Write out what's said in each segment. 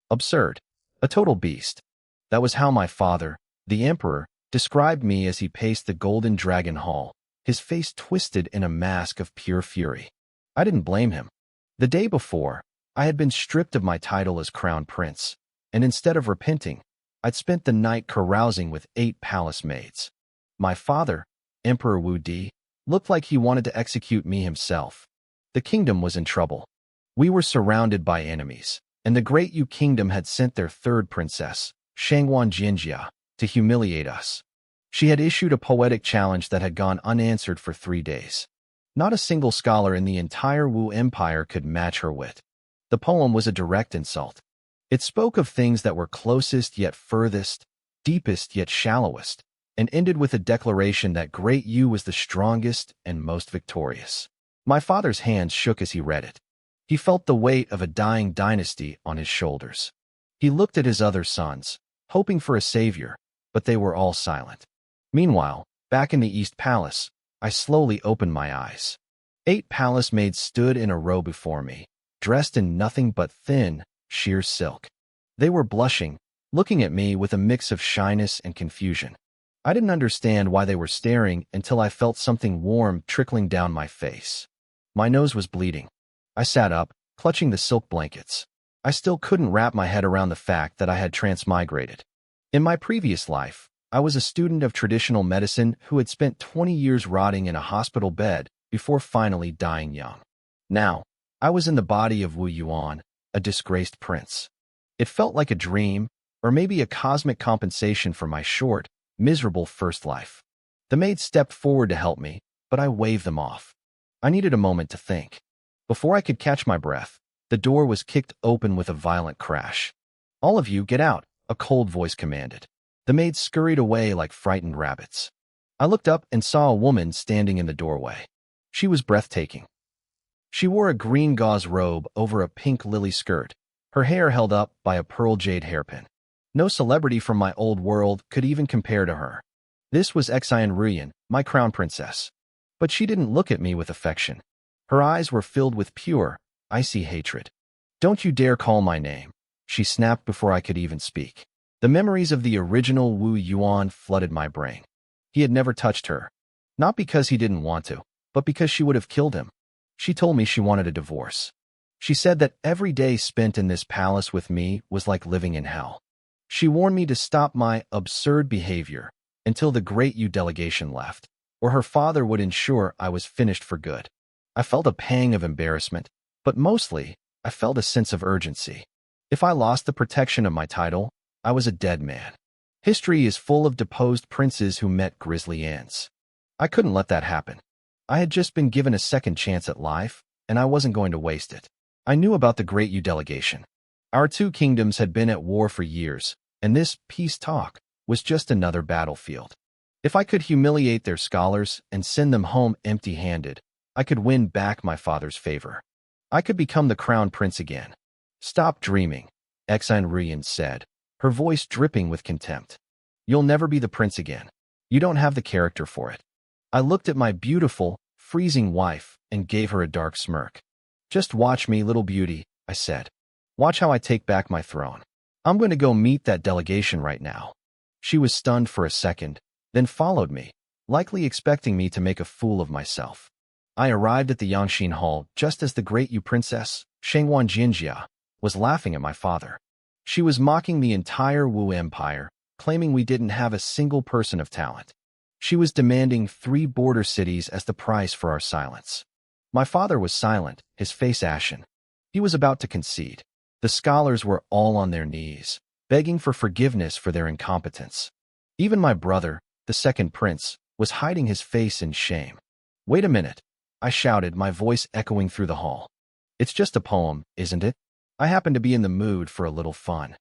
Absurd. A total beast. That was how my father, the emperor, described me as he paced the Golden Dragon Hall, his face twisted in a mask of pure fury. I didn't blame him. The day before, I had been stripped of my title as crown prince, and instead of repenting, I'd spent the night carousing with 8 palace maids. My father, Emperor Wu Di, looked like he wanted to execute me himself. The kingdom was in trouble. We were surrounded by enemies, and the Great Yu Kingdom had sent their third princess, Shangwan Jinjia, to humiliate us. She had issued a poetic challenge that had gone unanswered for 3 days. Not a single scholar in the entire Wu Empire could match her wit. The poem was a direct insult. It spoke of things that were closest yet furthest, deepest yet shallowest, and ended with a declaration that Great Yu was the strongest and most victorious. My father's hands shook as he read it. He felt the weight of a dying dynasty on his shoulders. He looked at his other sons, hoping for a savior, but they were all silent. Meanwhile, back in the East Palace, I slowly opened my eyes. 8 palace maids stood in a row before me, dressed in nothing but thin, sheer silk. They were blushing, looking at me with a mix of shyness and confusion. I didn't understand why they were staring until I felt something warm trickling down my face. My nose was bleeding. I sat up, clutching the silk blankets. I still couldn't wrap my head around the fact that I had transmigrated. In my previous life, I was a student of traditional medicine who had spent 20 years rotting in a hospital bed before finally dying young. Now, I was in the body of Wu Yuan, a disgraced prince. It felt like a dream, or maybe a cosmic compensation for my short, miserable first life. The maids stepped forward to help me, but I waved them off. I needed a moment to think. Before I could catch my breath, the door was kicked open with a violent crash. "All of you, get out," a cold voice commanded. The maids scurried away like frightened rabbits. I looked up and saw a woman standing in the doorway. She was breathtaking. She wore a green gauze robe over a pink lily skirt, her hair held up by a pearl jade hairpin. No celebrity from my old world could even compare to her. This was Xian Ruyan, my crown princess. But she didn't look at me with affection. Her eyes were filled with pure, icy hatred. "Don't you dare call my name," she snapped before I could even speak. The memories of the original Wu Yuan flooded my brain. He had never touched her. Not because he didn't want to, but because she would have killed him. She told me she wanted a divorce. She said that every day spent in this palace with me was like living in hell. She warned me to stop my absurd behavior until the Great Yu delegation left, or her father would ensure I was finished for good. I felt a pang of embarrassment, but mostly, I felt a sense of urgency. If I lost the protection of my title, I was a dead man. History is full of deposed princes who met grisly ends. I couldn't let that happen. I had just been given a second chance at life, and I wasn't going to waste it. I knew about the Great Yu delegation. Our 2 kingdoms had been at war for years, and this peace talk was just another battlefield. If I could humiliate their scholars and send them home empty-handed, I could win back my father's favor. I could become the crown prince again. "Stop dreaming," Xian Ruyan said, her voice dripping with contempt. "You'll never be the prince again. You don't have the character for it." I looked at my beautiful, freezing wife and gave her a dark smirk. "Just watch me, little beauty," I said. "Watch how I take back my throne. I'm going to go meet that delegation right now." She was stunned for a second, then followed me, likely expecting me to make a fool of myself. I arrived at the Yangshin Hall just as the Great Yu princess, Shangwan Jinjia, was laughing at my father. She was mocking the entire Wu Empire, claiming we didn't have a single person of talent. She was demanding 3 border cities as the price for our silence. My father was silent, his face ashen. He was about to concede. The scholars were all on their knees, begging for forgiveness for their incompetence. Even my brother, the second prince, was hiding his face in shame. "Wait a minute," I shouted, my voice echoing through the hall. "It's just a poem, isn't it? I happen to be in the mood for a little fun."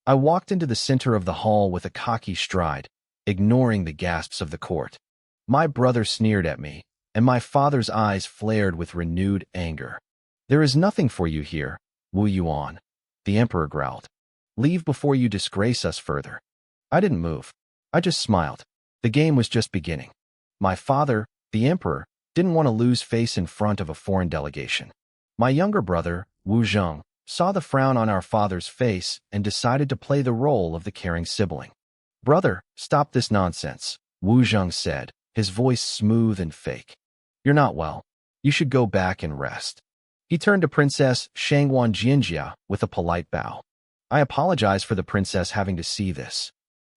I walked into the center of the hall with a cocky stride, ignoring the gasps of the court. My brother sneered at me, and my father's eyes flared with renewed anger. "There is nothing for you here, Wu Yuan," the emperor growled. "Leave before you disgrace us further." I didn't move. I just smiled. The game was just beginning. My father, the emperor, didn't want to lose face in front of a foreign delegation. My younger brother, Wu Zheng, saw the frown on our father's face, and decided to play the role of the caring sibling. "Brother, stop this nonsense," Wu Zheng said, his voice smooth and fake. "You're not well. You should go back and rest." He turned to Princess Shangwan Jianjia with a polite bow. "I apologize for the princess having to see this."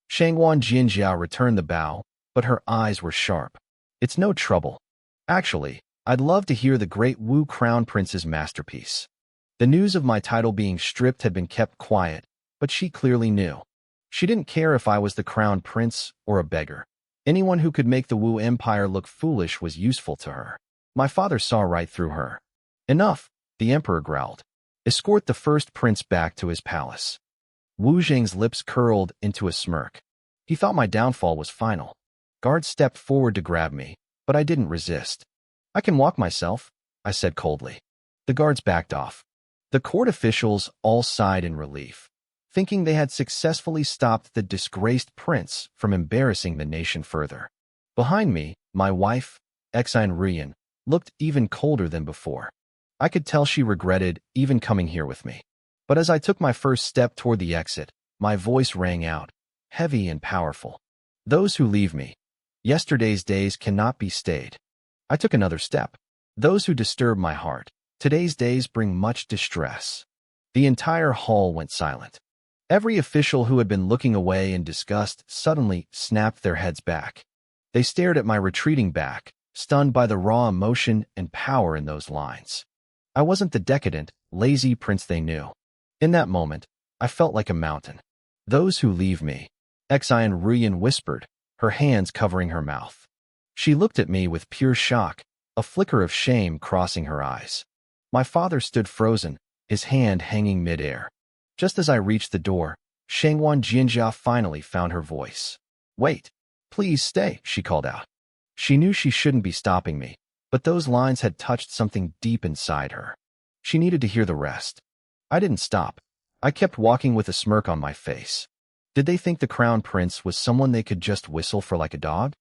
Shangwan Jianjia returned the bow, but her eyes were sharp. "It's no trouble. Actually, I'd love to hear the great Wu Crown Prince's masterpiece." The news of my title being stripped had been kept quiet, but she clearly knew. She didn't care if I was the crown prince or a beggar. Anyone who could make the Wu Empire look foolish was useful to her. My father saw right through her. "Enough," the emperor growled. "Escort the first prince back to his palace." Wu Zheng's lips curled into a smirk. He thought my downfall was final. Guards stepped forward to grab me, but I didn't resist. "I can walk myself," I said coldly. The guards backed off. The court officials all sighed in relief, thinking they had successfully stopped the disgraced prince from embarrassing the nation further. Behind me, my wife, Exine Ruyan, looked even colder than before. I could tell she regretted even coming here with me. But as I took my first step toward the exit, my voice rang out, heavy and powerful. "Those who leave me, yesterday's days cannot be stayed." I took another step. "Those who disturb my heart, today's days bring much distress." The entire hall went silent. Every official who had been looking away in disgust suddenly snapped their heads back. They stared at my retreating back, stunned by the raw emotion and power in those lines. I wasn't the decadent, lazy prince they knew. In that moment, I felt like a mountain. "Those who leave me," Exine Ruyan whispered, her hands covering her mouth. She looked at me with pure shock, a flicker of shame crossing her eyes. My father stood frozen, his hand hanging mid-air. Just as I reached the door, Shangwan Jianjia finally found her voice. "Wait. Please stay," she called out. She knew she shouldn't be stopping me, but those lines had touched something deep inside her. She needed to hear the rest. I didn't stop. I kept walking with a smirk on my face. Did they think the crown prince was someone they could just whistle for like a dog?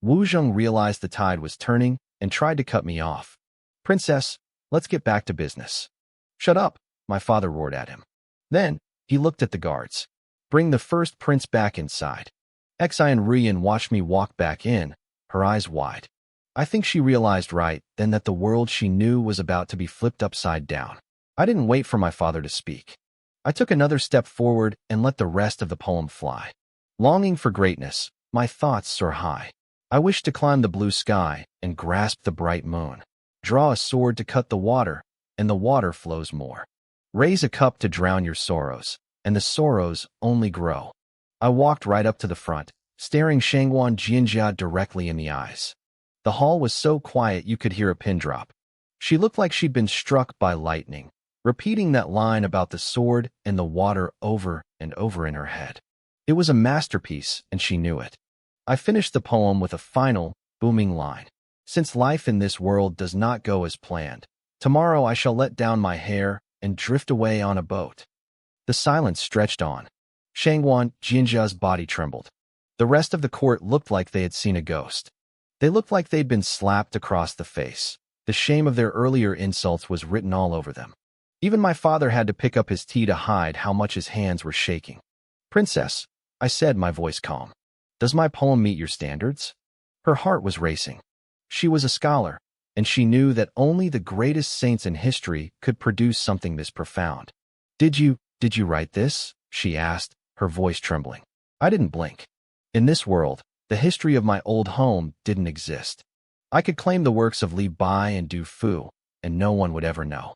Wu Zheng realized the tide was turning and tried to cut me off. "Princess, let's get back to business." "Shut up," my father roared at him. Then, he looked at the guards. "Bring the first prince back inside." Exine Ruyan watched me walk back in, her eyes wide. I think she realized right then that the world she knew was about to be flipped upside down. I didn't wait for my father to speak. I took another step forward and let the rest of the poem fly. Longing for greatness, my thoughts soar high. I wish to climb the blue sky and grasp the bright moon. Draw a sword to cut the water, and the water flows more. Raise a cup to drown your sorrows, and the sorrows only grow. I walked right up to the front, staring Shangwan Jianjia directly in the eyes. The hall was so quiet you could hear a pin drop. She looked like she'd been struck by lightning, repeating that line about the sword and the water over and over in her head. It was a masterpiece, and she knew it. I finished the poem with a final, booming line. "Since life in this world does not go as planned, tomorrow I shall let down my hair and drift away on a boat." The silence stretched on. Shangwan Jianjia's body trembled. The rest of the court looked like they had seen a ghost. They looked like they'd been slapped across the face. The shame of their earlier insults was written all over them. Even my father had to pick up his tea to hide how much his hands were shaking. "Princess," I said, my voice calm, "does my poem meet your standards?" Her heart was racing. She was a scholar, and she knew that only the greatest saints in history could produce something this profound. Did you write this?" she asked, her voice trembling. I didn't blink. In this world, the history of my old home didn't exist. I could claim the works of Li Bai and Du Fu, and no one would ever know.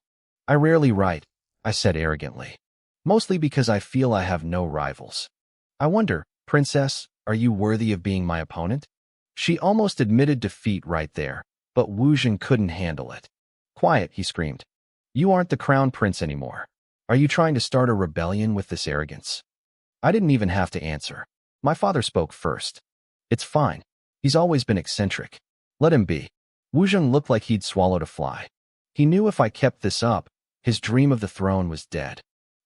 "I rarely write," I said arrogantly, "mostly because I feel I have no rivals." "I wonder, Princess, are you worthy of being my opponent?" She almost admitted defeat right there, but Wu Zheng couldn't handle it. "Quiet," he screamed. "You aren't the crown prince anymore. Are you trying to start a rebellion with this arrogance?" I didn't even have to answer. My father spoke first. "It's fine. He's always been eccentric. Let him be." Wu Zheng looked like he'd swallowed a fly. He knew if I kept this up, his dream of the throne was dead.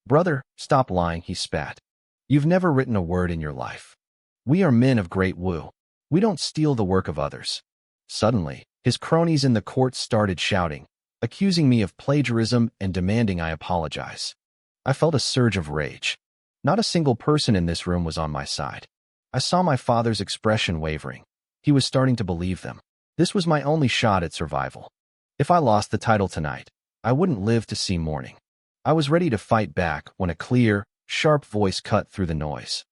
"Brother, stop lying," he spat. "You've never written a word in your life. We are men of great Wu. We don't steal the work of others." Suddenly, his cronies in the court started shouting, accusing me of plagiarism and demanding I apologize. I felt a surge of rage. Not a single person in this room was on my side. I saw my father's expression wavering. He was starting to believe them. This was my only shot at survival. If I lost the title tonight, I wouldn't live to see morning. I was ready to fight back when a clear, sharp voice cut through the noise.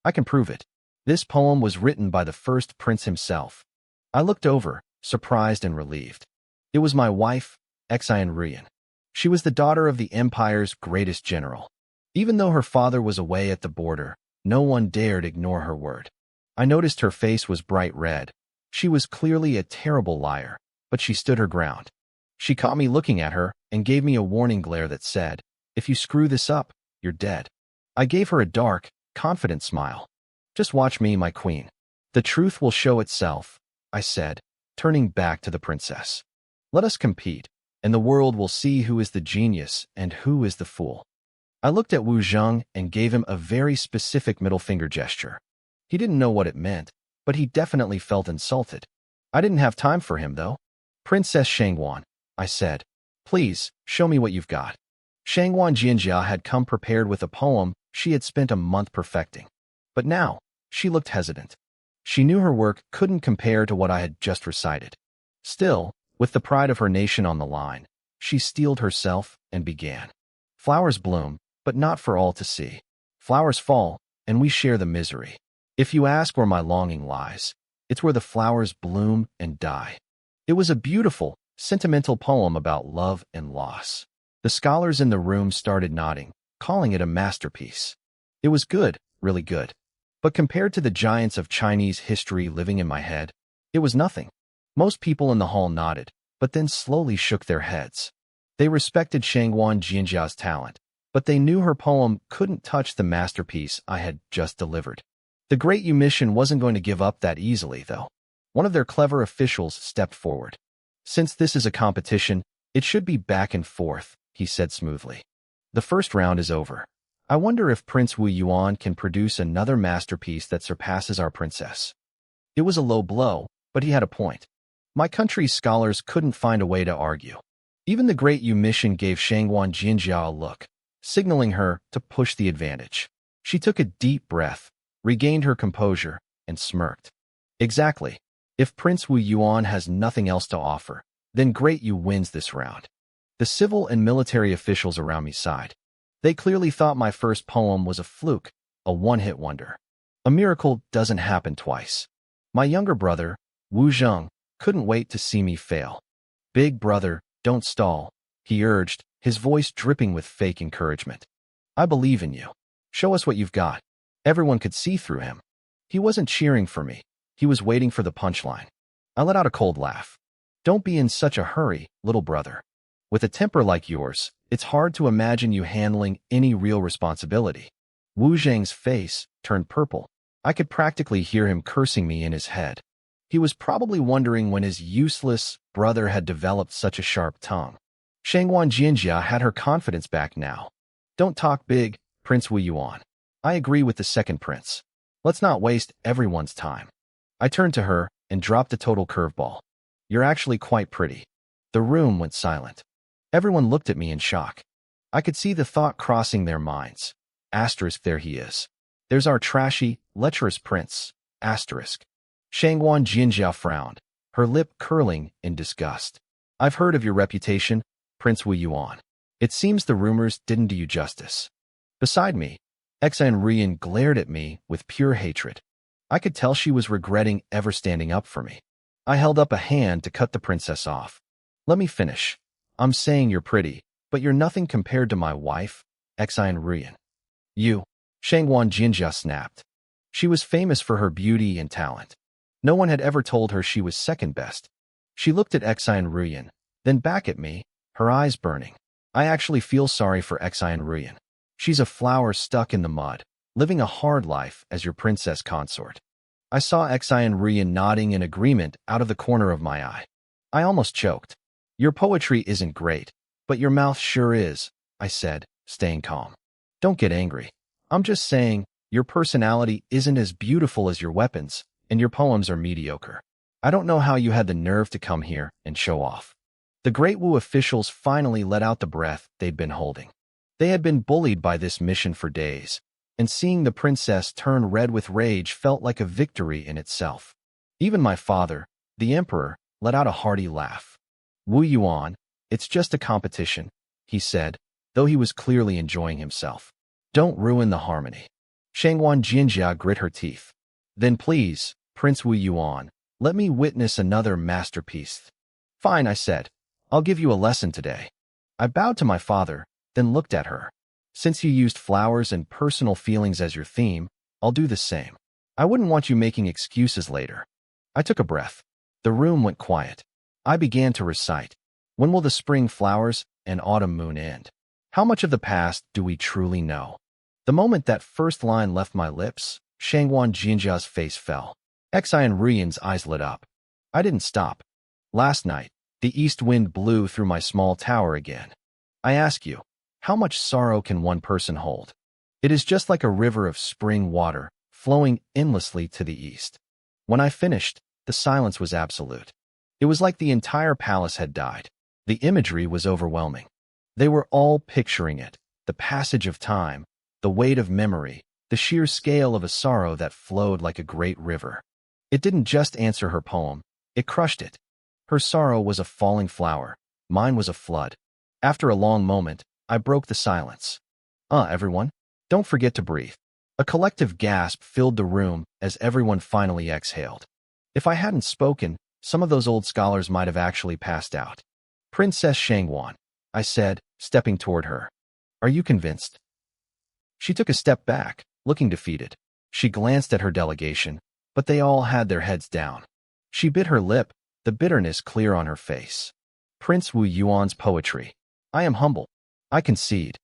I can prove it. This poem was written by the first prince himself. I looked over, surprised and relieved. It was my wife, Ryan. She was the daughter of the empire's greatest general. Even though her father was away at the border, no one dared ignore her word. I noticed her face was bright red. She was clearly a terrible liar, but she stood her ground. She caught me looking at her and gave me a warning glare that said, "If you screw this up, you're dead." I gave her a dark, confident smile. "Just watch me, my queen. The truth will show itself," I said, turning back to the princess. "Let us compete, and the world will see who is the genius and who is the fool." I looked at Wu Zheng and gave him a very specific middle finger gesture. He didn't know what it meant, but he definitely felt insulted. I didn't have time for him, though. "Princess Shangguan," I said, "please, show me what you've got." Shangguan Jianjia had come prepared with a poem she had spent a month perfecting. But now, she looked hesitant. She knew her work couldn't compare to what I had just recited. Still, with the pride of her nation on the line, she steeled herself and began. "Flowers bloom, but not for all to see. Flowers fall, and we share the misery. If you ask where my longing lies, it's where the flowers bloom and die." It was a beautiful, sentimental poem about love and loss. The scholars in the room started nodding, calling it a masterpiece. It was good, really good. But compared to the giants of Chinese history living in my head, it was nothing. Most people in the hall nodded, but then slowly shook their heads. They respected Shangguan Jianjia's talent, but they knew her poem couldn't touch the masterpiece I had just delivered. The great Yu wasn't going to give up that easily, though. One of their clever officials stepped forward. "Since this is a competition, it should be back and forth," he said smoothly. "The first round is over. I wonder if Prince Wu Yuan can produce another masterpiece that surpasses our princess." It was a low blow, but he had a point. My country's scholars couldn't find a way to argue. Even the great Yu gave Shangguan Jianjia a look, signaling her to push the advantage. She took a deep breath, regained her composure, and smirked. "Exactly. If Prince Wu Yuan has nothing else to offer, then Great Yu wins this round." The civil and military officials around me sighed. They clearly thought my first poem was a fluke, a one-hit wonder. A miracle doesn't happen twice. My younger brother, Wu Zheng, couldn't wait to see me fail. "Big brother, don't stall," he urged, his voice dripping with fake encouragement. "I believe in you. Show us what you've got." Everyone could see through him. He wasn't cheering for me. He was waiting for the punchline. I let out a cold laugh. "Don't be in such a hurry, little brother. With a temper like yours, it's hard to imagine you handling any real responsibility." Wu Zheng's face turned purple. I could practically hear him cursing me in his head. He was probably wondering when his useless brother had developed such a sharp tongue. Shangguan Jianjia had her confidence back now. "Don't talk big, Prince Wu Yuan. I agree with the second prince. Let's not waste everyone's time." I turned to her and dropped a total curveball. "You're actually quite pretty." The room went silent. Everyone looked at me in shock. I could see the thought crossing their minds. Asterisk, there he is. There's our trashy, lecherous prince. Asterisk. Shangguan Jianjia frowned, her lip curling in disgust. "I've heard of your reputation, Prince Wu Yuan. It seems the rumors didn't do you justice." Beside me, Ryan glared at me with pure hatred. I could tell she was regretting ever standing up for me. I held up a hand to cut the princess off. "Let me finish. I'm saying you're pretty, but you're nothing compared to my wife, Ryan. You." Shangguan Jianjia snapped. She was famous for her beauty and talent. No one had ever told her she was second best. She looked at Ryan, then back at me, her eyes burning. "I actually feel sorry for Ryan. She's a flower stuck in the mud, living a hard life as your princess consort." I saw Ryan nodding in agreement out of the corner of my eye. I almost choked. "Your poetry isn't great, but your mouth sure is," I said, staying calm. "Don't get angry. I'm just saying, your personality isn't as beautiful as your weapons, and your poems are mediocre. I don't know how you had the nerve to come here and show off." The Great Wu officials finally let out the breath they'd been holding. They had been bullied by this mission for days, and seeing the princess turn red with rage felt like a victory in itself. Even my father, the emperor, let out a hearty laugh. Wu Yuan, it's just a competition, he said, though he was clearly enjoying himself. Don't ruin the harmony. Shangwan Jinjia grit her teeth. Then please, Prince Wu Yuan, let me witness another masterpiece. Fine, I said. I'll give you a lesson today. I bowed to my father, then looked at her. Since you used flowers and personal feelings as your theme, I'll do the same. I wouldn't want you making excuses later. I took a breath. The room went quiet. I began to recite. When will the spring flowers and autumn moon end? How much of the past do we truly know? The moment that first line left my lips, Shangwan Jinjia's face fell. Xi and Ruyan's eyes lit up. I didn't stop. Last night, the east wind blew through my small tower again. I ask you, how much sorrow can one person hold? It is just like a river of spring water, flowing endlessly to the east. When I finished, the silence was absolute. It was like the entire palace had died. The imagery was overwhelming. They were all picturing it, the passage of time, the weight of memory, the sheer scale of a sorrow that flowed like a great river. It didn't just answer her poem, it crushed it. Her sorrow was a falling flower, mine was a flood. After a long moment, I broke the silence. Everyone, don't forget to breathe. A collective gasp filled the room as everyone finally exhaled. If I hadn't spoken, some of those old scholars might have actually passed out. Princess Shangwan, I said, stepping toward her. Are you convinced? She took a step back, looking defeated. She glanced at her delegation, but they all had their heads down. She bit her lip, the bitterness clear on her face. Prince Wu Yuan's poetry. I am humble. I concede.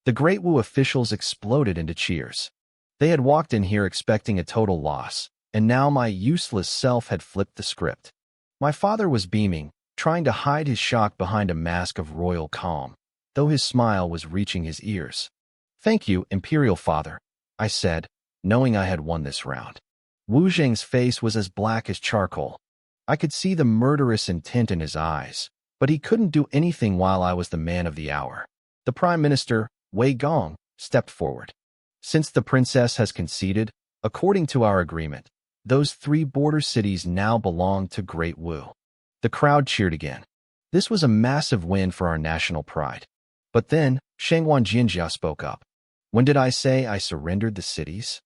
The Great Wu officials exploded into cheers. They had walked in here expecting a total loss, and now my useless self had flipped the script. My father was beaming, trying to hide his shock behind a mask of royal calm, though his smile was reaching his ears. Thank you, Imperial Father, I said, knowing I had won this round. Wu Zheng's face was as black as charcoal. I could see the murderous intent in his eyes, but he couldn't do anything while I was the man of the hour. The Prime Minister, Wei Gong, stepped forward. Since the princess has conceded, according to our agreement, those 3 border cities now belong to Great Wu. The crowd cheered again. This was a massive win for our national pride. But then, Shangwan Jinjia spoke up. When did I say I surrendered the cities?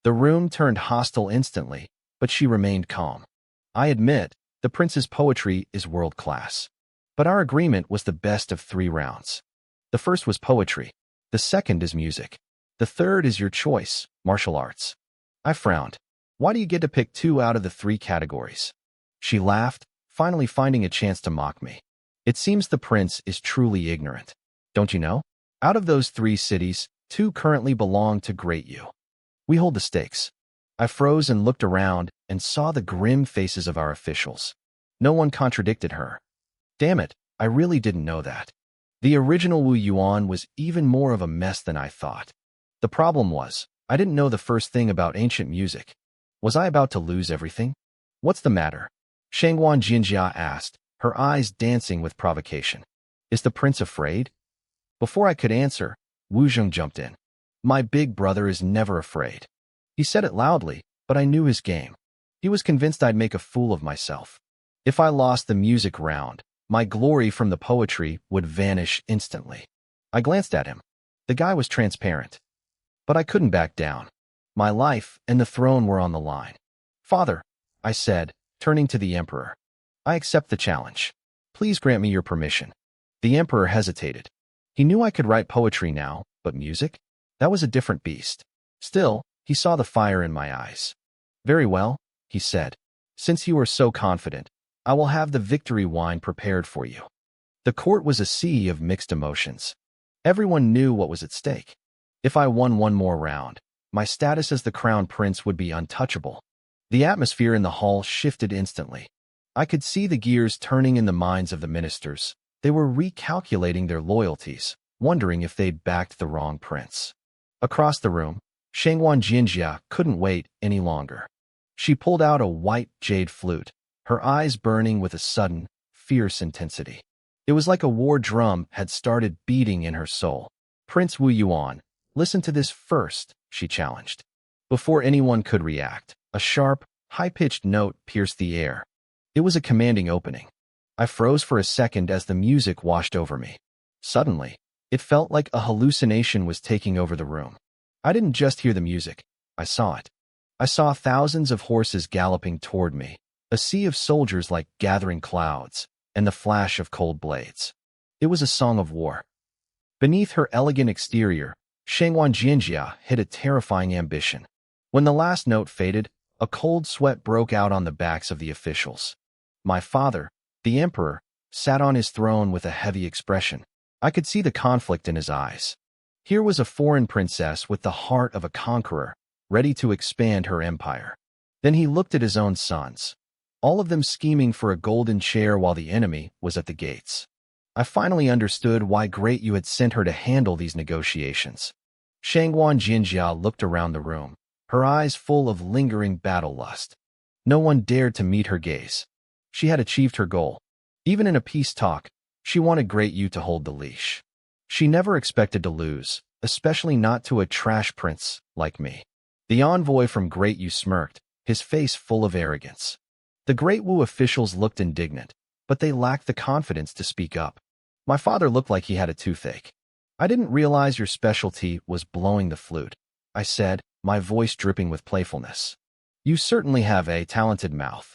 The room turned hostile instantly, but she remained calm. I admit, the prince's poetry is world-class. But our agreement was the best of 3 rounds. The first was poetry. The second is music. The third is your choice, martial arts. I frowned. Why do you get to pick 2 out of the 3 categories? She laughed, finally finding a chance to mock me. It seems the prince is truly ignorant. Don't you know? Out of those 3 cities, 2 currently belong to Great Yu. We hold the stakes. I froze and looked around and saw the grim faces of our officials. No one contradicted her. Damn it, I really didn't know that. The original Wu Yuan was even more of a mess than I thought. The problem was, I didn't know the first thing about ancient music. Was I about to lose everything? What's the matter? Shangwan Jinjia asked, her eyes dancing with provocation. Is the prince afraid? Before I could answer, Wu Zheng jumped in. My big brother is never afraid. He said it loudly, but I knew his game. He was convinced I'd make a fool of myself. If I lost the music round, my glory from the poetry would vanish instantly. I glanced at him. The guy was transparent. But I couldn't back down. My life and the throne were on the line. Father, I said, turning to the emperor. I accept the challenge. Please grant me your permission. The emperor hesitated. He knew I could write poetry now, but music? That was a different beast. Still, he saw the fire in my eyes. Very well, he said. Since you are so confident, I will have the victory wine prepared for you. The court was a sea of mixed emotions. Everyone knew what was at stake. If I won one more round, my status as the crown prince would be untouchable. The atmosphere in the hall shifted instantly. I could see the gears turning in the minds of the ministers. They were recalculating their loyalties, wondering if they'd backed the wrong prince. Across the room, Shangwan Jinjia couldn't wait any longer. She pulled out a white jade flute, her eyes burning with a sudden, fierce intensity. It was like a war drum had started beating in her soul. "Prince Wu Yuan, listen to this first," she challenged. Before anyone could react, a sharp, high-pitched note pierced the air. It was a commanding opening. I froze for a second as the music washed over me. Suddenly, it felt like a hallucination was taking over the room. I didn't just hear the music, I saw it. I saw thousands of horses galloping toward me, a sea of soldiers like gathering clouds, and the flash of cold blades. It was a song of war. Beneath her elegant exterior, Shangwan Jianjia hid a terrifying ambition. When the last note faded, a cold sweat broke out on the backs of the officials. My father, the emperor, sat on his throne with a heavy expression. I could see the conflict in his eyes. Here was a foreign princess with the heart of a conqueror, ready to expand her empire. Then he looked at his own sons, all of them scheming for a golden chair while the enemy was at the gates. I finally understood why Great Yu had sent her to handle these negotiations. Shangwan Jinjia looked around the room, her eyes full of lingering battle lust. No one dared to meet her gaze. She had achieved her goal. Even in a peace talk, she wanted Great Yu to hold the leash. She never expected to lose, especially not to a trash prince like me. The envoy from Great Yu smirked, his face full of arrogance. The Great Wu officials looked indignant, but they lacked the confidence to speak up. My father looked like he had a toothache. "I didn't realize your specialty was blowing the flute," I said, my voice dripping with playfulness. "You certainly have a talented mouth."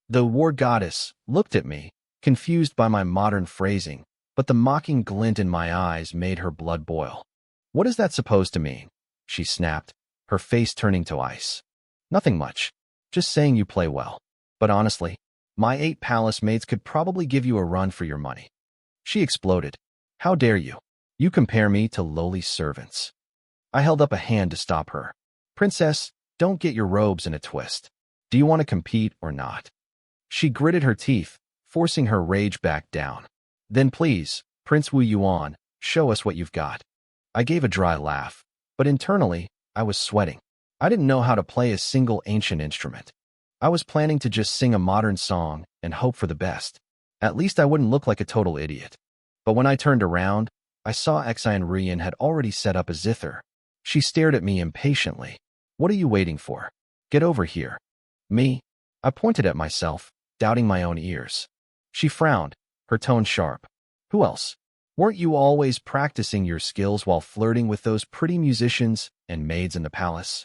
The war goddess looked at me, confused by my modern phrasing, but the mocking glint in my eyes made her blood boil. "What is that supposed to mean?" she snapped, her face turning to ice. "Nothing much. Just saying you play well. But honestly, my 8 palace maids could probably give you a run for your money." She exploded. "How dare you? You compare me to lowly servants." I held up a hand to stop her. "Princess, don't get your robes in a twist. Do you want to compete or not?" She gritted her teeth, forcing her rage back down. "Then please, Prince Wu Yuan, show us what you've got." I gave a dry laugh, but internally, I was sweating. I didn't know how to play a single ancient instrument. I was planning to just sing a modern song and hope for the best. At least I wouldn't look like a total idiot. But when I turned around, I saw Xian Rian had already set up a zither. She stared at me impatiently. "What are you waiting for? Get over here." "Me?" I pointed at myself, doubting my own ears. She frowned, her tone sharp. "Who else? Weren't you always practicing your skills while flirting with those pretty musicians and maids in the palace?"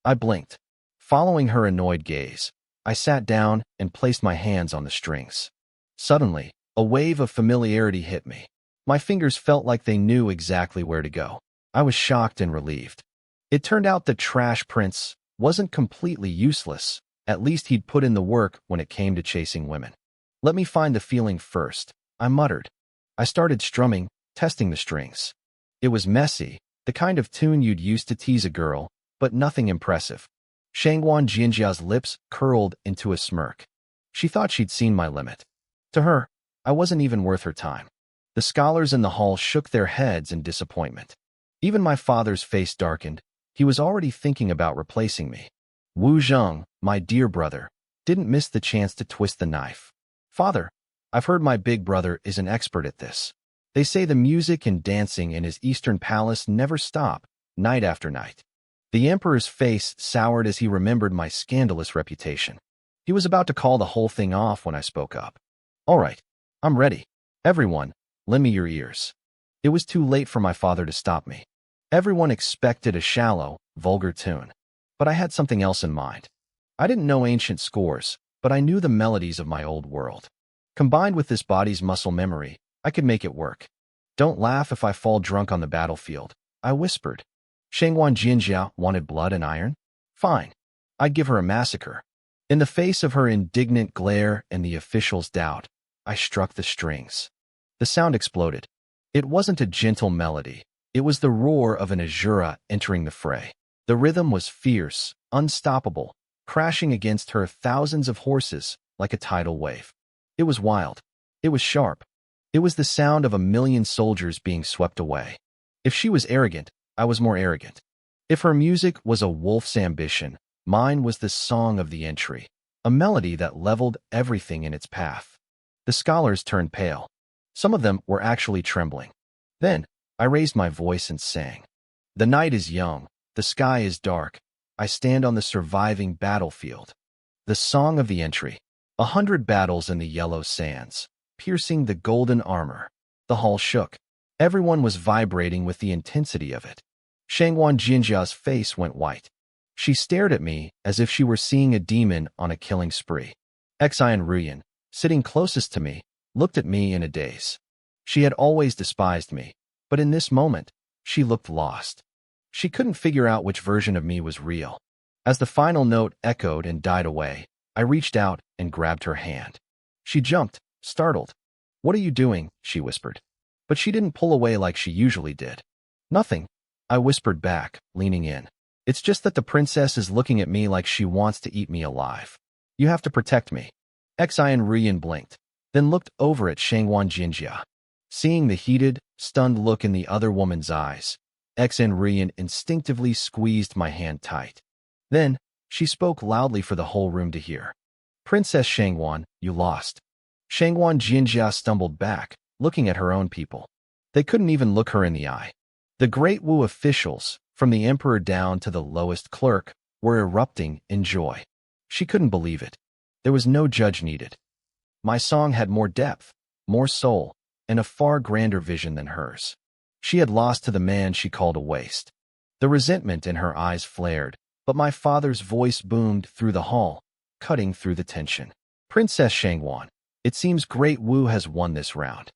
I blinked. Following her annoyed gaze, I sat down and placed my hands on the strings. Suddenly, a wave of familiarity hit me. My fingers felt like they knew exactly where to go. I was shocked and relieved. It turned out the trash prince wasn't completely useless. At least he'd put in the work when it came to chasing women. "Let me find the feeling first," I muttered. I started strumming, testing the strings. It was messy, the kind of tune you'd use to tease a girl, but nothing impressive. Shangwan Jinjia's lips curled into a smirk. She thought she'd seen my limit. To her, I wasn't even worth her time. The scholars in the hall shook their heads in disappointment. Even my father's face darkened. He was already thinking about replacing me. Wu Zheng, my dear brother, didn't miss the chance to twist the knife. "Father, I've heard my big brother is an expert at this. They say the music and dancing in his eastern palace never stop, night after night." The emperor's face soured as he remembered my scandalous reputation. He was about to call the whole thing off when I spoke up. "All right, I'm ready. Everyone, lend me your ears." It was too late for my father to stop me. Everyone expected a shallow, vulgar tune. But I had something else in mind. I didn't know ancient scores, but I knew the melodies of my old world. Combined with this body's muscle memory, I could make it work. "Don't laugh if I fall drunk on the battlefield," I whispered. Shangwan Jinjia wanted blood and iron? Fine. I'd give her a massacre. In the face of her indignant glare and the official's doubt, I struck the strings. The sound exploded. It wasn't a gentle melody. It was the roar of an Azura entering the fray. The rhythm was fierce, unstoppable, crashing against her thousands of horses like a tidal wave. It was wild. It was sharp. It was the sound of 1,000,000 soldiers being swept away. If she was arrogant, I was more arrogant. If her music was a wolf's ambition, mine was the song of the entry, a melody that leveled everything in its path. The scholars turned pale. Some of them were actually trembling. Then, I raised my voice and sang. The night is young, the sky is dark, I stand on the surviving battlefield. The song of the entry. 100 battles in the yellow sands, piercing the golden armor. The hall shook. Everyone was vibrating with the intensity of it. Shangwan Jinjia's face went white. She stared at me as if she were seeing a demon on a killing spree. Xian Ruyan, sitting closest to me, looked at me in a daze. She had always despised me, but in this moment, she looked lost. She couldn't figure out which version of me was real. As the final note echoed and died away, I reached out and grabbed her hand. She jumped, startled. "What are you doing?" she whispered. But she didn't pull away like she usually did. "Nothing," I whispered back, leaning in. "It's just that the princess is looking at me like she wants to eat me alive. You have to protect me." Xian Ruyan blinked, then looked over at Shangwan Jinjia. Seeing the heated, stunned look in the other woman's eyes, Xian Ruyan instinctively squeezed my hand tight. Then, she spoke loudly for the whole room to hear. "Princess Shangwan, you lost." Shangwan Jinjia stumbled back, looking at her own people. They couldn't even look her in the eye. The Great Wu officials, from the emperor down to the lowest clerk, were erupting in joy. She couldn't believe it. There was no judge needed. My song had more depth, more soul, and a far grander vision than hers. She had lost to the man she called a waste. The resentment in her eyes flared, but my father's voice boomed through the hall, cutting through the tension. "Princess Shangwan, it seems Great Wu has won this round."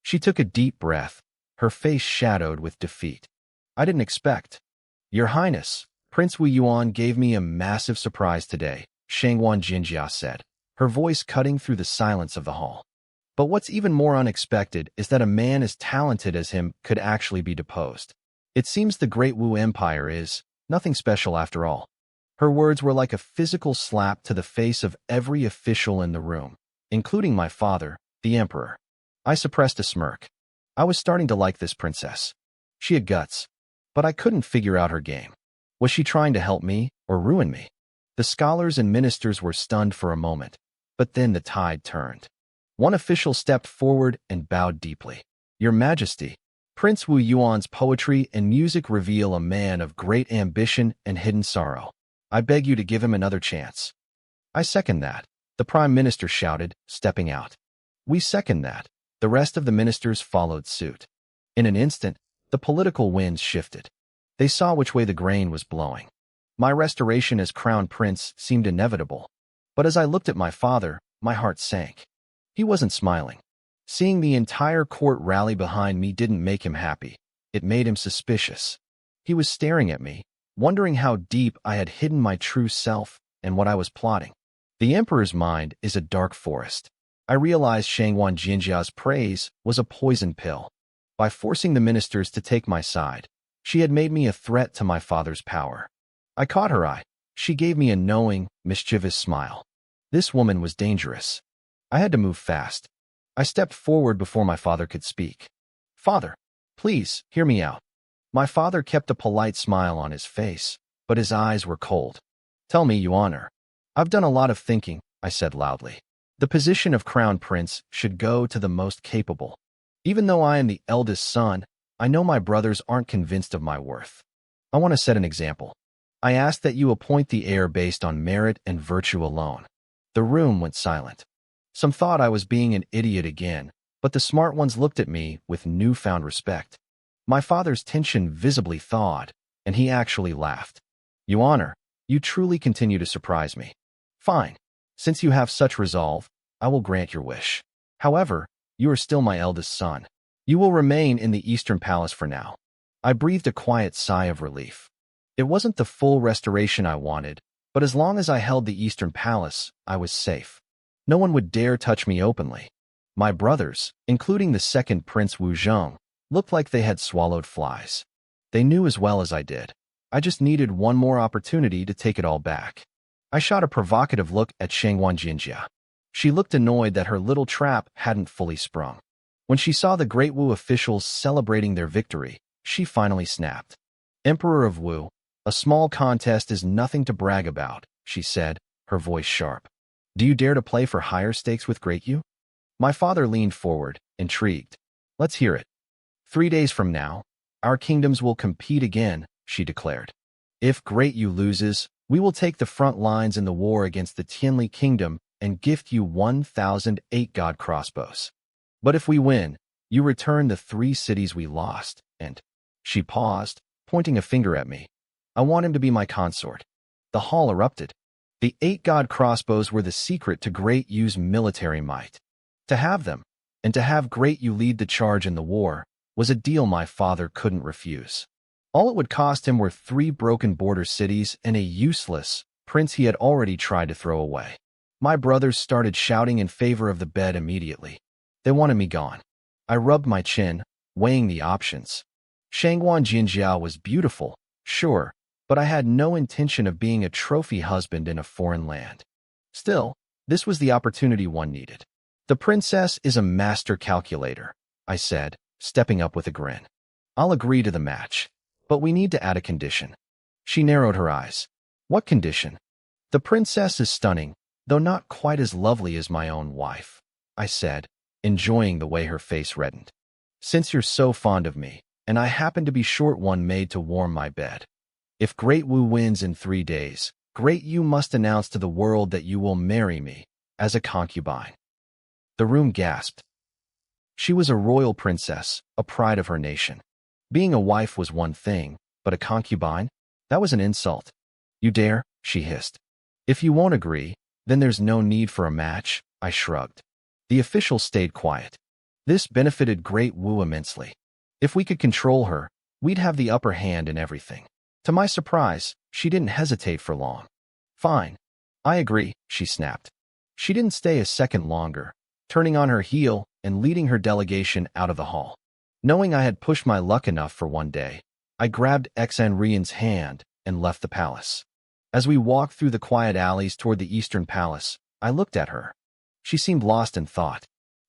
She took a deep breath, her face shadowed with defeat. "I didn't expect." "Your Highness, Prince Wu Yuan gave me a massive surprise today," Shangwan Jinjia said, her voice cutting through the silence of the hall. "But what's even more unexpected is that a man as talented as him could actually be deposed. It seems the Great Wu Empire is nothing special after all." Her words were like a physical slap to the face of every official in the room, including my father, the emperor. I suppressed a smirk. I was starting to like this princess. She had guts, but I couldn't figure out her game. Was she trying to help me or ruin me? The scholars and ministers were stunned for a moment, but then the tide turned. One official stepped forward and bowed deeply. "Your Majesty, Prince Wu Yuan's poetry and music reveal a man of great ambition and hidden sorrow. I beg you to give him another chance." "I second that," the Prime Minister shouted, stepping out. "We second that." The rest of the ministers followed suit. In an instant, the political winds shifted. They saw which way the grain was blowing. My restoration as crown prince seemed inevitable. But as I looked at my father, my heart sank. He wasn't smiling. Seeing the entire court rally behind me didn't make him happy. It made him suspicious. He was staring at me, wondering how deep I had hidden my true self and what I was plotting. The emperor's mind is a dark forest. I realized Shangwan Jinjia's praise was a poison pill. By forcing the ministers to take my side, she had made me a threat to my father's power. I caught her eye. She gave me a knowing, mischievous smile. This woman was dangerous. I had to move fast. I stepped forward before my father could speak. "Father, please, hear me out." My father kept a polite smile on his face, but his eyes were cold. "Tell me, Your Honor." "I've done a lot of thinking," I said loudly. "The position of crown prince should go to the most capable. Even though I am the eldest son, I know my brothers aren't convinced of my worth. I want to set an example. I ask that you appoint the heir based on merit and virtue alone." The room went silent. Some thought I was being an idiot again, but the smart ones looked at me with newfound respect. My father's tension visibly thawed, and he actually laughed. "Your Honor, you truly continue to surprise me. Fine. Since you have such resolve, I will grant your wish. However, you are still my eldest son. You will remain in the Eastern Palace for now." I breathed a quiet sigh of relief. It wasn't the full restoration I wanted, but as long as I held the Eastern Palace, I was safe. No one would dare touch me openly. My brothers, including the second Prince Wu Zheng, looked like they had swallowed flies. They knew as well as I did. I just needed one more opportunity to take it all back. I shot a provocative look at Shangwan Jinjia. She looked annoyed that her little trap hadn't fully sprung. When she saw the Great Wu officials celebrating their victory, she finally snapped. "Emperor of Wu, a small contest is nothing to brag about," she said, her voice sharp. "Do you dare to play for higher stakes with Great Wu?" My father leaned forward, intrigued. Let's hear it. 3 days from now, our kingdoms will compete again, she declared. If Great Yu loses, we will take the front lines in the war against the Tianli kingdom and gift you 1,008 god crossbows. But if we win, you return the 3 cities we lost, and— She paused, pointing a finger at me. I want him to be my consort. The hall erupted. The 8 god crossbows were the secret to Great Yu's military might. To have them, and to have Great Yu lead the charge in the war, was a deal my father couldn't refuse. All it would cost him were 3 broken border cities and a useless prince he had already tried to throw away. My brothers started shouting in favor of the bed immediately. They wanted me gone. I rubbed my chin, weighing the options. Shangguan Jinjiao was beautiful, sure, but I had no intention of being a trophy husband in a foreign land. Still, this was the opportunity one needed. The princess is a master calculator, I said, stepping up with a grin. I'll agree to the match, but we need to add a condition. She narrowed her eyes. What condition? The princess is stunning, though not quite as lovely as my own wife, I said, enjoying the way her face reddened. Since you're so fond of me, and I happen to be short one made to warm my bed. If Great Wu wins in 3 days, Great Yu must announce to the world that you will marry me as a concubine. The room gasped. She was a royal princess, a pride of her nation. Being a wife was one thing, but a concubine? That was an insult. You dare? She hissed. If you won't agree, then there's no need for a match, I shrugged. The official stayed quiet. This benefited Great Wu immensely. If we could control her, we'd have the upper hand in everything. To my surprise, she didn't hesitate for long. Fine. I agree, she snapped. She didn't stay a second longer, turning on her heel and leading her delegation out of the hall. Knowing I had pushed my luck enough for one day, I grabbed Xan Rian's hand and left the palace. As we walked through the quiet alleys toward the Eastern Palace, I looked at her. She seemed lost in thought.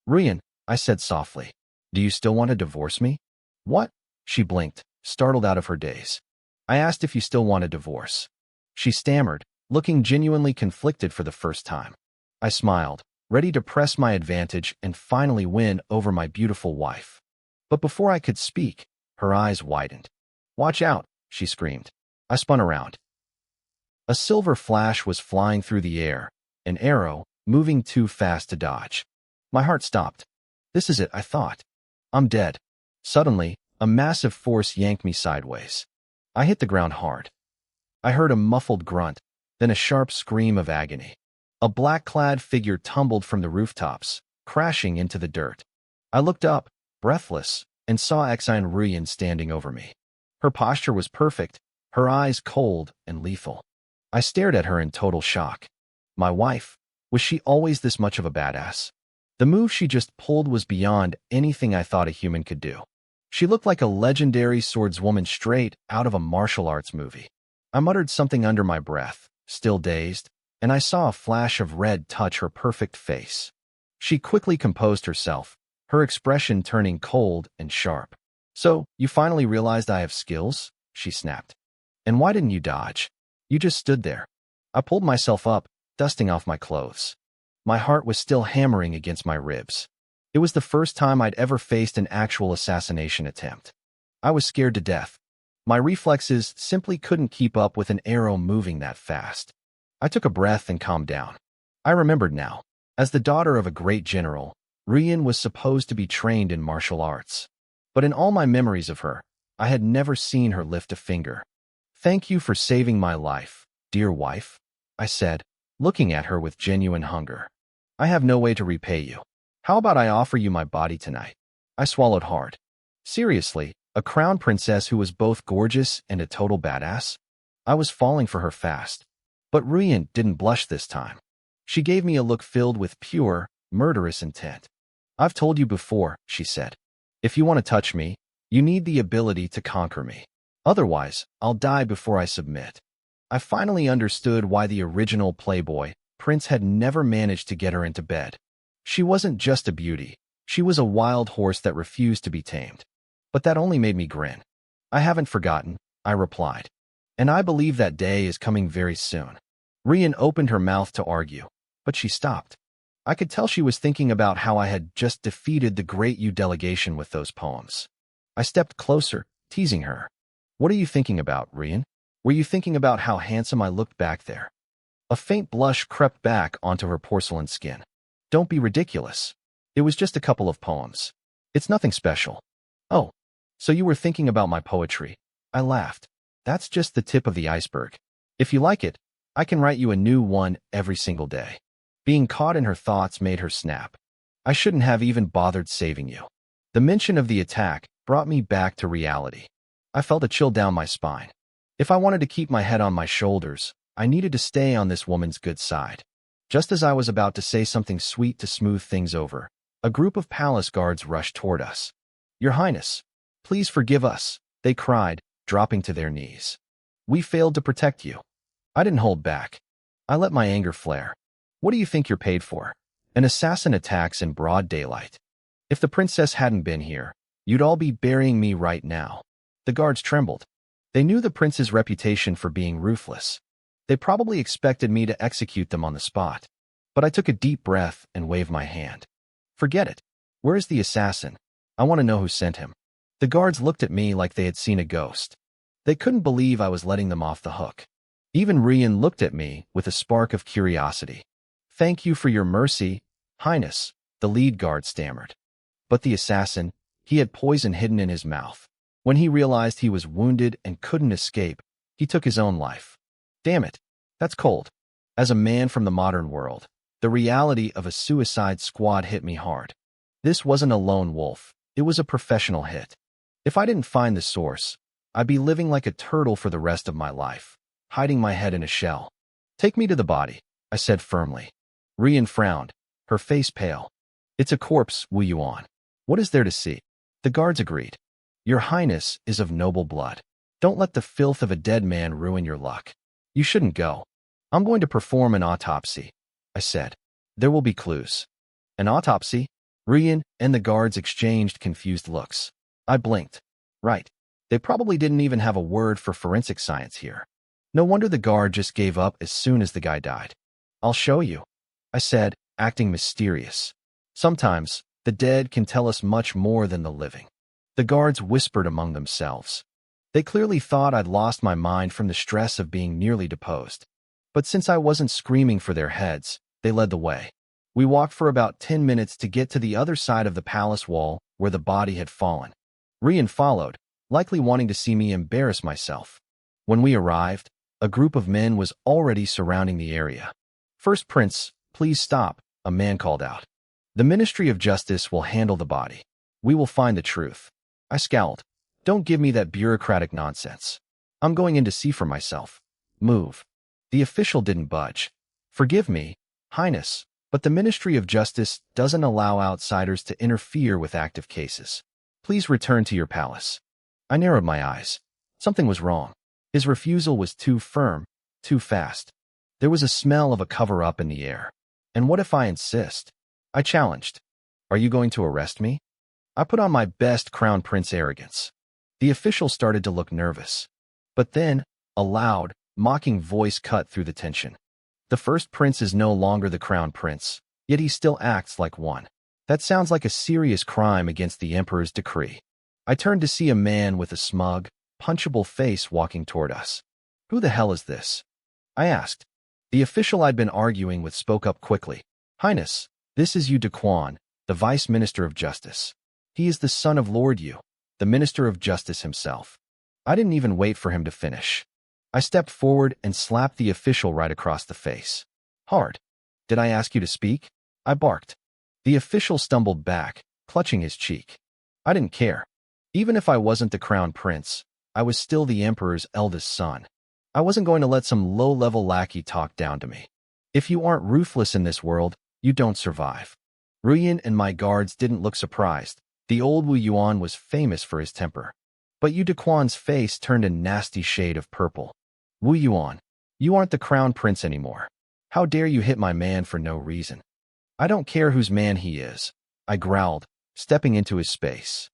Rian, I said softly, do you still want to divorce me? What? She blinked, startled out of her daze. I asked if you still want a divorce. She stammered, looking genuinely conflicted for the first time. I smiled, ready to press my advantage and finally win over my beautiful wife. But before I could speak, her eyes widened. Watch out, she screamed. I spun around. A silver flash was flying through the air, an arrow, moving too fast to dodge. My heart stopped. This is it, I thought. I'm dead. Suddenly, a massive force yanked me sideways. I hit the ground hard. I heard a muffled grunt, then a sharp scream of agony. A black-clad figure tumbled from the rooftops, crashing into the dirt. I looked up, breathless, and saw Xan Rian standing over me. Her posture was perfect, her eyes cold and lethal. I stared at her in total shock. My wife, was she always this much of a badass? The move she just pulled was beyond anything I thought a human could do. She looked like a legendary swordswoman straight out of a martial arts movie. I muttered something under my breath, still dazed, and I saw a flash of red touch her perfect face. She quickly composed herself, her expression turning cold and sharp. So, you finally realized I have skills? She snapped. And why didn't you dodge? You just stood there. I pulled myself up, dusting off my clothes. My heart was still hammering against my ribs. It was the first time I'd ever faced an actual assassination attempt. I was scared to death. My reflexes simply couldn't keep up with an arrow moving that fast. I took a breath and calmed down. I remembered now. As the daughter of a great general, Rian was supposed to be trained in martial arts. But in all my memories of her, I had never seen her lift a finger. Thank you for saving my life, dear wife, I said, looking at her with genuine hunger. I have no way to repay you. How about I offer you my body tonight? I swallowed hard. Seriously, a crown princess who was both gorgeous and a total badass? I was falling for her fast. But Rian didn't blush this time. She gave me a look filled with pure, murderous intent. I've told you before, she said. If you want to touch me, you need the ability to conquer me. Otherwise, I'll die before I submit. I finally understood why the original Playboy prince had never managed to get her into bed. She wasn't just a beauty. She was a wild horse that refused to be tamed. But that only made me grin. I haven't forgotten, I replied. And I believe that day is coming very soon. Rian opened her mouth to argue, but she stopped. I could tell she was thinking about how I had just defeated the Great U delegation with those poems. I stepped closer, teasing her. What are you thinking about, Rian? Were you thinking about how handsome I looked back there? A faint blush crept back onto her porcelain skin. Don't be ridiculous. It was just a couple of poems. It's nothing special. Oh, so you were thinking about my poetry. I laughed. That's just the tip of the iceberg. If you like it, I can write you a new one every single day. Being caught in her thoughts made her snap. I shouldn't have even bothered saving you. The mention of the attack brought me back to reality. I felt a chill down my spine. If I wanted to keep my head on my shoulders, I needed to stay on this woman's good side. Just as I was about to say something sweet to smooth things over, a group of palace guards rushed toward us. Your Highness, please forgive us, they cried, dropping to their knees. We failed to protect you. I didn't hold back. I let my anger flare. What do you think you're paid for? An assassin attacks in broad daylight. If the princess hadn't been here, you'd all be burying me right now. The guards trembled. They knew the prince's reputation for being ruthless. They probably expected me to execute them on the spot. But I took a deep breath and waved my hand. Forget it. Where is the assassin? I want to know who sent him. The guards looked at me like they had seen a ghost. They couldn't believe I was letting them off the hook. Even Rian looked at me with a spark of curiosity. Thank you for your mercy, Highness, the lead guard stammered. But the assassin, he had poison hidden in his mouth. When he realized he was wounded and couldn't escape, he took his own life. Damn it, that's cold. As a man from the modern world, the reality of a suicide squad hit me hard. This wasn't a lone wolf, it was a professional hit. If I didn't find the source, I'd be living like a turtle for the rest of my life, hiding my head in a shell. Take me to the body, I said firmly. Rian frowned, her face pale. It's a corpse, Wu Yuan. What is there to see? The guards agreed. Your Highness is of noble blood. Don't let the filth of a dead man ruin your luck. You shouldn't go. I'm going to perform an autopsy, I said. There will be clues. An autopsy? Rian and the guards exchanged confused looks. I blinked. Right. They probably didn't even have a word for forensic science here. No wonder the guard just gave up as soon as the guy died. I'll show you, I said, acting mysterious. Sometimes, the dead can tell us much more than the living. The guards whispered among themselves. They clearly thought I'd lost my mind from the stress of being nearly deposed. But since I wasn't screaming for their heads, they led the way. We walked for about 10 minutes to get to the other side of the palace wall where the body had fallen. Rian followed, likely wanting to see me embarrass myself. When we arrived, a group of men was already surrounding the area. First Prince, please stop, a man called out. The Ministry of Justice will handle the body. We will find the truth. I scowled. Don't give me that bureaucratic nonsense. I'm going in to see for myself. Move. The official didn't budge. Forgive me, Highness, but the Ministry of Justice doesn't allow outsiders to interfere with active cases. Please return to your palace. I narrowed my eyes. Something was wrong. His refusal was too firm, too fast. There was a smell of a cover-up in the air. And what if I insist? I challenged. Are you going to arrest me? I put on my best Crown Prince arrogance. The official started to look nervous. But then, a loud, mocking voice cut through the tension. The first prince is no longer the Crown Prince, yet he still acts like one. That sounds like a serious crime against the Emperor's decree. I turned to see a man with a smug, punchable face walking toward us. Who the hell is this? I asked. The official I'd been arguing with spoke up quickly. Highness, this is Yu Dequan, the Vice Minister of Justice. He is the son of Lord Yu, the Minister of Justice himself. I didn't even wait for him to finish. I stepped forward and slapped the official right across the face. Hard. Did I ask you to speak? I barked. The official stumbled back, clutching his cheek. I didn't care. Even if I wasn't the Crown Prince, I was still the Emperor's eldest son. I wasn't going to let some low-level lackey talk down to me. If you aren't ruthless in this world, you don't survive. Rian and my guards didn't look surprised. The old Wu Yuan was famous for his temper. But Yu Dequan's face turned a nasty shade of purple. Wu Yuan, you aren't the Crown Prince anymore. How dare you hit my man for no reason? I don't care whose man he is, I growled, stepping into his space.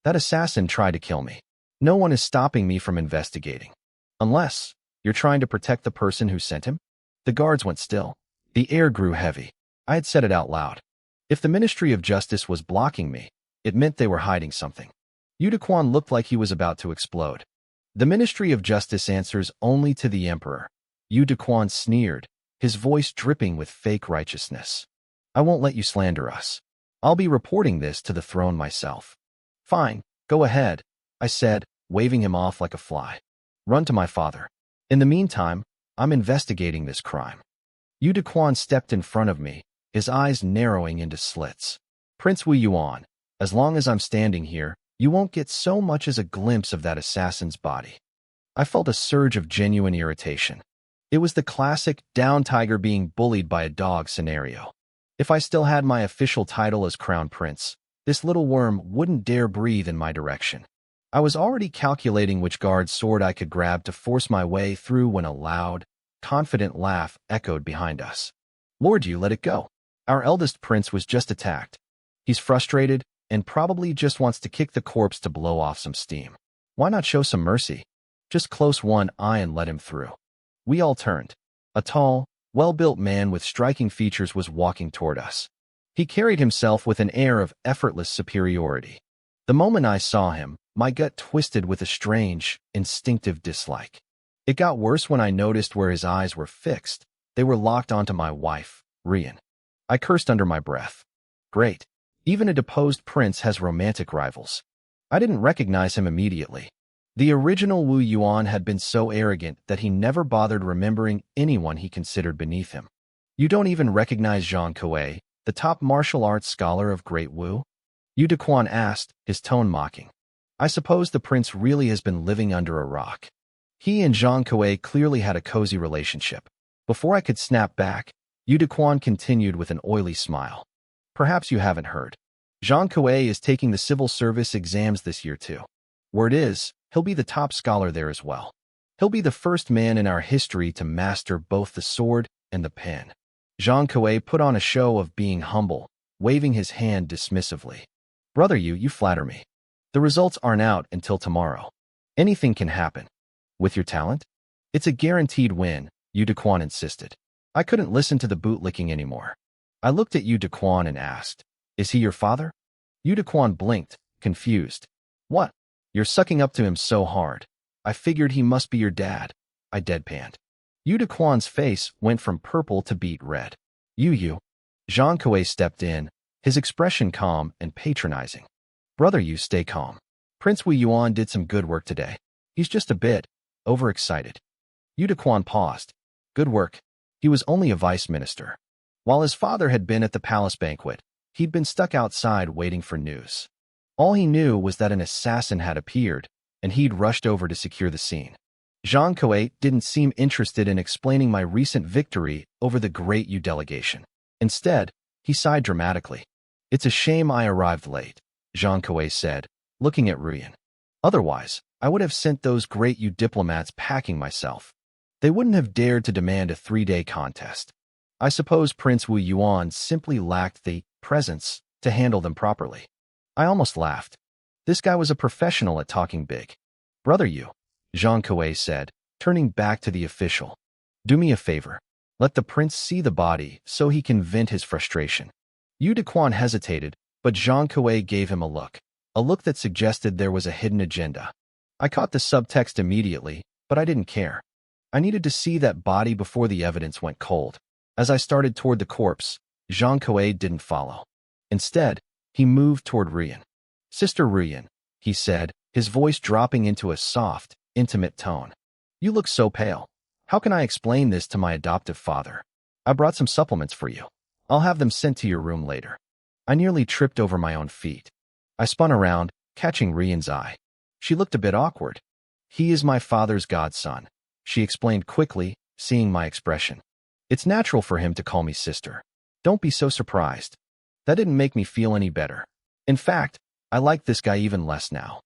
That assassin tried to kill me. No one is stopping me from investigating. Unless you're trying to protect the person who sent him? The guards went still. The air grew heavy. I had said it out loud. If the Ministry of Justice was blocking me, it meant they were hiding something. Yu Daquan looked like he was about to explode. The Ministry of Justice answers only to the Emperor. Yu Daquan sneered, his voice dripping with fake righteousness. I won't let you slander us. I'll be reporting this to the throne myself. Fine, go ahead, I said, waving him off like a fly. Run to my father. In the meantime, I'm investigating this crime. Yu Daquan stepped in front of me, his eyes narrowing into slits. Prince Wu Yuan, as long as I'm standing here, you won't get so much as a glimpse of that assassin's body. I felt a surge of genuine irritation. It was the classic down tiger being bullied by a dog scenario. If I still had my official title as Crown Prince, this little worm wouldn't dare breathe in my direction. I was already calculating which guard's sword I could grab to force my way through when a loud, confident laugh echoed behind us. Lord, you let it go. Our eldest prince was just attacked. He's frustrated and probably just wants to kick the corpse to blow off some steam. Why not show some mercy? Just close one eye and let him through. We all turned. A tall, well-built man with striking features was walking toward us. He carried himself with an air of effortless superiority. The moment I saw him, my gut twisted with a strange, instinctive dislike. It got worse when I noticed where his eyes were fixed. They were locked onto my wife, Rian. I cursed under my breath. Great. Even a deposed prince has romantic rivals. I didn't recognize him immediately. The original Wu Yuan had been so arrogant that he never bothered remembering anyone he considered beneath him. You don't even recognize Zhang Kuei, the top martial arts scholar of Great Wu? Yu Daquan asked, his tone mocking. I suppose the prince really has been living under a rock. He and Zhang Kuei clearly had a cozy relationship. Before I could snap back, Yu Daquan continued with an oily smile. Perhaps you haven't heard. Zhang Kuei is taking the civil service exams this year too. Word is, he'll be the top scholar there as well. He'll be the first man in our history to master both the sword and the pen. Zhang Kuei put on a show of being humble, waving his hand dismissively. Brother, you flatter me. The results aren't out until tomorrow. Anything can happen. With your talent? It's a guaranteed win, Yu Daquan insisted. I couldn't listen to the bootlicking anymore. I looked at Yu Daquan and asked, Is he your father? Yu Daquan blinked, confused. What? You're sucking up to him so hard. I figured he must be your dad. I deadpanned. Yu Daquan's face went from purple to beet red. You. Zhang Kuei stepped in, his expression calm and patronizing. Brother, you stay calm. Prince Wu Yuan did some good work today. He's just a bit overexcited. Yu Daquan paused. Good work. He was only a vice minister. While his father had been at the palace banquet, he'd been stuck outside waiting for news. All he knew was that an assassin had appeared, and he'd rushed over to secure the scene. Zhang Kuei didn't seem interested in explaining my recent victory over the Great Yu delegation. Instead, he sighed dramatically. It's a shame I arrived late, Zhang Kuei said, looking at Rian. Otherwise, I would have sent those Great Yu diplomats packing myself. They wouldn't have dared to demand a 3-day contest. I suppose Prince Wu Yuan simply lacked the presence to handle them properly. I almost laughed. This guy was a professional at talking big. Brother Yu, Zhang Kuei said, turning back to the official. Do me a favor. Let the prince see the body so he can vent his frustration. Yu Daquan hesitated, but Zhang Kuei gave him a look that suggested there was a hidden agenda. I caught the subtext immediately, but I didn't care. I needed to see that body before the evidence went cold. As I started toward the corpse, Zhang Kuei didn't follow. Instead, he moved toward Rian. Sister Rian, he said, his voice dropping into a soft, intimate tone. You look so pale. How can I explain this to my adoptive father? I brought some supplements for you. I'll have them sent to your room later. I nearly tripped over my own feet. I spun around, catching Rian's eye. She looked a bit awkward. He is my father's godson, she explained quickly, seeing my expression. It's natural for him to call me sister. Don't be so surprised. That didn't make me feel any better. In fact, I like this guy even less now.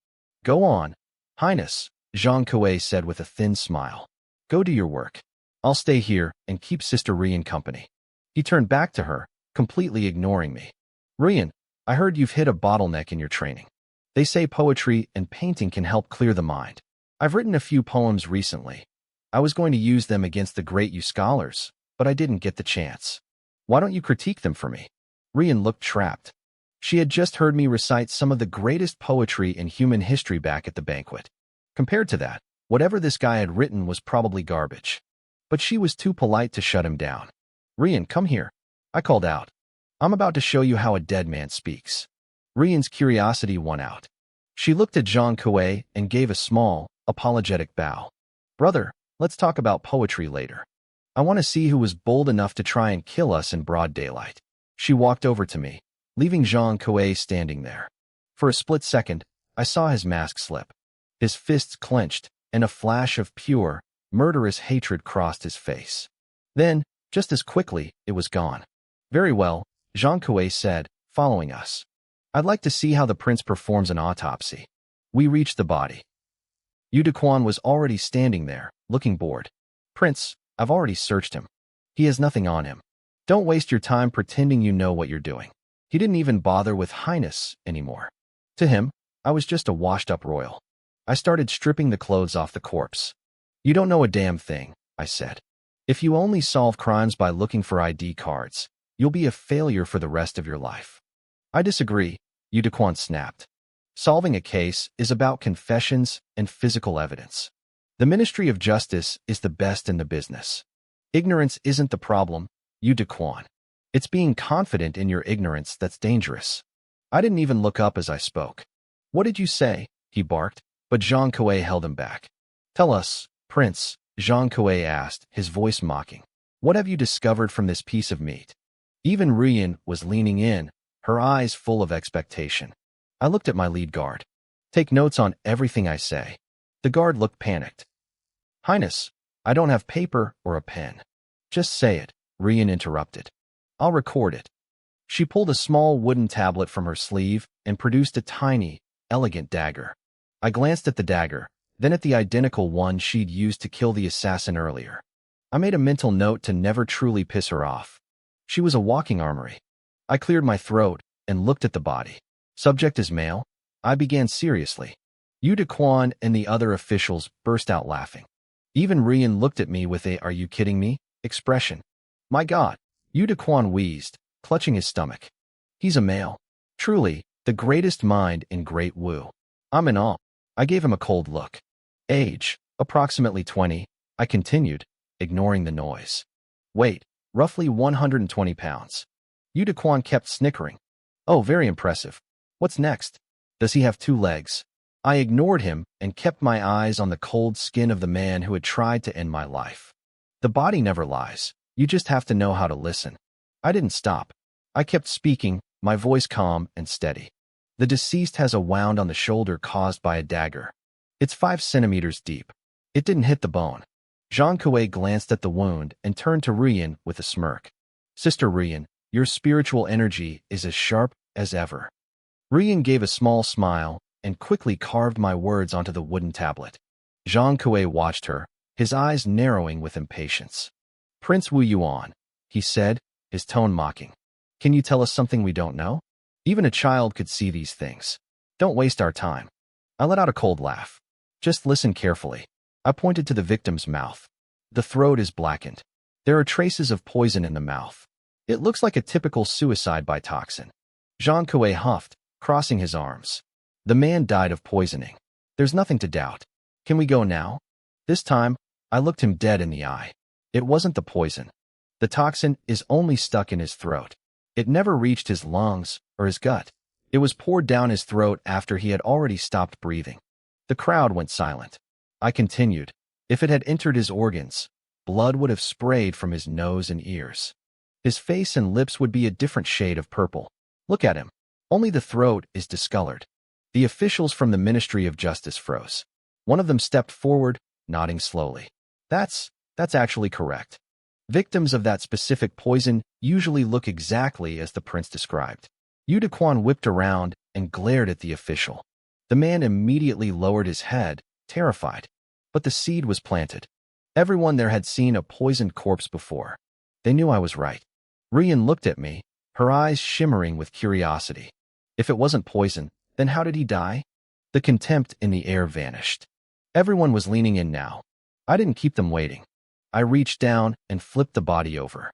Go on, Highness, Zhang Kuei said with a thin smile. Go do your work. I'll stay here and keep Sister Rian company. He turned back to her, completely ignoring me. Rian, I heard you've hit a bottleneck in your training. They say poetry and painting can help clear the mind. I've written a few poems recently. I was going to use them against the Great Yu scholars, but I didn't get the chance. Why don't you critique them for me? Rian looked trapped. She had just heard me recite some of the greatest poetry in human history back at the banquet. Compared to that, whatever this guy had written was probably garbage. But she was too polite to shut him down. Rian, come here. I called out. I'm about to show you how a dead man speaks. Rian's curiosity won out. She looked at Zhang Kuei and gave a small, apologetic bow. Brother, let's talk about poetry later. I want to see who was bold enough to try and kill us in broad daylight. She walked over to me, leaving Zhang Kuei standing there. For a split second, I saw his mask slip. His fists clenched, and a flash of pure, murderous hatred crossed his face. Then, just as quickly, it was gone. Very well, Zhang Kuei said, following us. I'd like to see how the prince performs an autopsy. We reached the body. Yu Dequan was already standing there, looking bored. Prince, I've already searched him. He has nothing on him. Don't waste your time pretending you know what you're doing. He didn't even bother with highness anymore. To him, I was just a washed-up royal. I started stripping the clothes off the corpse. You don't know a damn thing, I said. If you only solve crimes by looking for ID cards, you'll be a failure for the rest of your life. I disagree, Yu Dequan snapped. Solving a case is about confessions and physical evidence. The Ministry of Justice is the best in the business. Ignorance isn't the problem, Yu Dequan. It's being confident in your ignorance that's dangerous. I didn't even look up as I spoke. What did you say? He barked, but Zhang Kuei held him back. Tell us, Prince, Zhang Kuei asked, his voice mocking. What have you discovered from this piece of meat? Even Rian was leaning in, her eyes full of expectation. I looked at my lead guard. Take notes on everything I say. The guard looked panicked. Highness, I don't have paper or a pen. Just say it, Rian interrupted. I'll record it. She pulled a small wooden tablet from her sleeve and produced a tiny, elegant dagger. I glanced at the dagger, then at the identical one she'd used to kill the assassin earlier. I made a mental note to never truly piss her off. She was a walking armory. I cleared my throat and looked at the body. Subject is male. I began seriously. Yu Dequan and the other officials burst out laughing. Even Rian looked at me with a "are you kidding me" expression. My God, Yu Dequan wheezed, clutching his stomach. He's a male. Truly, the greatest mind in Great Wu. I'm in awe. I gave him a cold look. Age, approximately 20, I continued, ignoring the noise. Weight, roughly 120 pounds. Yu Dequan kept snickering. Oh, very impressive. What's next? Does he have 2 legs? I ignored him and kept my eyes on the cold skin of the man who had tried to end my life. The body never lies. You just have to know how to listen. I didn't stop. I kept speaking, my voice calm and steady. The deceased has a wound on the shoulder caused by a dagger. It's 5 centimeters deep. It didn't hit the bone. Zhang Kuei glanced at the wound and turned to Rian with a smirk. Sister Rian, your spiritual energy is as sharp as ever. Rian gave a small smile and quickly carved my words onto the wooden tablet. Zhang Kuei watched her, his eyes narrowing with impatience. Prince Wu Yuan, he said, his tone mocking. Can you tell us something we don't know? Even a child could see these things. Don't waste our time. I let out a cold laugh. Just listen carefully. I pointed to the victim's mouth. The throat is blackened. There are traces of poison in the mouth. It looks like a typical suicide by toxin. Zhang Kuei huffed, crossing his arms. The man died of poisoning. There's nothing to doubt. Can we go now? This time, I looked him dead in the eye. It wasn't the poison. The toxin is only stuck in his throat. It never reached his lungs or his gut. It was poured down his throat after he had already stopped breathing. The crowd went silent. I continued. If it had entered his organs, blood would have sprayed from his nose and ears. His face and lips would be a different shade of purple. Look at him. Only the throat is discolored. The officials from the Ministry of Justice froze. One of them stepped forward, nodding slowly. That's actually correct. Victims of that specific poison usually look exactly as the prince described. Yu Dequan whipped around and glared at the official. The man immediately lowered his head, terrified. But the seed was planted. Everyone there had seen a poisoned corpse before. They knew I was right. Rian looked at me, her eyes shimmering with curiosity. If it wasn't poison, then how did he die? The contempt in the air vanished. Everyone was leaning in now. I didn't keep them waiting. I reached down and flipped the body over.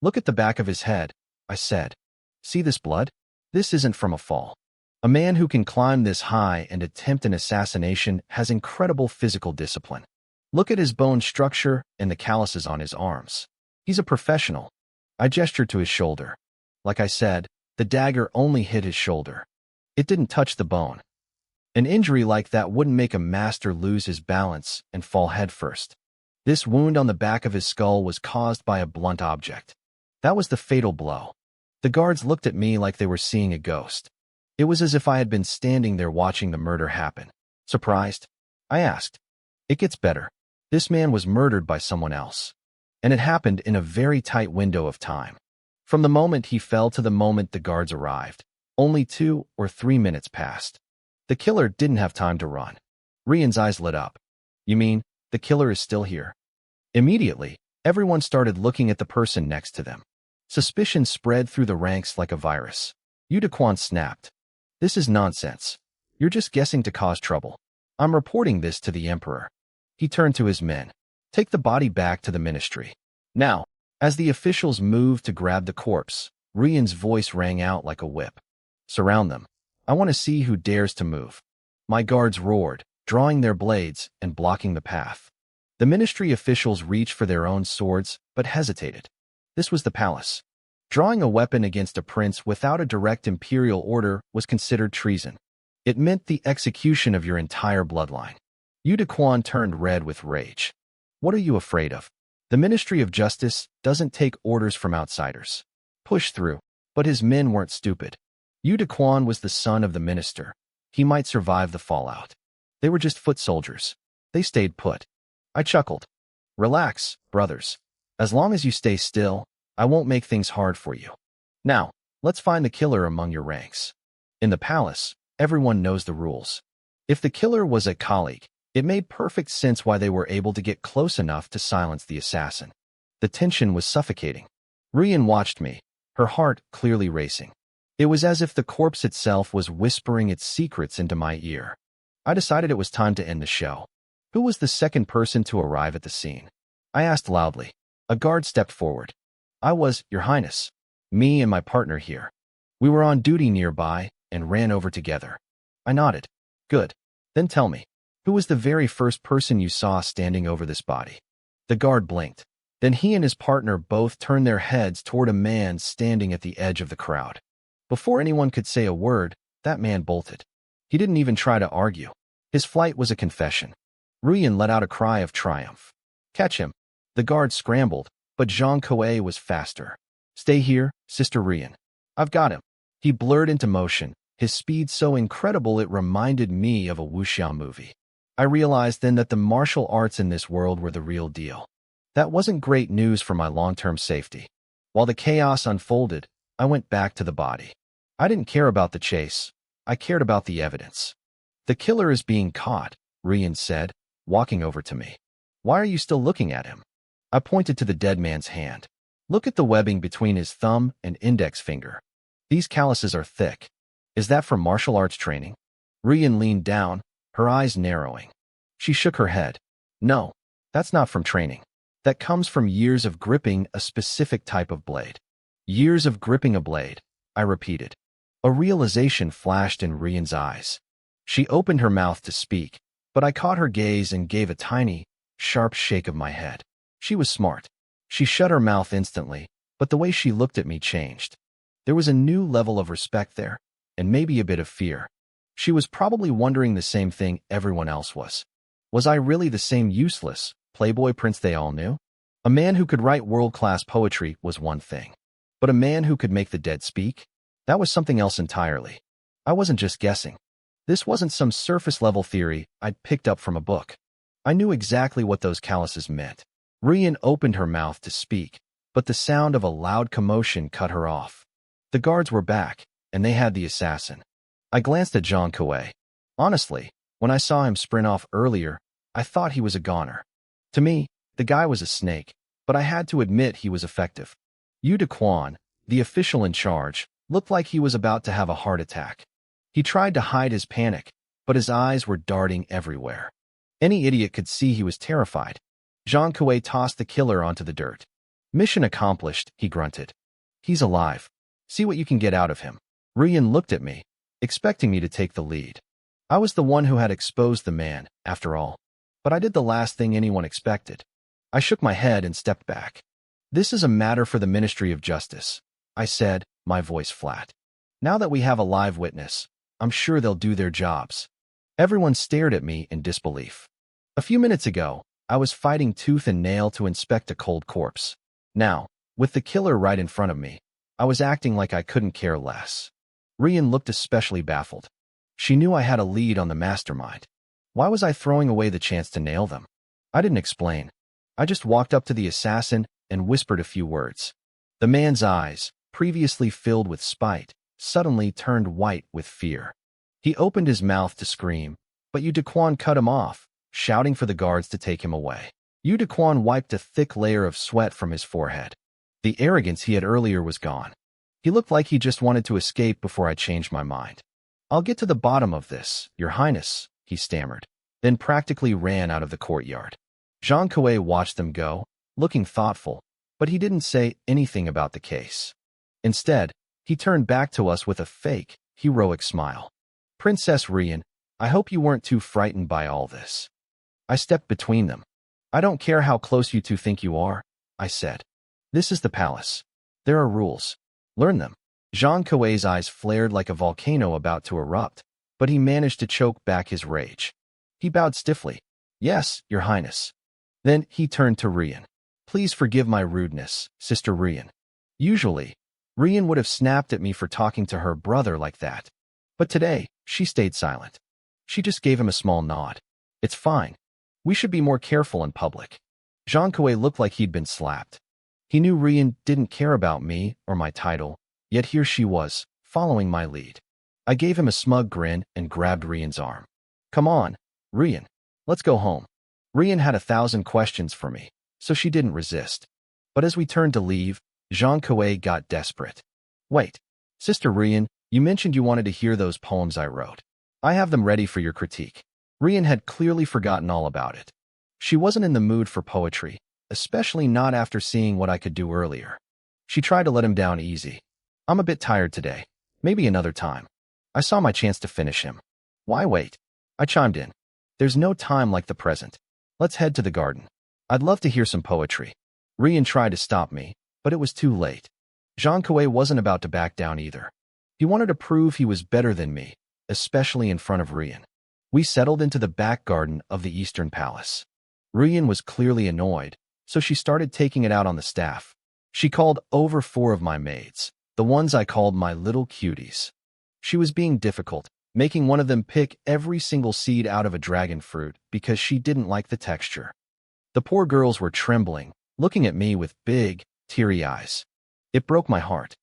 Look at the back of his head, I said. See this blood? This isn't from a fall. A man who can climb this high and attempt an assassination has incredible physical discipline. Look at his bone structure and the calluses on his arms. He's a professional. I gestured to his shoulder. Like I said, the dagger only hit his shoulder. It didn't touch the bone. An injury like that wouldn't make a master lose his balance and fall headfirst. This wound on the back of his skull was caused by a blunt object. That was the fatal blow. The guards looked at me like they were seeing a ghost. It was as if I had been standing there watching the murder happen. Surprised? I asked. It gets better. This man was murdered by someone else. And it happened in a very tight window of time. From the moment he fell to the moment the guards arrived, only 2 or 3 minutes passed. The killer didn't have time to run. Rian's eyes lit up. You mean, the killer is still here? Immediately, everyone started looking at the person next to them. Suspicion spread through the ranks like a virus. Yu Daquan snapped. This is nonsense. You're just guessing to cause trouble. I'm reporting this to the Emperor. He turned to his men. Take the body back to the ministry. Now, as the officials moved to grab the corpse, Rian's voice rang out like a whip. Surround them. I want to see who dares to move. My guards roared, drawing their blades and blocking the path. The ministry officials reached for their own swords, but hesitated. This was the palace. Drawing a weapon against a prince without a direct imperial order was considered treason. It meant the execution of your entire bloodline. Yu Daquan turned red with rage. What are you afraid of? The Ministry of Justice doesn't take orders from outsiders. Push through. But his men weren't stupid. Yu Daquan was the son of the minister. He might survive the fallout. They were just foot soldiers. They stayed put. I chuckled. Relax, brothers. As long as you stay still, I won't make things hard for you. Now, let's find the killer among your ranks. In the palace, everyone knows the rules. If the killer was a colleague, it made perfect sense why they were able to get close enough to silence the assassin. The tension was suffocating. Rian watched me, her heart clearly racing. It was as if the corpse itself was whispering its secrets into my ear. I decided it was time to end the show. Who was the second person to arrive at the scene? I asked loudly. A guard stepped forward. I was, Your Highness. Me and my partner here. We were on duty nearby and ran over together. I nodded. Good. Then tell me, who was the very first person you saw standing over this body? The guard blinked. Then he and his partner both turned their heads toward a man standing at the edge of the crowd. Before anyone could say a word, that man bolted. He didn't even try to argue. His flight was a confession. Rian let out a cry of triumph. Catch him. The guard scrambled, but Zhang Kuei was faster. Stay here, Sister Rian. I've got him. He blurred into motion, his speed so incredible it reminded me of a wuxia movie. I realized then that the martial arts in this world were the real deal. That wasn't great news for my long-term safety. While the chaos unfolded, I went back to the body. I didn't care about the chase. I cared about the evidence. The killer is being caught, Rian said, walking over to me. Why are you still looking at him? I pointed to the dead man's hand. Look at the webbing between his thumb and index finger. These calluses are thick. Is that from martial arts training? Rian leaned down, her eyes narrowing. She shook her head. No, that's not from training. That comes from years of gripping a specific type of blade. Years of gripping a blade, I repeated. A realization flashed in Rian's eyes. She opened her mouth to speak, but I caught her gaze and gave a tiny, sharp shake of my head. She was smart. She shut her mouth instantly, but the way she looked at me changed. There was a new level of respect there, and maybe a bit of fear. She was probably wondering the same thing everyone else was. Was I really the same useless, playboy prince they all knew? A man who could write world-class poetry was one thing. But a man who could make the dead speak? That was something else entirely. I wasn't just guessing. This wasn't some surface-level theory I'd picked up from a book. I knew exactly what those calluses meant. Rian opened her mouth to speak, but the sound of a loud commotion cut her off. The guards were back, and they had the assassin. I glanced at Zhang Kuei. Honestly, when I saw him sprint off earlier, I thought he was a goner. To me, the guy was a snake, but I had to admit he was effective. Yu Daquan, the official in charge, looked like he was about to have a heart attack. He tried to hide his panic, but his eyes were darting everywhere. Any idiot could see he was terrified. Zhang Kuei tossed the killer onto the dirt. Mission accomplished, he grunted. He's alive. See what you can get out of him. Rian looked at me, expecting me to take the lead. I was the one who had exposed the man, after all. But I did the last thing anyone expected. I shook my head and stepped back. This is a matter for the Ministry of Justice, I said, my voice flat. Now that we have a live witness, I'm sure they'll do their jobs. Everyone stared at me in disbelief. A few minutes ago, I was fighting tooth and nail to inspect a cold corpse. Now, with the killer right in front of me, I was acting like I couldn't care less. Rian looked especially baffled. She knew I had a lead on the mastermind. Why was I throwing away the chance to nail them? I didn't explain. I just walked up to the assassin and whispered a few words. The man's eyes, previously filled with spite, suddenly turned white with fear. He opened his mouth to scream, but Yu Daquan cut him off, shouting for the guards to take him away. Yu Daquan wiped a thick layer of sweat from his forehead. The arrogance he had earlier was gone. He looked like he just wanted to escape before I changed my mind. I'll get to the bottom of this, Your Highness, he stammered, then practically ran out of the courtyard. Zhang Kuei watched them go, looking thoughtful, but he didn't say anything about the case. Instead, he turned back to us with a fake, heroic smile. Princess Rian, I hope you weren't too frightened by all this. I stepped between them. I don't care how close you two think you are, I said. This is the palace. There are rules. Learn them. Zhang Kuei's eyes flared like a volcano about to erupt, but he managed to choke back his rage. He bowed stiffly. Yes, Your Highness. Then he turned to Rian. Please forgive my rudeness, Sister Rian. Usually, Rian would have snapped at me for talking to her brother like that. But today, she stayed silent. She just gave him a small nod. It's fine. We should be more careful in public. Zhang Kuei looked like he'd been slapped. He knew Rian didn't care about me or my title, yet here she was, following my lead. I gave him a smug grin and grabbed Rian's arm. Come on, Rian. Let's go home. Rian had 1,000 questions for me, so she didn't resist. But as we turned to leave, Zhang Kuei got desperate. Wait, Sister Rian, you mentioned you wanted to hear those poems I wrote. I have them ready for your critique. Rian had clearly forgotten all about it. She wasn't in the mood for poetry, especially not after seeing what I could do earlier. She tried to let him down easy. I'm a bit tired today. Maybe another time. I saw my chance to finish him. Why wait? I chimed in. There's no time like the present. Let's head to the garden. I'd love to hear some poetry. Rian tried to stop me, but it was too late. Zhang Kuei wasn't about to back down either. He wanted to prove he was better than me, especially in front of Rian. We settled into the back garden of the Eastern Palace. Rian was clearly annoyed, so she started taking it out on the staff. She called over 4 of my maids, the ones I called my little cuties. She was being difficult, making one of them pick every single seed out of a dragon fruit because she didn't like the texture. The poor girls were trembling, looking at me with big, teary eyes. It broke my heart.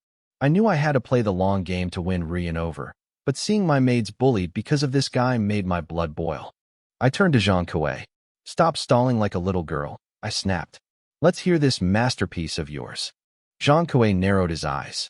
I knew I had to play the long game to win Rian over, but seeing my maids bullied because of this guy made my blood boil. I turned to Zhang Kuei. Stop stalling like a little girl, I snapped. Let's hear this masterpiece of yours. Zhang Kuei narrowed his eyes.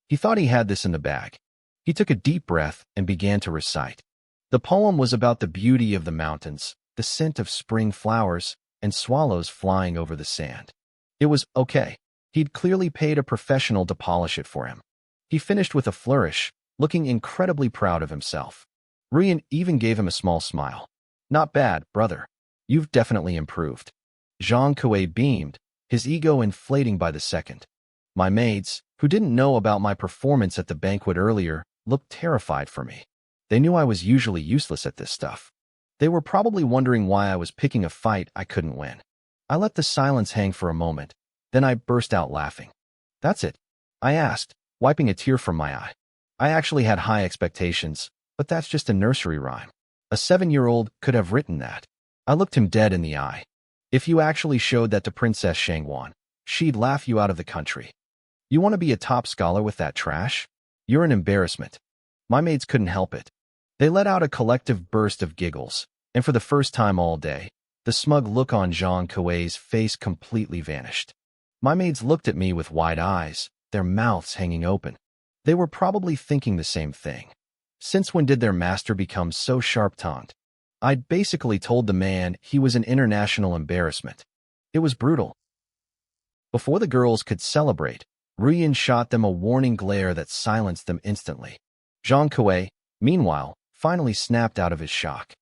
He thought he had this in the bag. He took a deep breath and began to recite. The poem was about the beauty of the mountains, the scent of spring flowers, and swallows flying over the sand. It was okay. He'd clearly paid a professional to polish it for him. He finished with a flourish, looking incredibly proud of himself. Rian even gave him a small smile. Not bad, brother. You've definitely improved. Zhang Kuei beamed, his ego inflating by the second. My maids, who didn't know about my performance at the banquet earlier, looked terrified for me. They knew I was usually useless at this stuff. They were probably wondering why I was picking a fight I couldn't win. I let the silence hang for a moment, then I burst out laughing. That's it? I asked, wiping a tear from my eye. I actually had high expectations, but that's just a nursery rhyme. A 7-year-old could have written that. I looked him dead in the eye. If you actually showed that to Princess Shangwan, she'd laugh you out of the country. You want to be a top scholar with that trash? You're an embarrassment. My maids couldn't help it. They let out a collective burst of giggles, and for the first time all day, the smug look on Zhang Kuei's face completely vanished. My maids looked at me with wide eyes, their mouths hanging open. They were probably thinking the same thing. Since when did their master become so sharp-tongued? I'd basically told the man he was an international embarrassment. It was brutal. Before the girls could celebrate, Ruyin shot them a warning glare that silenced them instantly. Zhang Kuei, meanwhile, finally snapped out of his shock.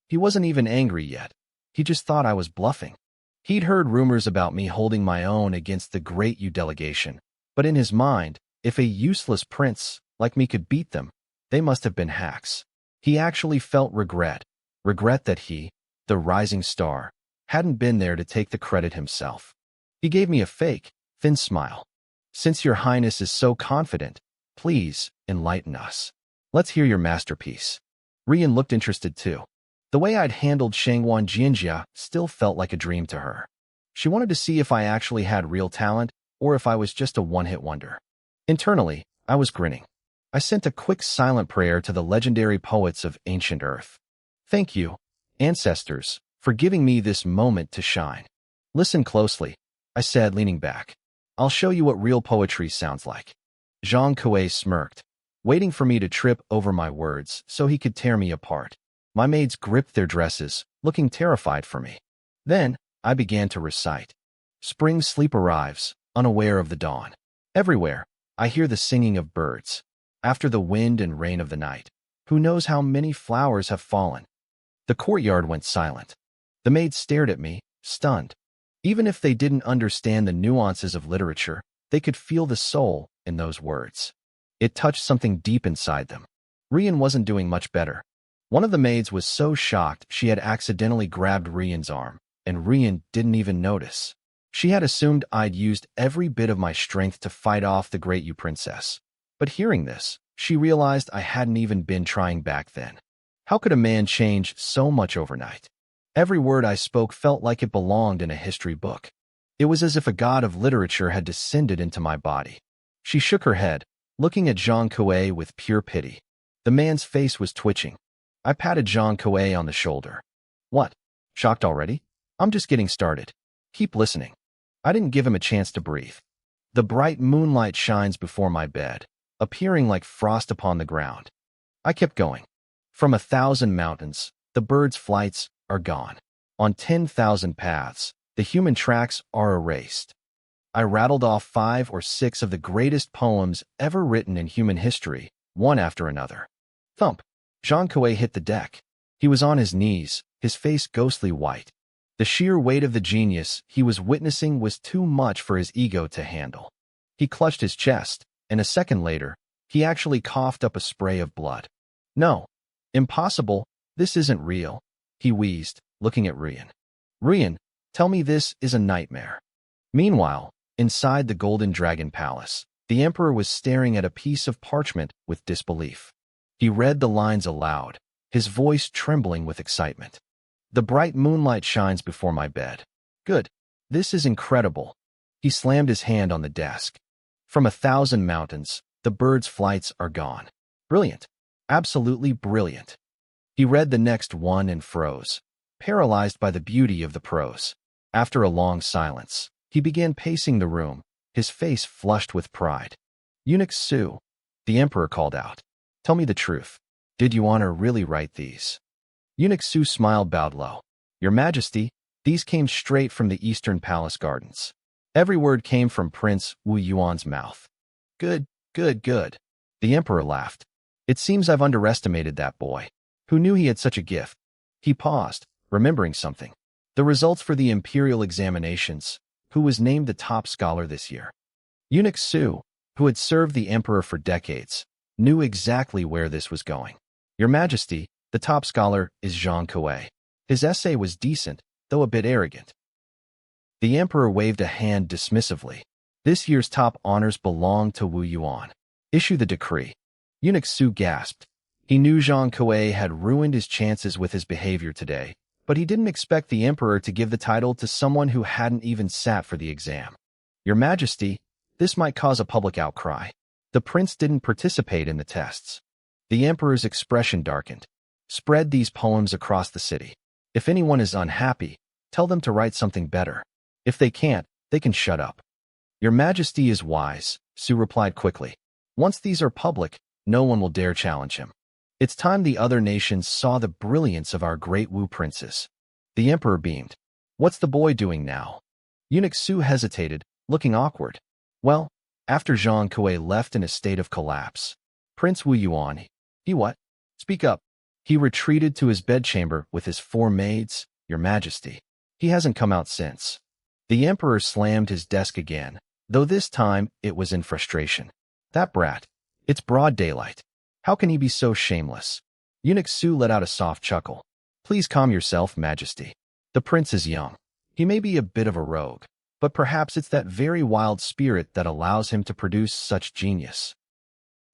He wasn't even angry yet. He just thought I was bluffing. He'd heard rumors about me holding my own against the Great Yu delegation, but in his mind, if a useless prince like me could beat them, they must have been hacks. He actually felt regret that he, the rising star, hadn't been there to take the credit himself. He gave me a fake, thin smile. Since your highness is so confident, please enlighten us. Let's hear your masterpiece. Rian looked interested too. The way I'd handled Shangwan Jianjia still felt like a dream to her. She wanted to see if I actually had real talent or if I was just a one-hit wonder. Internally, I was grinning. I sent a quick silent prayer to the legendary poets of ancient Earth. Thank you, ancestors, for giving me this moment to shine. Listen closely, I said, leaning back. I'll show you what real poetry sounds like. Zhang Kuei smirked, waiting for me to trip over my words so he could tear me apart. My maids gripped their dresses, looking terrified for me. Then, I began to recite. Spring sleep arrives, unaware of the dawn. Everywhere, I hear the singing of birds. After the wind and rain of the night, who knows how many flowers have fallen? The courtyard went silent. The maids stared at me, stunned. Even if they didn't understand the nuances of literature, they could feel the soul in those words. It touched something deep inside them. Rian wasn't doing much better. One of the maids was so shocked she had accidentally grabbed Rian's arm, and Rian didn't even notice. She had assumed I'd used every bit of my strength to fight off the Great Yu princess. But hearing this, she realized I hadn't even been trying back then. How could a man change so much overnight? Every word I spoke felt like it belonged in a history book. It was as if a god of literature had descended into my body. She shook her head, looking at Zhang Kuei with pure pity. The man's face was twitching. I patted Zhang Kuei on the shoulder. What? Shocked already? I'm just getting started. Keep listening. I didn't give him a chance to breathe. The bright moonlight shines before my bed, appearing like frost upon the ground. I kept going. From 1,000 mountains, the birds' flights are gone. On 10,000 paths, the human tracks are erased. I rattled off 5 or 6 of the greatest poems ever written in human history, one after another. Thump! Zhang Kuei hit the deck. He was on his knees, his face ghostly white. The sheer weight of the genius he was witnessing was too much for his ego to handle. He clutched his chest, and a second later, he actually coughed up a spray of blood. No. Impossible. This isn't real, he wheezed, looking at Rian. Rian, tell me this is a nightmare. Meanwhile, inside the Golden Dragon Palace, the Emperor was staring at a piece of parchment with disbelief. He read the lines aloud, his voice trembling with excitement. The bright moonlight shines before my bed. Good. This is incredible. He slammed his hand on the desk. From 1,000 mountains, the birds' flights are gone. Brilliant. Absolutely brilliant. He read the next one and froze, paralyzed by the beauty of the prose. After a long silence, he began pacing the room, his face flushed with pride. Eunuch Su, the Emperor called out. Tell me the truth. Did Your Honor really write these? Eunuch Su smiled, bowed low. Your Majesty, these came straight from the Eastern Palace gardens. Every word came from Prince Wu Yuan's mouth. Good, good, good. The Emperor laughed. It seems I've underestimated that boy. Who knew he had such a gift? He paused, remembering something. The results for the imperial examinations. Who was named the top scholar this year? Eunuch Su, who had served the Emperor for decades, knew exactly where this was going. Your Majesty, the top scholar is Zhang Kuei. His essay was decent, though a bit arrogant. The Emperor waved a hand dismissively. This year's top honors belong to Wu Yuan. Issue the decree. Eunuch Su gasped. He knew Zhang Kuei had ruined his chances with his behavior today, but he didn't expect the Emperor to give the title to someone who hadn't even sat for the exam. Your Majesty, this might cause a public outcry. The prince didn't participate in the tests. The Emperor's expression darkened. Spread these poems across the city. If anyone is unhappy, tell them to write something better. If they can't, they can shut up. Your Majesty is wise, Su replied quickly. Once these are public, no one will dare challenge him. It's time the other nations saw the brilliance of our great Wu princes. The Emperor beamed. What's the boy doing now? Eunuch Su hesitated, looking awkward. Well, after Zhang Kuei left in a state of collapse, Prince Wu Yuan, he what? Speak up. He retreated to his bedchamber with his 4 maids, Your Majesty. He hasn't come out since. The emperor slammed his desk again, though this time it was in frustration. That brat. It's broad daylight. How can he be so shameless? Eunuch Su let out a soft chuckle. Please calm yourself, Majesty. The prince is young. He may be a bit of a rogue, but perhaps it's that very wild spirit that allows him to produce such genius.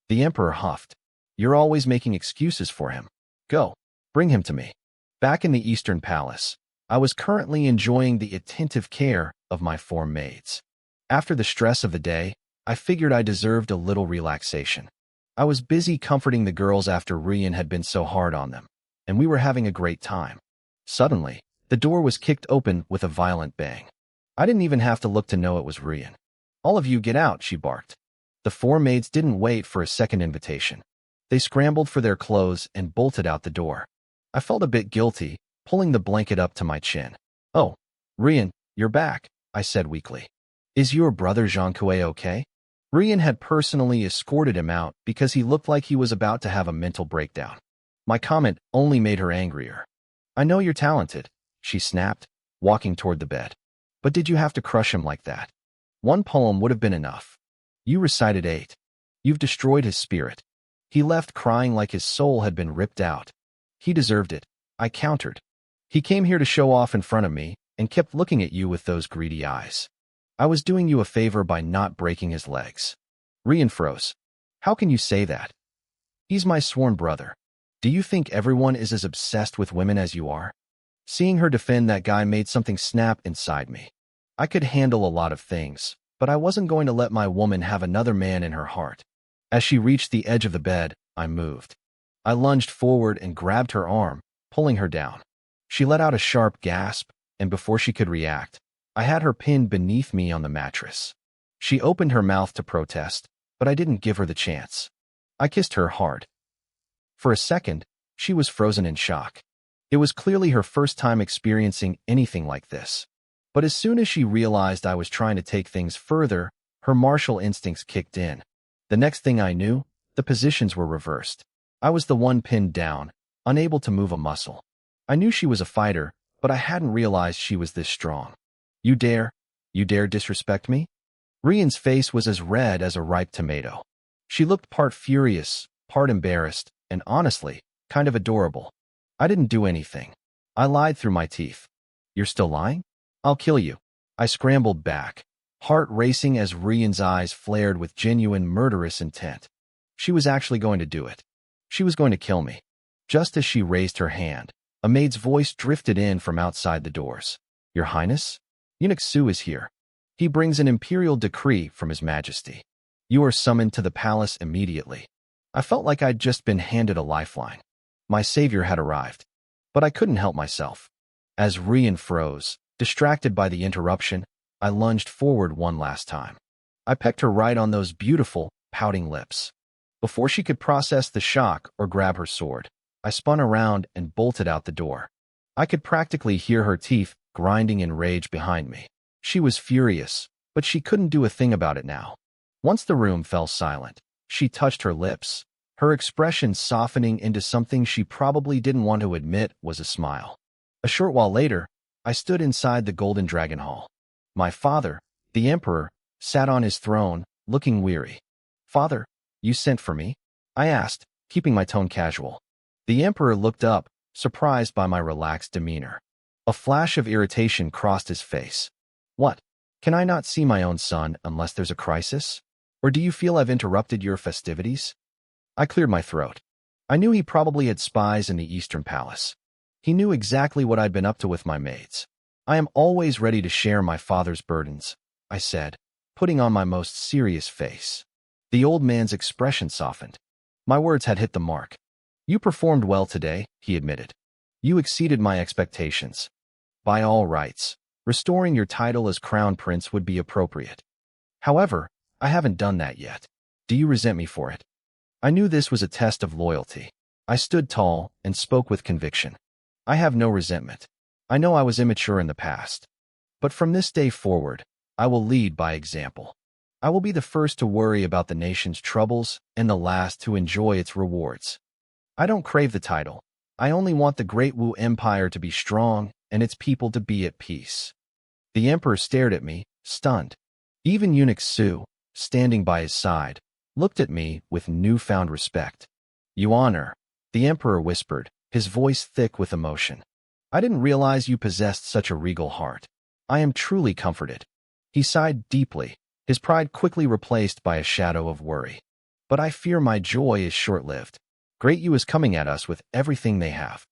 The emperor huffed. You're always making excuses for him. Go, bring him to me. Back in the Eastern Palace, I was currently enjoying the attentive care of my 4 maids. After the stress of the day, I figured I deserved a little relaxation. I was busy comforting the girls after Rian had been so hard on them, and we were having a great time. Suddenly, the door was kicked open with a violent bang. I didn't even have to look to know it was Rian. All of you get out, she barked. The 4 maids didn't wait for a second invitation. They scrambled for their clothes and bolted out the door. I felt a bit guilty, pulling the blanket up to my chin. Oh, Rian, you're back, I said weakly. Is your brother Zhang Kuei okay? Rian had personally escorted him out because he looked like he was about to have a mental breakdown. My comment only made her angrier. I know you're talented, she snapped, walking toward the bed. But did you have to crush him like that? 1 poem would have been enough. You recited 8. You've destroyed his spirit. He left crying like his soul had been ripped out. He deserved it, I countered. He came here to show off in front of me and kept looking at you with those greedy eyes. I was doing you a favor by not breaking his legs. Rian froze. How can you say that? He's my sworn brother. Do you think everyone is as obsessed with women as you are? Seeing her defend that guy made something snap inside me. I could handle a lot of things, but I wasn't going to let my woman have another man in her heart. As she reached the edge of the bed, I moved. I lunged forward and grabbed her arm, pulling her down. She let out a sharp gasp, and before she could react, I had her pinned beneath me on the mattress. She opened her mouth to protest, but I didn't give her the chance. I kissed her hard. For a second, she was frozen in shock. It was clearly her first time experiencing anything like this. But as soon as she realized I was trying to take things further, her martial instincts kicked in. The next thing I knew, the positions were reversed. I was the one pinned down, unable to move a muscle. I knew she was a fighter, but I hadn't realized she was this strong. You dare disrespect me? Rian's face was as red as a ripe tomato. She looked part furious, part embarrassed, and honestly, kind of adorable. I didn't do anything. I lied through my teeth. You're still lying? I'll kill you. I scrambled back, heart racing as Rian's eyes flared with genuine murderous intent. She was actually going to do it. She was going to kill me. Just as she raised her hand, a maid's voice drifted in from outside the doors. Your Highness? Eunuch Su is here. He brings an imperial decree from His Majesty. You are summoned to the palace immediately. I felt like I'd just been handed a lifeline. My savior had arrived. But I couldn't help myself. As Rian froze, distracted by the interruption, I lunged forward one last time. I pecked her right on those beautiful, pouting lips. Before she could process the shock or grab her sword, I spun around and bolted out the door. I could practically hear her teeth grinding in rage behind me. She was furious, but she couldn't do a thing about it now. Once the room fell silent, she touched her lips, her expression softening into something she probably didn't want to admit was a smile. A short while later, I stood inside the Golden Dragon Hall. My father, the Emperor, sat on his throne, looking weary. Father, you sent for me? I asked, keeping my tone casual. The Emperor looked up, surprised by my relaxed demeanor. A flash of irritation crossed his face. What? Can I not see my own son unless there's a crisis? Or do you feel I've interrupted your festivities? I cleared my throat. I knew he probably had spies in the Eastern Palace. He knew exactly what I'd been up to with my maids. I am always ready to share my father's burdens, I said, putting on my most serious face. The old man's expression softened. My words had hit the mark. You performed well today, he admitted. You exceeded my expectations. By all rights, restoring your title as Crown Prince would be appropriate. However, I haven't done that yet. Do you resent me for it? I knew this was a test of loyalty. I stood tall and spoke with conviction. I have no resentment. I know I was immature in the past. But from this day forward, I will lead by example. I will be the first to worry about the nation's troubles and the last to enjoy its rewards. I don't crave the title. I only want the Great Wu Empire to be strong and its people to be at peace. The emperor stared at me, stunned. Even eunuch Su, standing by his side, looked at me with newfound respect. "You honor," the emperor whispered, his voice thick with emotion. "I didn't realize you possessed such a regal heart. I am truly comforted." He sighed deeply, his pride quickly replaced by a shadow of worry. "But I fear my joy is short-lived. Great Yu is coming at us with everything they have.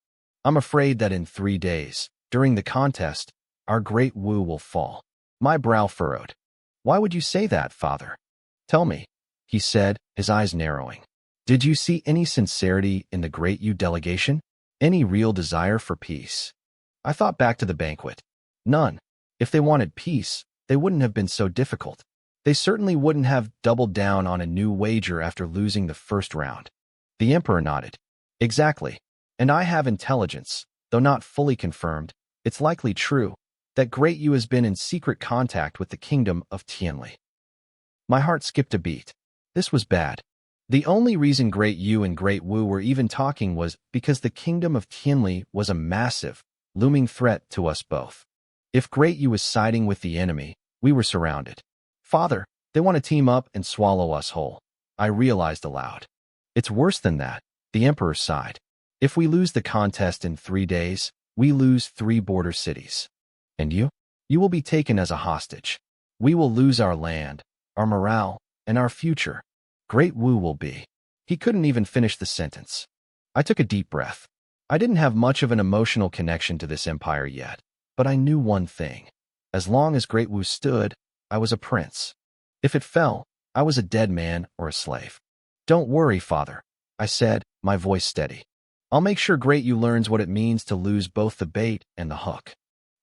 I'm afraid that in 3 days, during the contest, our Great Wu will fall." My brow furrowed. "Why would you say that, father? Tell me," he said, his eyes narrowing. "Did you see any sincerity in the Great Yu delegation? Any real desire for peace?" I thought back to the banquet. None. If they wanted peace, they wouldn't have been so difficult. They certainly wouldn't have doubled down on a new wager after losing the first round. The emperor nodded. "Exactly. And I have intelligence, though not fully confirmed. It's likely true that Great Yu has been in secret contact with the kingdom of Tianli." My heart skipped a beat. This was bad. The only reason Great Yu and Great Wu were even talking was because the kingdom of Tianli was a massive, looming threat to us both. If Great Yu was siding with the enemy, we were surrounded. "Father, they want to team up and swallow us whole," I realized aloud. "It's worse than that," the emperor sighed. "If we lose the contest in 3 days, we lose 3 border cities. And you? You will be taken as a hostage. We will lose our land, our morale, and our future. Great Wu will be." He couldn't even finish the sentence. I took a deep breath. I didn't have much of an emotional connection to this empire yet, but I knew one thing. As long as Great Wu stood, I was a prince. If it fell, I was a dead man or a slave. "Don't worry, father," I said, my voice steady. "I'll make sure Great Yu learns what it means to lose both the bait and the hook."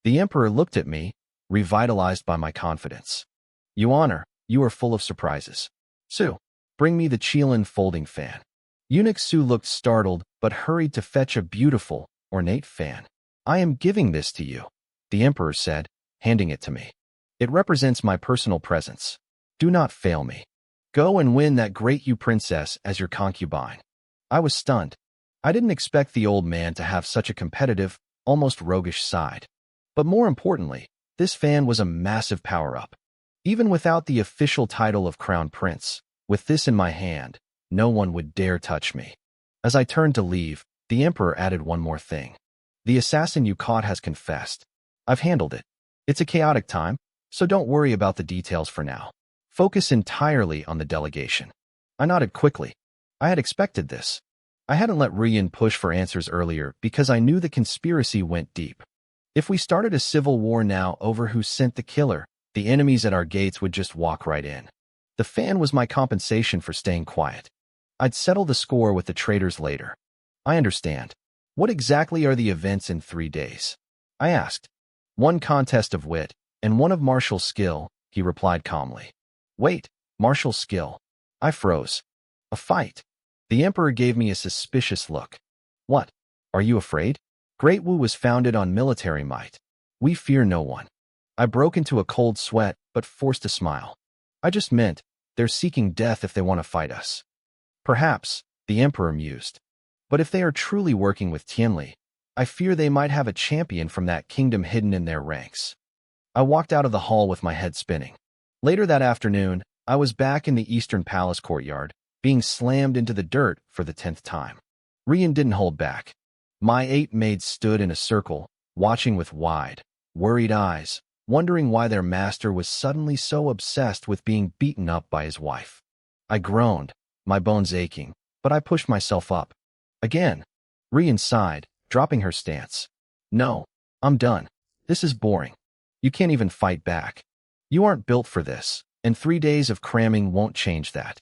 The emperor looked at me, revitalized by my confidence. "You honor, you are full of surprises. Su, bring me the Qilin folding fan." Eunuch Su looked startled, but hurried to fetch a beautiful, ornate fan. "I am giving this to you," the emperor said, handing it to me. "It represents my personal presence. Do not fail me. Go and win that Great Yu princess as your concubine." I was stunned. I didn't expect the old man to have such a competitive, almost roguish side. But more importantly, this fan was a massive power-up. Even without the official title of Crown Prince, with this in my hand, no one would dare touch me. As I turned to leave, the emperor added one more thing. "The assassin you caught has confessed. I've handled it. It's a chaotic time, so don't worry about the details for now. Focus entirely on the delegation." I nodded quickly. I had expected this. I hadn't let Rian push for answers earlier because I knew the conspiracy went deep. If we started a civil war now over who sent the killer, the enemies at our gates would just walk right in. The fan was my compensation for staying quiet. I'd settle the score with the traitors later. "I understand. What exactly are the events in 3 days?" I asked. "One contest of wit, and one of martial skill," he replied calmly. "Wait, martial skill?" I froze. "A fight?" The emperor gave me a suspicious look. "What? Are you afraid? Great Wu was founded on military might. We fear no one." I broke into a cold sweat, but forced a smile. "I just meant, they're seeking death if they want to fight us." "Perhaps," the emperor mused. "But if they are truly working with Tianli, I fear they might have a champion from that kingdom hidden in their ranks." I walked out of the hall with my head spinning. Later that afternoon, I was back in the Eastern Palace courtyard, being slammed into the dirt for the 10th time. Rian didn't hold back. My 8 maids stood in a circle, watching with wide, worried eyes, wondering why their master was suddenly so obsessed with being beaten up by his wife. I groaned, my bones aching, but I pushed myself up. Again. Rian sighed, dropping her stance. "No, I'm done. This is boring. You can't even fight back. You aren't built for this, and 3 days of cramming won't change that."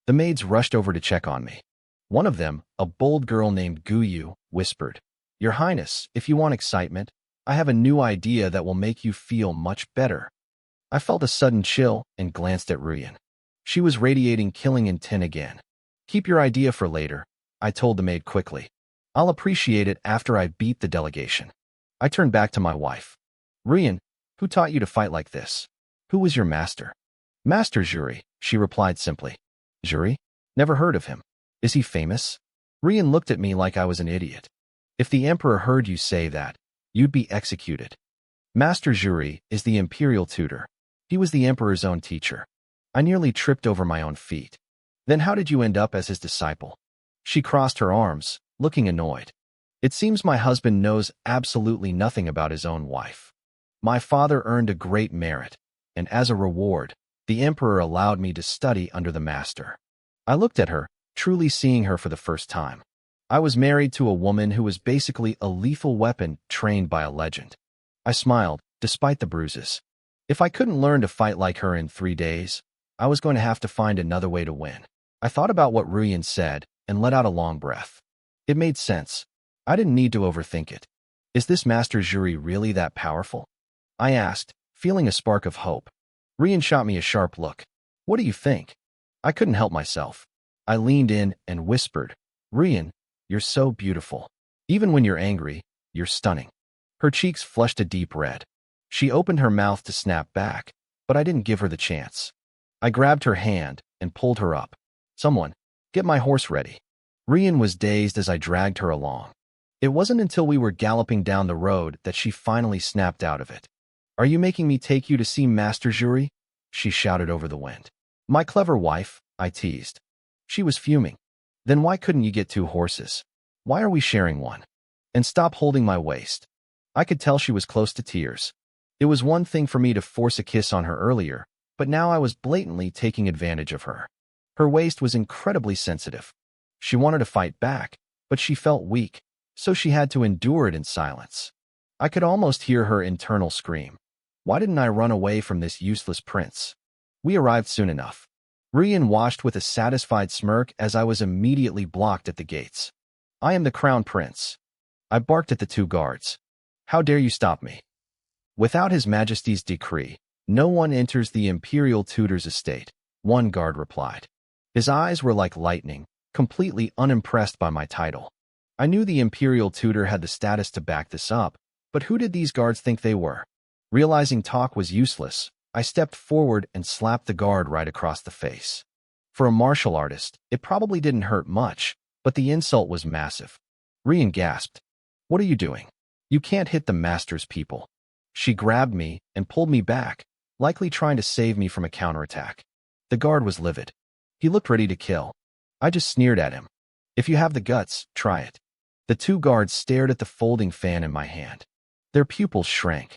The maids rushed over to check on me. One of them, a bold girl named Guyu, whispered, "Your Highness, if you want excitement, I have a new idea that will make you feel much better." I felt a sudden chill and glanced at Ruyan. She was radiating killing intent again. "Keep your idea for later," I told the maid quickly. "I'll appreciate it after I beat the delegation." I turned back to my wife. "Ruyan, who taught you to fight like this?" Who was your master? Master Juri, she replied simply. Juri? Never heard of him. Is he famous? Rian looked at me like I was an idiot. If the emperor heard you say that, you'd be executed. Master Juri is the imperial tutor. He was the emperor's own teacher. I nearly tripped over my own feet. Then how did you end up as his disciple? She crossed her arms, looking annoyed. It seems my husband knows absolutely nothing about his own wife. My father earned a great merit, and as a reward, the emperor allowed me to study under the master. I looked at her, truly seeing her for the first time. I was married to a woman who was basically a lethal weapon trained by a legend. I smiled, despite the bruises. If I couldn't learn to fight like her in 3 days, I was going to have to find another way to win. I thought about what Ruyan said and let out a long breath. It made sense. I didn't need to overthink it. Is this Master Juri really that powerful? I asked, feeling a spark of hope. Rian shot me a sharp look. What do you think? I couldn't help myself. I leaned in and whispered, Rian, you're so beautiful. Even when you're angry, you're stunning. Her cheeks flushed a deep red. She opened her mouth to snap back, but I didn't give her the chance. I grabbed her hand and pulled her up. Someone, get my horse ready. Rian was dazed as I dragged her along. It wasn't until we were galloping down the road that she finally snapped out of it. Are you making me take you to see Master Juri? She shouted over the wind. My clever wife, I teased. She was fuming. Then why couldn't you get 2 horses? Why are we sharing one? And stop holding my waist. I could tell she was close to tears. It was one thing for me to force a kiss on her earlier, but now I was blatantly taking advantage of her. Her waist was incredibly sensitive. She wanted to fight back, but she felt weak, so she had to endure it in silence. I could almost hear her internal scream. Why didn't I run away from this useless prince? We arrived soon enough. Rian watched with a satisfied smirk as I was immediately blocked at the gates. I am the crown prince. I barked at the 2 guards. How dare you stop me? Without His Majesty's decree, no one enters the imperial tutor's estate, one guard replied. His eyes were like lightning, completely unimpressed by my title. I knew the imperial tutor had the status to back this up, but who did these guards think they were? Realizing talk was useless, I stepped forward and slapped the guard right across the face. For a martial artist, it probably didn't hurt much, but the insult was massive. Rian gasped. What are you doing? You can't hit the master's people. She grabbed me and pulled me back, likely trying to save me from a counterattack. The guard was livid. He looked ready to kill. I just sneered at him. If you have the guts, try it. The 2 guards stared at the folding fan in my hand. Their pupils shrank.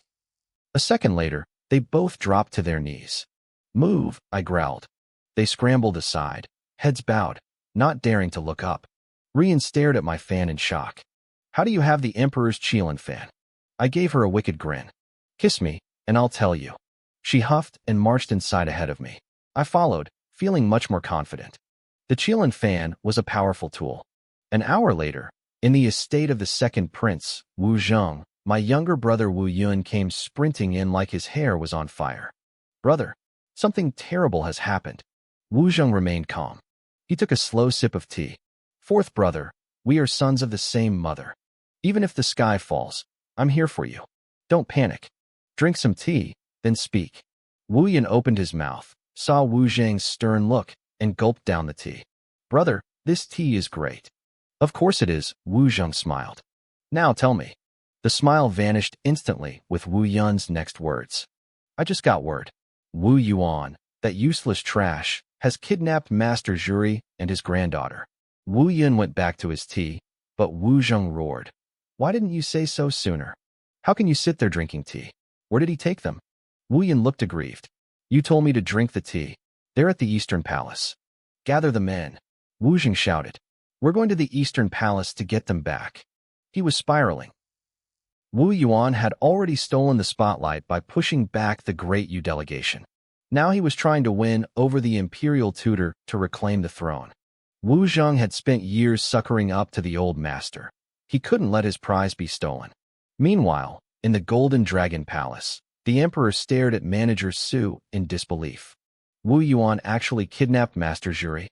A second later, they both dropped to their knees. Move, I growled. They scrambled aside, heads bowed, not daring to look up. Rian stared at my fan in shock. How do you have the Emperor's Qilin fan? I gave her a wicked grin. Kiss me, and I'll tell you. She huffed and marched inside ahead of me. I followed, feeling much more confident. The Qilin fan was a powerful tool. An hour later, in the estate of the second prince, Wu Zheng, my younger brother Wu Yun came sprinting in like his hair was on fire. Brother, something terrible has happened. Wu Zheng remained calm. He took a slow sip of tea. Fourth brother, we are sons of the same mother. Even if the sky falls, I'm here for you. Don't panic. Drink some tea, then speak. Wu Yun opened his mouth, saw Wu Zheng's stern look, and gulped down the tea. Brother, this tea is great. Of course it is, Wu Zheng smiled. Now tell me. The smile vanished instantly with Wu Yun's next words. I just got word. Wu Yuan, that useless trash, has kidnapped Master Juri and his granddaughter. Wu Yun went back to his tea, but Wu Zheng roared. Why didn't you say so sooner? How can you sit there drinking tea? Where did he take them? Wu Yun looked aggrieved. You told me to drink the tea. They're at the Eastern Palace. Gather the men. Wu Zheng shouted. We're going to the Eastern Palace to get them back. He was spiraling. Wu Yuan had already stolen the spotlight by pushing back the Great Yu delegation. Now he was trying to win over the imperial tutor to reclaim the throne. Wu Zheng had spent years suckering up to the old master. He couldn't let his prize be stolen. Meanwhile, in the Golden Dragon Palace, the emperor stared at Manager Su in disbelief. Wu Yuan actually kidnapped Master Juri.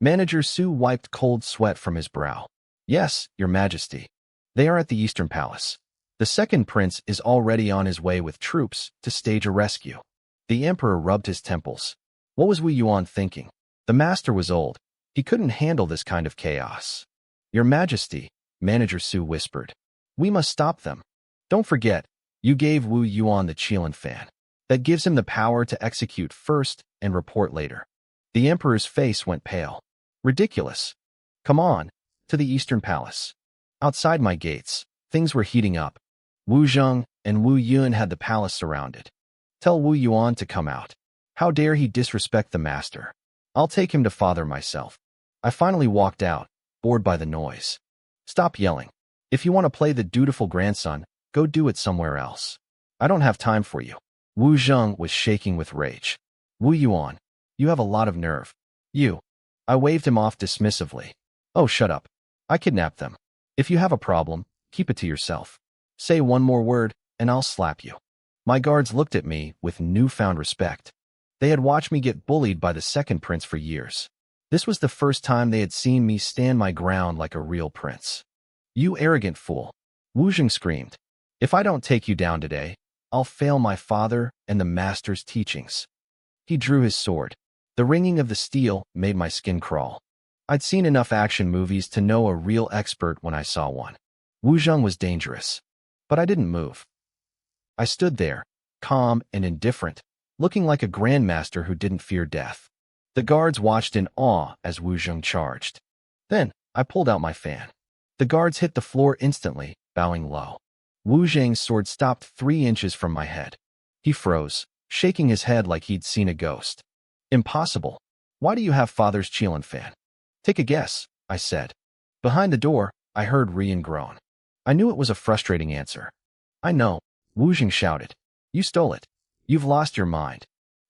Manager Su wiped cold sweat from his brow. Yes, your majesty. They are at the Eastern Palace. The second prince is already on his way with troops to stage a rescue. The emperor rubbed his temples. What was Wu Yuan thinking? The master was old. He couldn't handle this kind of chaos. Your Majesty, Manager Su whispered. We must stop them. Don't forget, you gave Wu Yuan the Qilin fan. That gives him the power to execute first and report later. The emperor's face went pale. Ridiculous. Come on, to the Eastern Palace. Outside my gates, things were heating up. Wu Zheng and Wu Yun had the palace surrounded. Tell Wu Yuan to come out. How dare he disrespect the master? I'll take him to father myself. I finally walked out, bored by the noise. Stop yelling. If you want to play the dutiful grandson, go do it somewhere else. I don't have time for you. Wu Zheng was shaking with rage. Wu Yuan, you have a lot of nerve. You. I waved him off dismissively. Oh, shut up. I kidnapped them. If you have a problem, keep it to yourself. Say one more word, and I'll slap you. My guards looked at me with newfound respect. They had watched me get bullied by the second prince for years. This was the first time they had seen me stand my ground like a real prince. You arrogant fool. Wu Zheng screamed. If I don't take you down today, I'll fail my father and the master's teachings. He drew his sword. The ringing of the steel made my skin crawl. I'd seen enough action movies to know a real expert when I saw one. Wu Zheng was dangerous. But I didn't move. I stood there, calm and indifferent, looking like a grandmaster who didn't fear death. The guards watched in awe as Wu Zheng charged. Then, I pulled out my fan. The guards hit the floor instantly, bowing low. Wu Zheng's sword stopped 3 inches from my head. He froze, shaking his head like he'd seen a ghost. Impossible. Why do you have father's Qilin fan? Take a guess, I said. Behind the door, I heard Rian groan. I knew it was a frustrating answer. I know, Wu Zheng shouted. You stole it. You've lost your mind.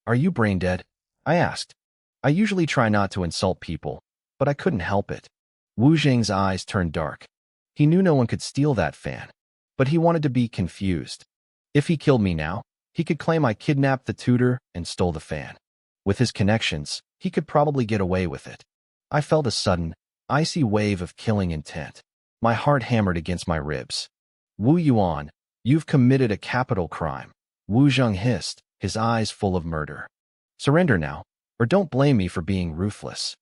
Are you brain dead? I asked. I usually try not to insult people, but I couldn't help it. Wu Zheng's eyes turned dark. He knew no one could steal that fan, but he wanted to be confused. If he killed me now, he could claim I kidnapped the tutor and stole the fan. With his connections, he could probably get away with it. I felt a sudden, icy wave of killing intent. My heart hammered against my ribs. Wu Yuan, you've committed a capital crime. Wu Zheng hissed, his eyes full of murder. Surrender now, or don't blame me for being ruthless.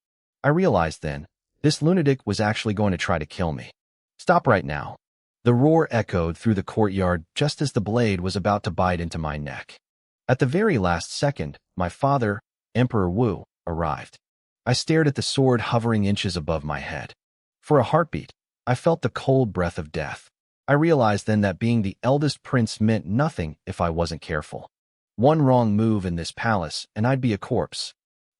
I realized then, this lunatic was actually going to try to kill me. Stop right now. The roar echoed through the courtyard just as the blade was about to bite into my neck. At the very last second, my father, Emperor Wu, arrived. I stared at the sword hovering inches above my head. For a heartbeat, I felt the cold breath of death. I realized then that being the eldest prince meant nothing if I wasn't careful. One wrong move in this palace and I'd be a corpse.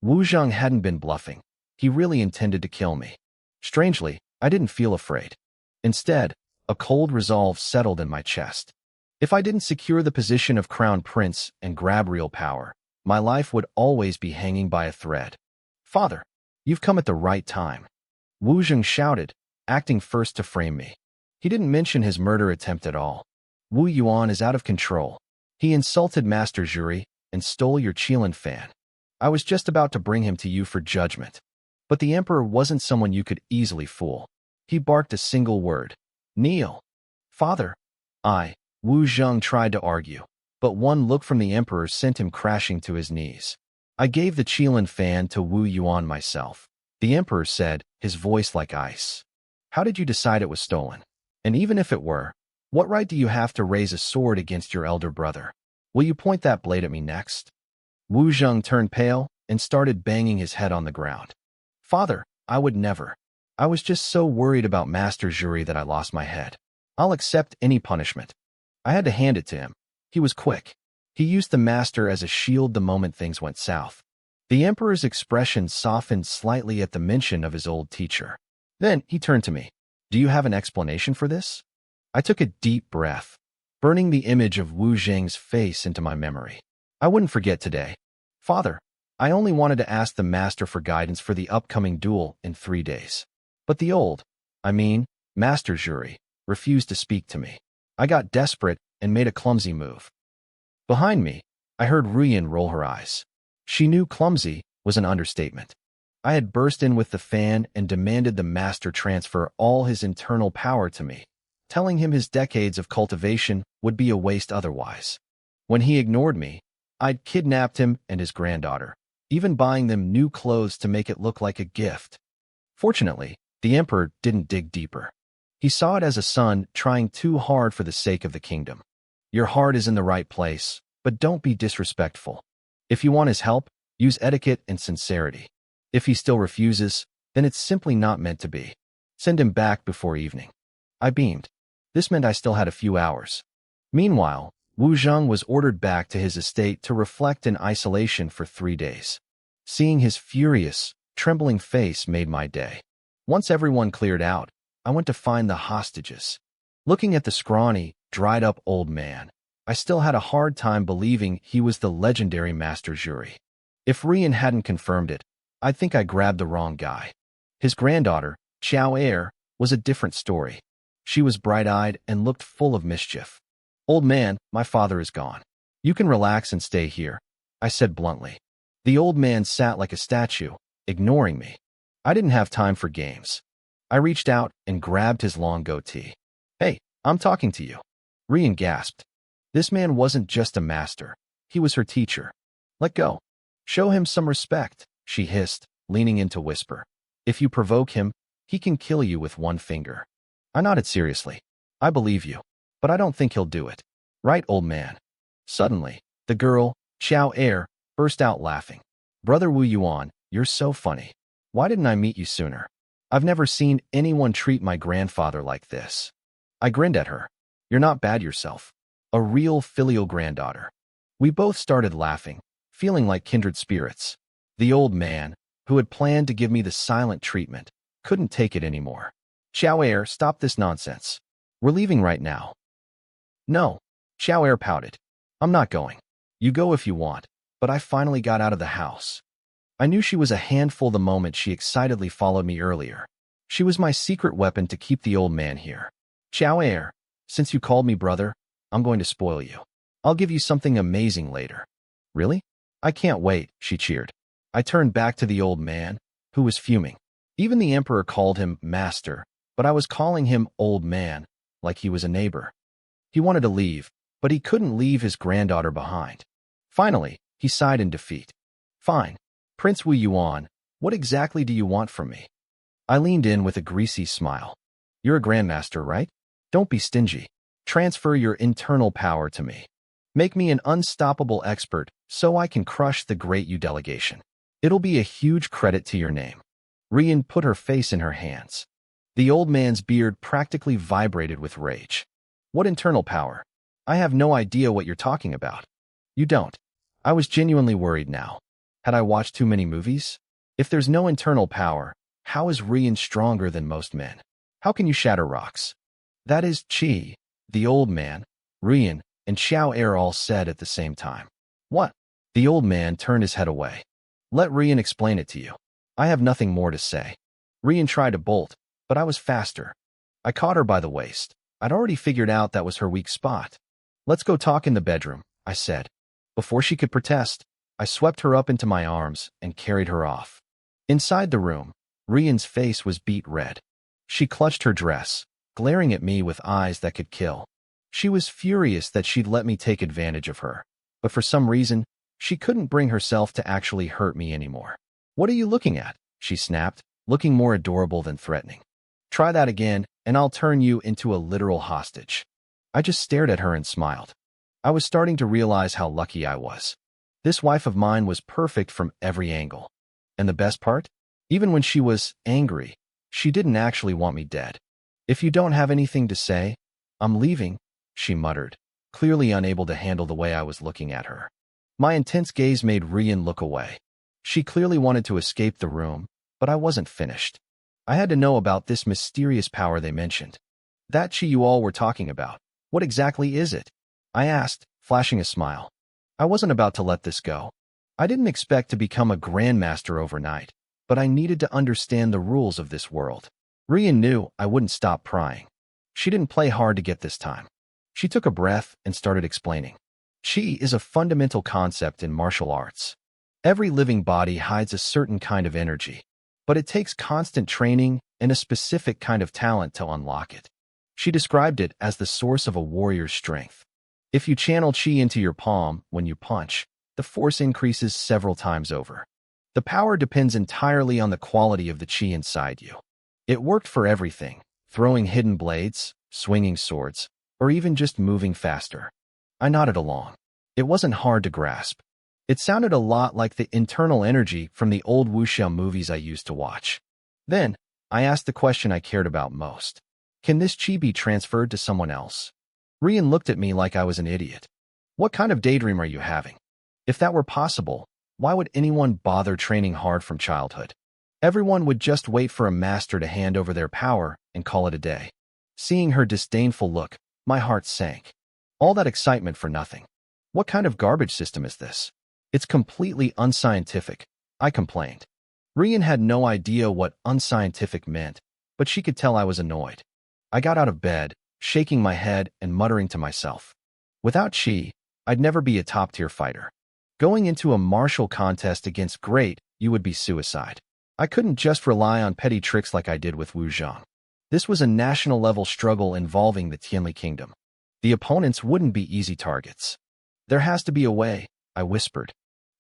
Wu Zheng hadn't been bluffing. He really intended to kill me. Strangely, I didn't feel afraid. Instead, a cold resolve settled in my chest. If I didn't secure the position of crown prince and grab real power, my life would always be hanging by a thread. Father, you've come at the right time. Wu Zheng shouted, acting first to frame me. He didn't mention his murder attempt at all. Wu Yuan is out of control. He insulted Master Juri and stole your Qilin fan. I was just about to bring him to you for judgment. But the emperor wasn't someone you could easily fool. He barked a single word. Kneel. Father. Wu Zheng tried to argue, but one look from the emperor sent him crashing to his knees. I gave the Qilin fan to Wu Yuan myself. The emperor said, his voice like ice. How did you decide it was stolen? And even if it were, what right do you have to raise a sword against your elder brother? Will you point that blade at me next? Wu Zheng turned pale and started banging his head on the ground. Father, I would never. I was just so worried about Master Juri that I lost my head. I'll accept any punishment. I had to hand it to him. He was quick. He used the master as a shield the moment things went south. The emperor's expression softened slightly at the mention of his old teacher. Then he turned to me. Do you have an explanation for this? I took a deep breath, burning the image of Wu Zheng's face into my memory. I wouldn't forget today. Father, I only wanted to ask the master for guidance for the upcoming duel in 3 days. But the Master Juri, refused to speak to me. I got desperate and made a clumsy move. Behind me, I heard Ruyan roll her eyes. She knew clumsy was an understatement. I had burst in with the fan and demanded the master transfer all his internal power to me, telling him his decades of cultivation would be a waste otherwise. When he ignored me, I'd kidnapped him and his granddaughter, even buying them new clothes to make it look like a gift. Fortunately, the emperor didn't dig deeper. He saw it as a son trying too hard for the sake of the kingdom. Your heart is in the right place, but don't be disrespectful. If you want his help, use etiquette and sincerity. If he still refuses, then it's simply not meant to be. Send him back before evening. I beamed. This meant I still had a few hours. Meanwhile, Wu Zheng was ordered back to his estate to reflect in isolation for 3 days. Seeing his furious, trembling face made my day. Once everyone cleared out, I went to find the hostages. Looking at the scrawny, dried-up old man, I still had a hard time believing he was the legendary Master Juri. If Rian hadn't confirmed it, I'd think I grabbed the wrong guy. His granddaughter, Xiao Er, was a different story. She was bright-eyed and looked full of mischief. "Old man, my father is gone. You can relax and stay here," I said bluntly. The old man sat like a statue, ignoring me. I didn't have time for games. I reached out and grabbed his long goatee. "Hey, I'm talking to you." Rian gasped. This man wasn't just a master. He was her teacher. "Let go. Show him some respect," she hissed, leaning in to whisper. "If you provoke him, he can kill you with one finger." I nodded seriously. "I believe you, but I don't think he'll do it. Right, old man?" Suddenly, the girl, Xiao Er, burst out laughing. "Brother Wu Yuan, you're so funny. Why didn't I meet you sooner? I've never seen anyone treat my grandfather like this." I grinned at her. "You're not bad yourself. A real filial granddaughter." We both started laughing, feeling like kindred spirits. The old man, who had planned to give me the silent treatment, couldn't take it anymore. "Xiao Er, stop this nonsense. We're leaving right now." "No," Xiao Er pouted. "I'm not going. You go if you want." But I finally got out of the house. I knew she was a handful the moment she excitedly followed me earlier. She was my secret weapon to keep the old man here. "Xiao Er, since you called me brother, I'm going to spoil you. I'll give you something amazing later." "Really? I can't wait," she cheered. I turned back to the old man, who was fuming. Even the emperor called him master, but I was calling him old man, like he was a neighbor. He wanted to leave, but he couldn't leave his granddaughter behind. Finally, he sighed in defeat. "Fine. Prince Wu Yuan, what exactly do you want from me?" I leaned in with a greasy smile. "You're a grandmaster, right? Don't be stingy. Transfer your internal power to me. Make me an unstoppable expert so I can crush the Great Yu delegation. It'll be a huge credit to your name." Rian put her face in her hands. The old man's beard practically vibrated with rage. "What internal power? I have no idea what you're talking about." "You don't." I was genuinely worried now. Had I watched too many movies? If there's no internal power, how is Rian stronger than most men? How can you shatter rocks? "That is Qi," the old man, Rian, and Xiao Er all said at the same time. "What?" The old man turned his head away. "Let Rian explain it to you. I have nothing more to say." Rian tried to bolt, but I was faster. I caught her by the waist. I'd already figured out that was her weak spot. "Let's go talk in the bedroom," I said. Before she could protest, I swept her up into my arms and carried her off. Inside the room, Rian's face was beet red. She clutched her dress, glaring at me with eyes that could kill. She was furious that she'd let me take advantage of her, but for some reason, she couldn't bring herself to actually hurt me anymore. "What are you looking at?" she snapped, looking more adorable than threatening. "Try that again, and I'll turn you into a literal hostage." I just stared at her and smiled. I was starting to realize how lucky I was. This wife of mine was perfect from every angle. And the best part? Even when she was angry, she didn't actually want me dead. "If you don't have anything to say, I'm leaving," she muttered, clearly unable to handle the way I was looking at her. My intense gaze made Rian look away. She clearly wanted to escape the room, but I wasn't finished. I had to know about this mysterious power they mentioned. "That Qi you all were talking about, what exactly is it?" I asked, flashing a smile. I wasn't about to let this go. I didn't expect to become a grandmaster overnight, but I needed to understand the rules of this world. Rian knew I wouldn't stop prying. She didn't play hard to get this time. She took a breath and started explaining. "Qi is a fundamental concept in martial arts. Every living body hides a certain kind of energy, but it takes constant training and a specific kind of talent to unlock it." She described it as the source of a warrior's strength. If you channel Qi into your palm when you punch, the the force increases several times over. The power depends entirely on the quality of the chi inside you. It worked for everything, throwing hidden blades, swinging swords, or even just moving faster. I nodded along. It wasn't hard to grasp. It sounded a lot like the internal energy from the old wuxia movies I used to watch. Then, I asked the question I cared about most. Can this chi be transferred to someone else? Rian looked at me like I was an idiot. What kind of daydream are you having? If that were possible, why would anyone bother training hard from childhood? Everyone would just wait for a master to hand over their power and call it a day. Seeing her disdainful look, my heart sank. All that excitement for nothing. What kind of garbage system is this? It's completely unscientific, I complained. Rian had no idea what unscientific meant, but she could tell I was annoyed. I got out of bed, shaking my head and muttering to myself. Without chi, I'd never be a top-tier fighter. Going into a martial contest against great, you would be suicide. I couldn't just rely on petty tricks like I did with Wu Zhang. This was a national-level struggle involving the Tianli Kingdom. The opponents wouldn't be easy targets. There has to be a way, I whispered.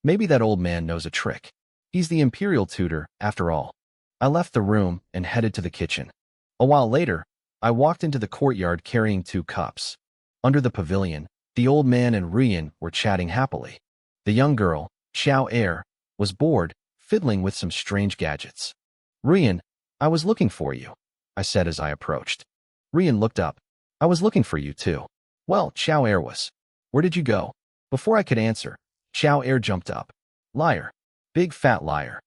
Maybe that old man knows a trick. He's the imperial tutor, after all. I left the room and headed to the kitchen. A while later, I walked into the courtyard carrying 2 cups. Under the pavilion, the old man and Rian were chatting happily. The young girl, Xiao Er, was bored, fiddling with some strange gadgets. Rian, I was looking for you, I said as I approached. Rian looked up. I was looking for you too. Well, Xiao Er was. Where did you go? Before I could answer, Xiao Er jumped up. Liar. Big fat liar.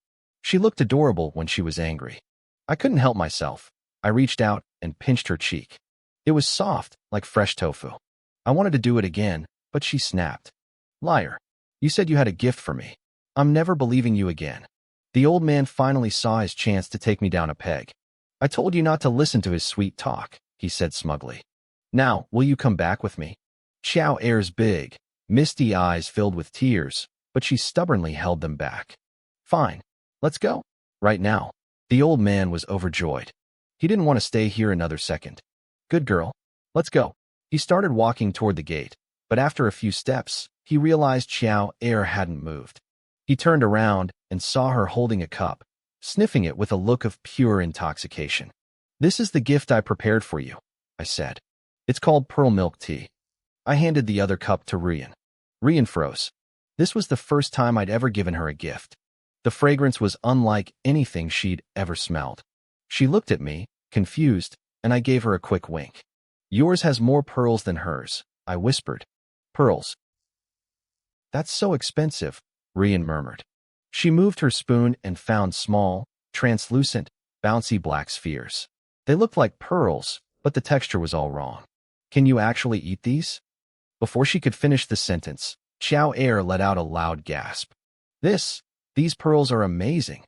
She looked adorable when she was angry. I couldn't help myself. I reached out and pinched her cheek. It was soft, like fresh tofu. I wanted to do it again, but she snapped. Liar. You said you had a gift for me. I'm never believing you again. The old man finally saw his chance to take me down a peg. I told you not to listen to his sweet talk, he said smugly. Now, will you come back with me? Xiao Er's big, misty eyes filled with tears, but she stubbornly held them back. Fine. Let's go. Right now. The old man was overjoyed. He didn't want to stay here another second. Good girl. Let's go. He started walking toward the gate, but after a few steps, he realized Xiao Er hadn't moved. He turned around and saw her holding a cup, sniffing it with a look of pure intoxication. This is the gift I prepared for you, I said. It's called pearl milk tea. I handed the other cup to Rian. Rian froze. This was the first time I'd ever given her a gift. The fragrance was unlike anything she'd ever smelled. She looked at me, confused, and I gave her a quick wink. Yours has more pearls than hers, I whispered. Pearls. That's so expensive, Rian murmured. She moved her spoon and found small, translucent, bouncy black spheres. They looked like pearls, but the texture was all wrong. Can you actually eat these? Before she could finish the sentence, Xiao Er let out a loud gasp. These pearls are amazing.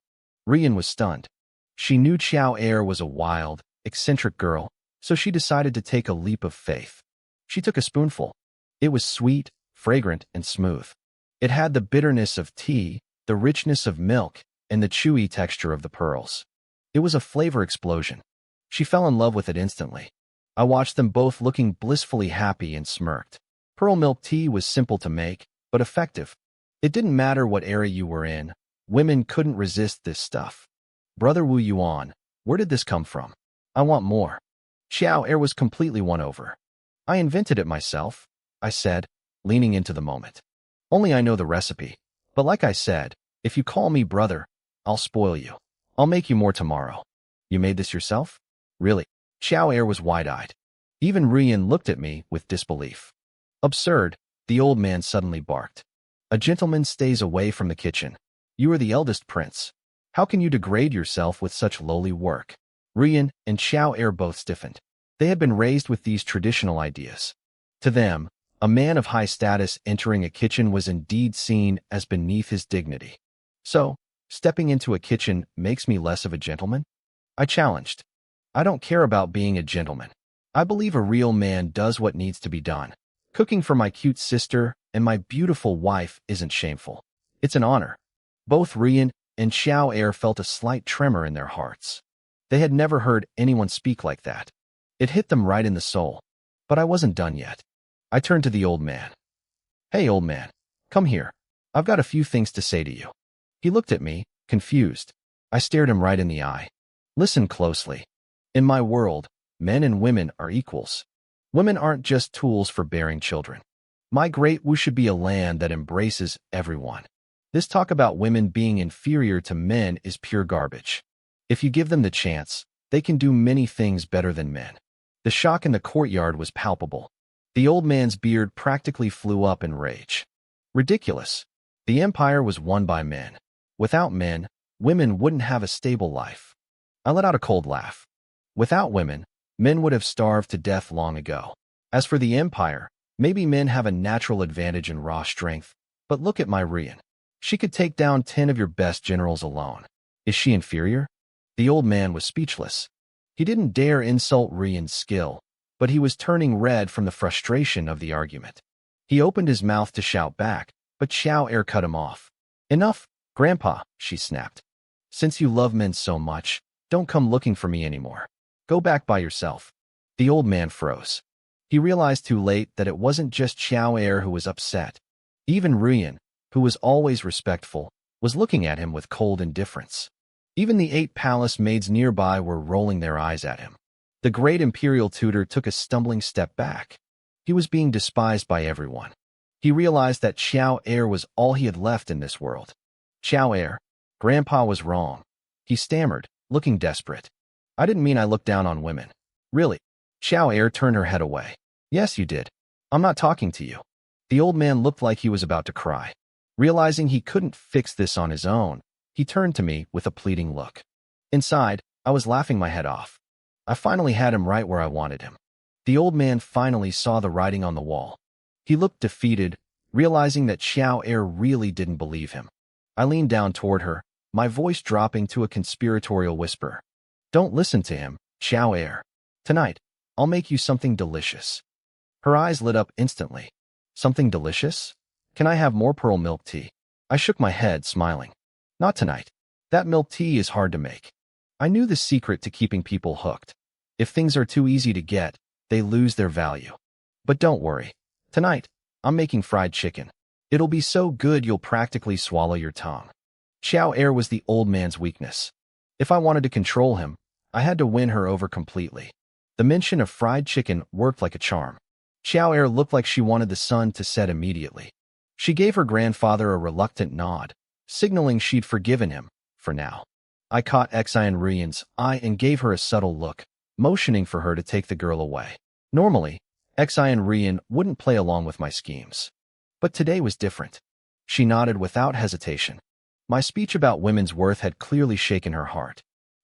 Rian was stunned. She knew Xiao Er was a wild, eccentric girl, so she decided to take a leap of faith. She took a spoonful. It was sweet, fragrant, and smooth. It had the bitterness of tea, the richness of milk, and the chewy texture of the pearls. It was a flavor explosion. She fell in love with it instantly. I watched them both looking blissfully happy and smirked. Pearl milk tea was simple to make, but effective. It didn't matter what era you were in, women couldn't resist this stuff. Brother Wu Yuan, where did this come from? I want more. Xiao Er was completely won over. I invented it myself, I said, leaning into the moment. Only I know the recipe. But like I said, if you call me brother, I'll spoil you. I'll make you more tomorrow. You made this yourself? Really? Xiao Er was wide-eyed. Even Rian looked at me with disbelief. Absurd, the old man suddenly barked. A gentleman stays away from the kitchen. You are the eldest prince. How can you degrade yourself with such lowly work? Rian and Xiao Er both stiffened. They had been raised with these traditional ideas. To them, a man of high status entering a kitchen was indeed seen as beneath his dignity. So, stepping into a kitchen makes me less of a gentleman? I challenged. I don't care about being a gentleman. I believe a real man does what needs to be done. Cooking for my cute sister and my beautiful wife isn't shameful. It's an honor. Both Rian and Xiao Er felt a slight tremor in their hearts. They had never heard anyone speak like that. It hit them right in the soul. But I wasn't done yet. I turned to the old man. Hey, old man. Come here. I've got a few things to say to you. He looked at me, confused. I stared him right in the eye. Listen closely. In my world, men and women are equals. Women aren't just tools for bearing children. My great Wu should be a land that embraces everyone. This talk about women being inferior to men is pure garbage. If you give them the chance, they can do many things better than men. The shock in the courtyard was palpable. The old man's beard practically flew up in rage. Ridiculous. The empire was won by men. Without men, women wouldn't have a stable life. I let out a cold laugh. Without women, men would have starved to death long ago. As for the empire, maybe men have a natural advantage in raw strength, but look at my Rian. She could take down 10 of your best generals alone. Is she inferior? The old man was speechless. He didn't dare insult Rian's skill, but he was turning red from the frustration of the argument. He opened his mouth to shout back, but Xiao Er cut him off. Enough, Grandpa, she snapped. Since you love men so much, don't come looking for me anymore. Go back by yourself. The old man froze. He realized too late that it wasn't just Xiao Er who was upset. Even Rian, who was always respectful, was looking at him with cold indifference. Even the 8 palace maids nearby were rolling their eyes at him. The great imperial tutor took a stumbling step back. He was being despised by everyone. He realized that Xiao Er was all he had left in this world. Xiao Er, Grandpa was wrong. He stammered, looking desperate. I didn't mean I looked down on women. Really? Xiao Er turned her head away. Yes, you did. I'm not talking to you. The old man looked like he was about to cry. Realizing he couldn't fix this on his own, he turned to me with a pleading look. Inside, I was laughing my head off. I finally had him right where I wanted him. The old man finally saw the writing on the wall. He looked defeated, realizing that Xiao Er really didn't believe him. I leaned down toward her, my voice dropping to a conspiratorial whisper. Don't listen to him, Xiao Er. Tonight, I'll make you something delicious. Her eyes lit up instantly. Something delicious? Can I have more pearl milk tea? I shook my head, smiling. Not tonight. That milk tea is hard to make. I knew the secret to keeping people hooked. If things are too easy to get, they lose their value. But don't worry. Tonight, I'm making fried chicken. It'll be so good you'll practically swallow your tongue. Xiao Er was the old man's weakness. If I wanted to control him, I had to win her over completely. The mention of fried chicken worked like a charm. Xiao Er looked like she wanted the sun to set immediately. She gave her grandfather a reluctant nod, signaling she'd forgiven him, for now. I caught Xian Rian's eye and gave her a subtle look, motioning for her to take the girl away. Normally, Xian Rian wouldn't play along with my schemes. But today was different. She nodded without hesitation. My speech about women's worth had clearly shaken her heart.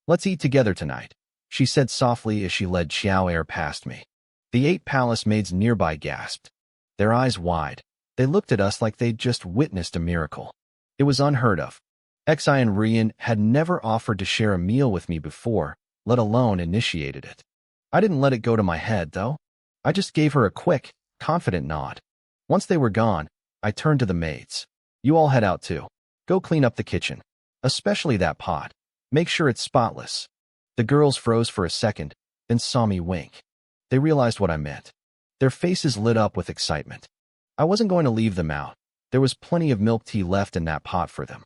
Let's eat together tonight, she said softly as she led Xiao Er past me. The 8 palace maids nearby gasped. Their eyes wide, they looked at us like they'd just witnessed a miracle. It was unheard of. Xian Rian had never offered to share a meal with me before, let alone initiated it. I didn't let it go to my head, though. I just gave her a quick, confident nod. Once they were gone, I turned to the maids. You all head out too. Go clean up the kitchen. Especially that pot. Make sure it's spotless. The girls froze for a second, then saw me wink. They realized what I meant. Their faces lit up with excitement. I wasn't going to leave them out. There was plenty of milk tea left in that pot for them.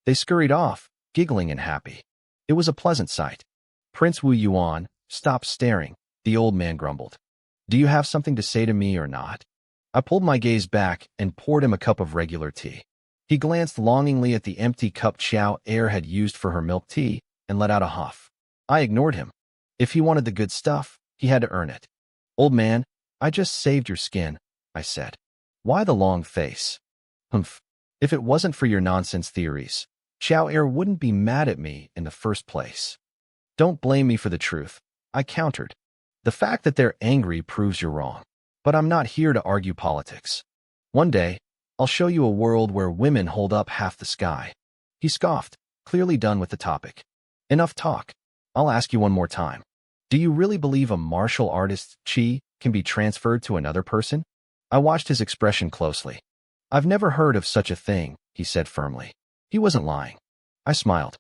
They scurried off, giggling and happy. It was a pleasant sight. Prince Wu Yuan, stop staring, the old man grumbled. Do you have something to say to me or not? I pulled my gaze back and poured him a cup of regular tea. He glanced longingly at the empty cup Xiao Er had used for her milk tea and let out a huff. I ignored him. If he wanted the good stuff, he had to earn it. Old man, I just saved your skin, I said. Why the long face? Humph. If it wasn't for your nonsense theories, Xiao Er wouldn't be mad at me in the first place. Don't blame me for the truth, I countered. The fact that they're angry proves you're wrong. But I'm not here to argue politics. One day, I'll show you a world where women hold up half the sky. He scoffed, clearly done with the topic. Enough talk. I'll ask you one more time. Do you really believe a martial artist's chi can be transferred to another person? I watched his expression closely. I've never heard of such a thing, he said firmly. He wasn't lying. I smiled.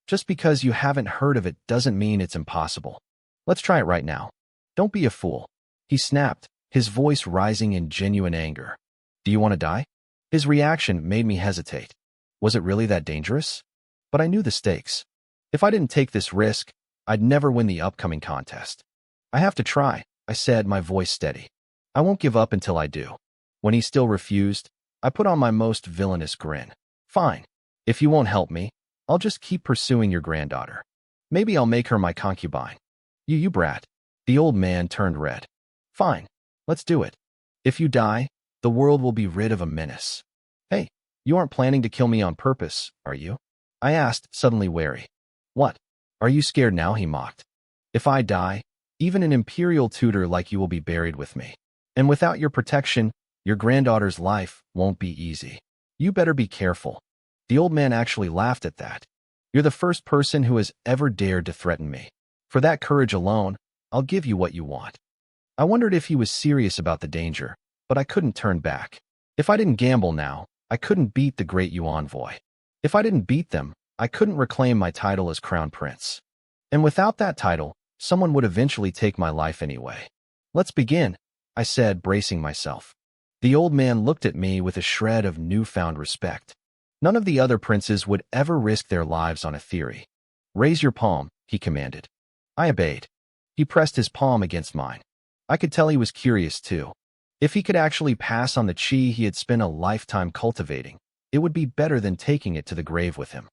Just because you haven't heard of it doesn't mean it's impossible. Let's try it right now. Don't be a fool. He snapped, his voice rising in genuine anger. Do you want to die? His reaction made me hesitate. Was it really that dangerous? But I knew the stakes. If I didn't take this risk, I'd never win the upcoming contest. I have to try, I said, my voice steady. I won't give up until I do. When he still refused, I put on my most villainous grin. Fine. If you won't help me, I'll just keep pursuing your granddaughter. Maybe I'll make her my concubine. You brat. The old man turned red. Fine. Let's do it. If you die, the world will be rid of a menace. Hey, you aren't planning to kill me on purpose, are you? I asked, suddenly wary. What? Are you scared now? He mocked. If I die, even an imperial tutor like you will be buried with me. And without your protection, your granddaughter's life won't be easy. You better be careful. The old man actually laughed at that. You're the first person who has ever dared to threaten me. For that courage alone, I'll give you what you want. I wondered if he was serious about the danger, but I couldn't turn back. If I didn't gamble now, I couldn't beat the great Yuan Voy. If I didn't beat them, I couldn't reclaim my title as crown prince. And without that title, someone would eventually take my life anyway. Let's begin, I said, bracing myself. The old man looked at me with a shred of newfound respect. None of the other princes would ever risk their lives on a theory. Raise your palm, he commanded. I obeyed. He pressed his palm against mine. I could tell he was curious too. If he could actually pass on the chi he had spent a lifetime cultivating, it would be better than taking it to the grave with him.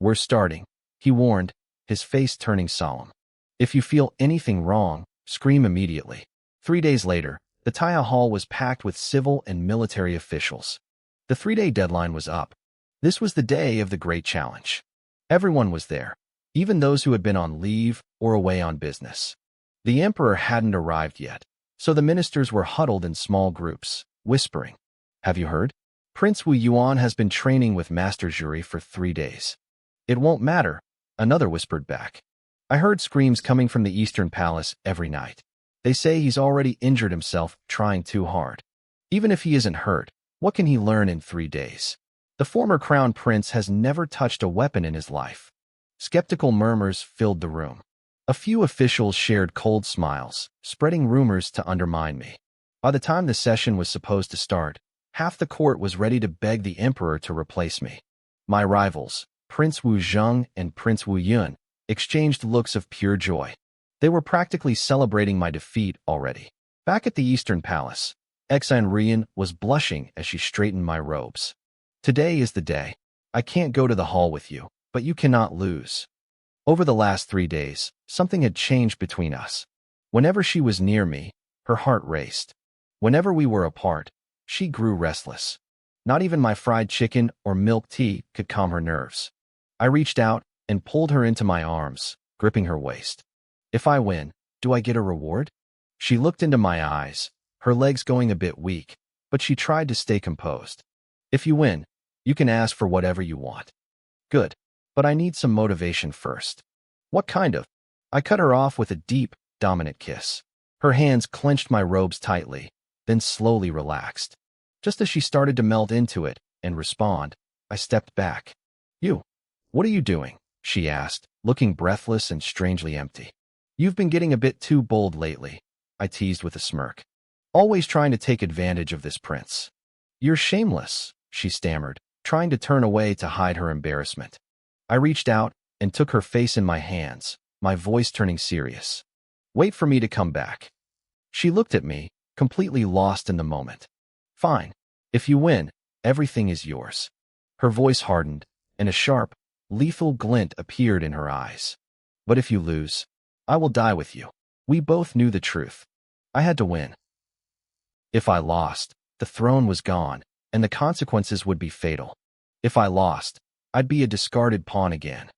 We're starting, he warned, his face turning solemn. If you feel anything wrong, scream immediately. 3 days later, the Taya Hall was packed with civil and military officials. The 3-day deadline was up. This was the day of the great challenge. Everyone was there, even those who had been on leave or away on business. The emperor hadn't arrived yet, so the ministers were huddled in small groups, whispering. Have you heard? Prince Wu Yuan has been training with Master Juri for 3 days. It won't matter, another whispered back. I heard screams coming from the Eastern Palace every night. They say he's already injured himself trying too hard. Even if he isn't hurt, what can he learn in 3 days? The former crown prince has never touched a weapon in his life. Skeptical murmurs filled the room. A few officials shared cold smiles, spreading rumors to undermine me. By the time the session was supposed to start, half the court was ready to beg the emperor to replace me. My rivals, Prince Wu Zheng and Prince Wu Yun, exchanged looks of pure joy. They were practically celebrating my defeat already. Back at the Eastern Palace, Exanrian was blushing as she straightened my robes. Today is the day. I can't go to the hall with you, but you cannot lose. Over the last 3 days, something had changed between us. Whenever she was near me, her heart raced. Whenever we were apart, she grew restless. Not even my fried chicken or milk tea could calm her nerves. I reached out and pulled her into my arms, gripping her waist. If I win, do I get a reward? She looked into my eyes, her legs going a bit weak, but she tried to stay composed. If you win, you can ask for whatever you want. Good, but I need some motivation first. What kind of? I cut her off with a deep, dominant kiss. Her hands clenched my robes tightly, then slowly relaxed. Just as she started to melt into it and respond, I stepped back. You, what are you doing? She asked, looking breathless and strangely empty. You've been getting a bit too bold lately, I teased with a smirk. Always trying to take advantage of this prince. You're shameless, she stammered, trying to turn away to hide her embarrassment. I reached out and took her face in my hands, my voice turning serious. Wait for me to come back. She looked at me, completely lost in the moment. Fine. If you win, everything is yours. Her voice hardened, and a sharp, lethal glint appeared in her eyes. But if you lose, I will die with you. We both knew the truth. I had to win. If I lost, the throne was gone, and the consequences would be fatal. If I lost, I'd be a discarded pawn again.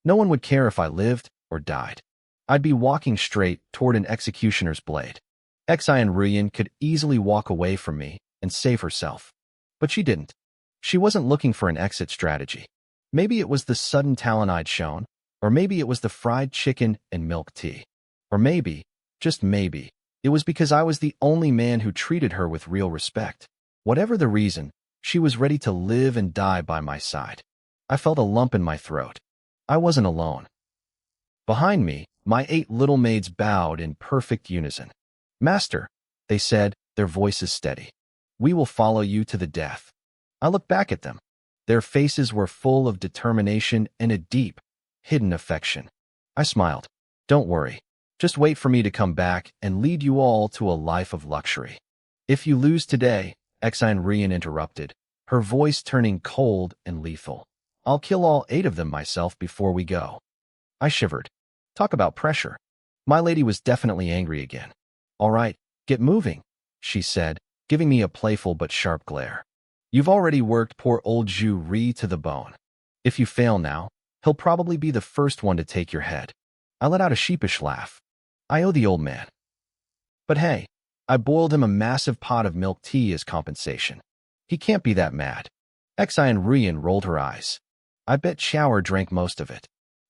No one would care if I lived or died. I'd be walking straight toward an executioner's blade. Exanrian could easily walk away from me and save herself. But she didn't. She wasn't looking for an exit strategy. Maybe it was the sudden talent I'd shown, or maybe it was the fried chicken and milk tea. Or maybe, just maybe, it was because I was the only man who treated her with real respect. Whatever the reason, she was ready to live and die by my side. I felt a lump in my throat. I wasn't alone. Behind me, my 8 little maids bowed in perfect unison. Master, they said, their voices steady. We will follow you to the death. I looked back at them. Their faces were full of determination and a deep, hidden affection. I smiled. Don't worry. Just wait for me to come back and lead you all to a life of luxury. If you lose today, Rian interrupted, her voice turning cold and lethal. I'll kill all 8 of them myself before we go. I shivered. Talk about pressure. My lady was definitely angry again. All right, get moving, she said, giving me a playful but sharp glare. You've already worked poor old Zhu Ri to the bone. If you fail now, he'll probably be the first one to take your head. I let out a sheepish laugh. I owe the old man. But hey, I boiled him a massive pot of milk tea as compensation. He can't be that mad. Rian rolled her eyes. I bet Shower drank most of it.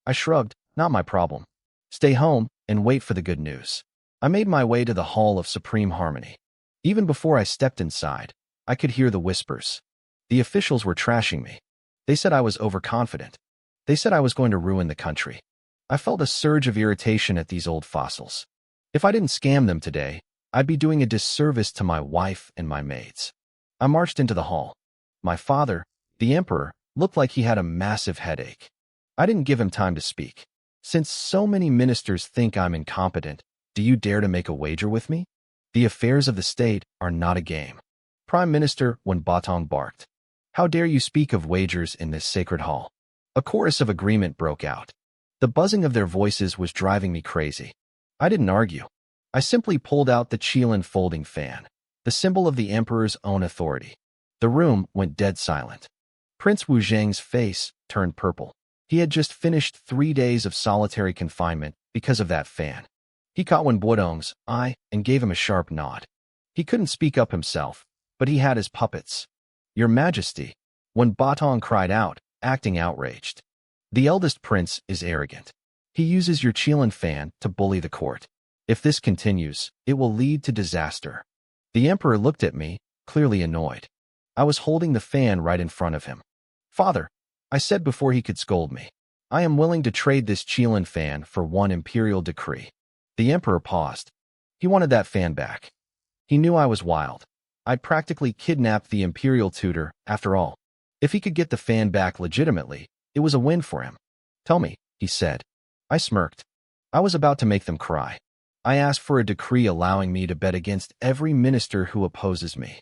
I shrugged, not my problem. Stay home and wait for the good news. I made my way to the Hall of Supreme Harmony. Even before I stepped inside, I could hear the whispers. The officials were trashing me. They said I was overconfident. They said I was going to ruin the country. I felt a surge of irritation at these old fossils. If I didn't scam them today, I'd be doing a disservice to my wife and my maids. I marched into the hall. My father, the emperor, looked like he had a massive headache. I didn't give him time to speak. Since so many ministers think I'm incompetent, do you dare to make a wager with me? The affairs of the state are not a game. Prime Minister Wen Batong barked. How dare you speak of wagers in this sacred hall? A chorus of agreement broke out. The buzzing of their voices was driving me crazy. I didn't argue. I simply pulled out the Qilin folding fan, the symbol of the emperor's own authority. The room went dead silent. Prince Wu Zheng's face turned purple. He had just finished 3 days of solitary confinement because of that fan. He caught Wen Batong's eye and gave him a sharp nod. He couldn't speak up himself, but he had his puppets. Your Majesty, Wen Batong cried out, acting outraged. The eldest prince is arrogant. He uses your Qilin fan to bully the court. If this continues, it will lead to disaster. The emperor looked at me, clearly annoyed. I was holding the fan right in front of him. Father, I said before he could scold me, I am willing to trade this Qilin fan for one imperial decree. The emperor paused. He wanted that fan back. He knew I was wild. I'd practically kidnapped the imperial tutor, after all. If he could get the fan back legitimately, it was a win for him. Tell me, he said. I smirked. I was about to make them cry. I asked for a decree allowing me to bet against every minister who opposes me.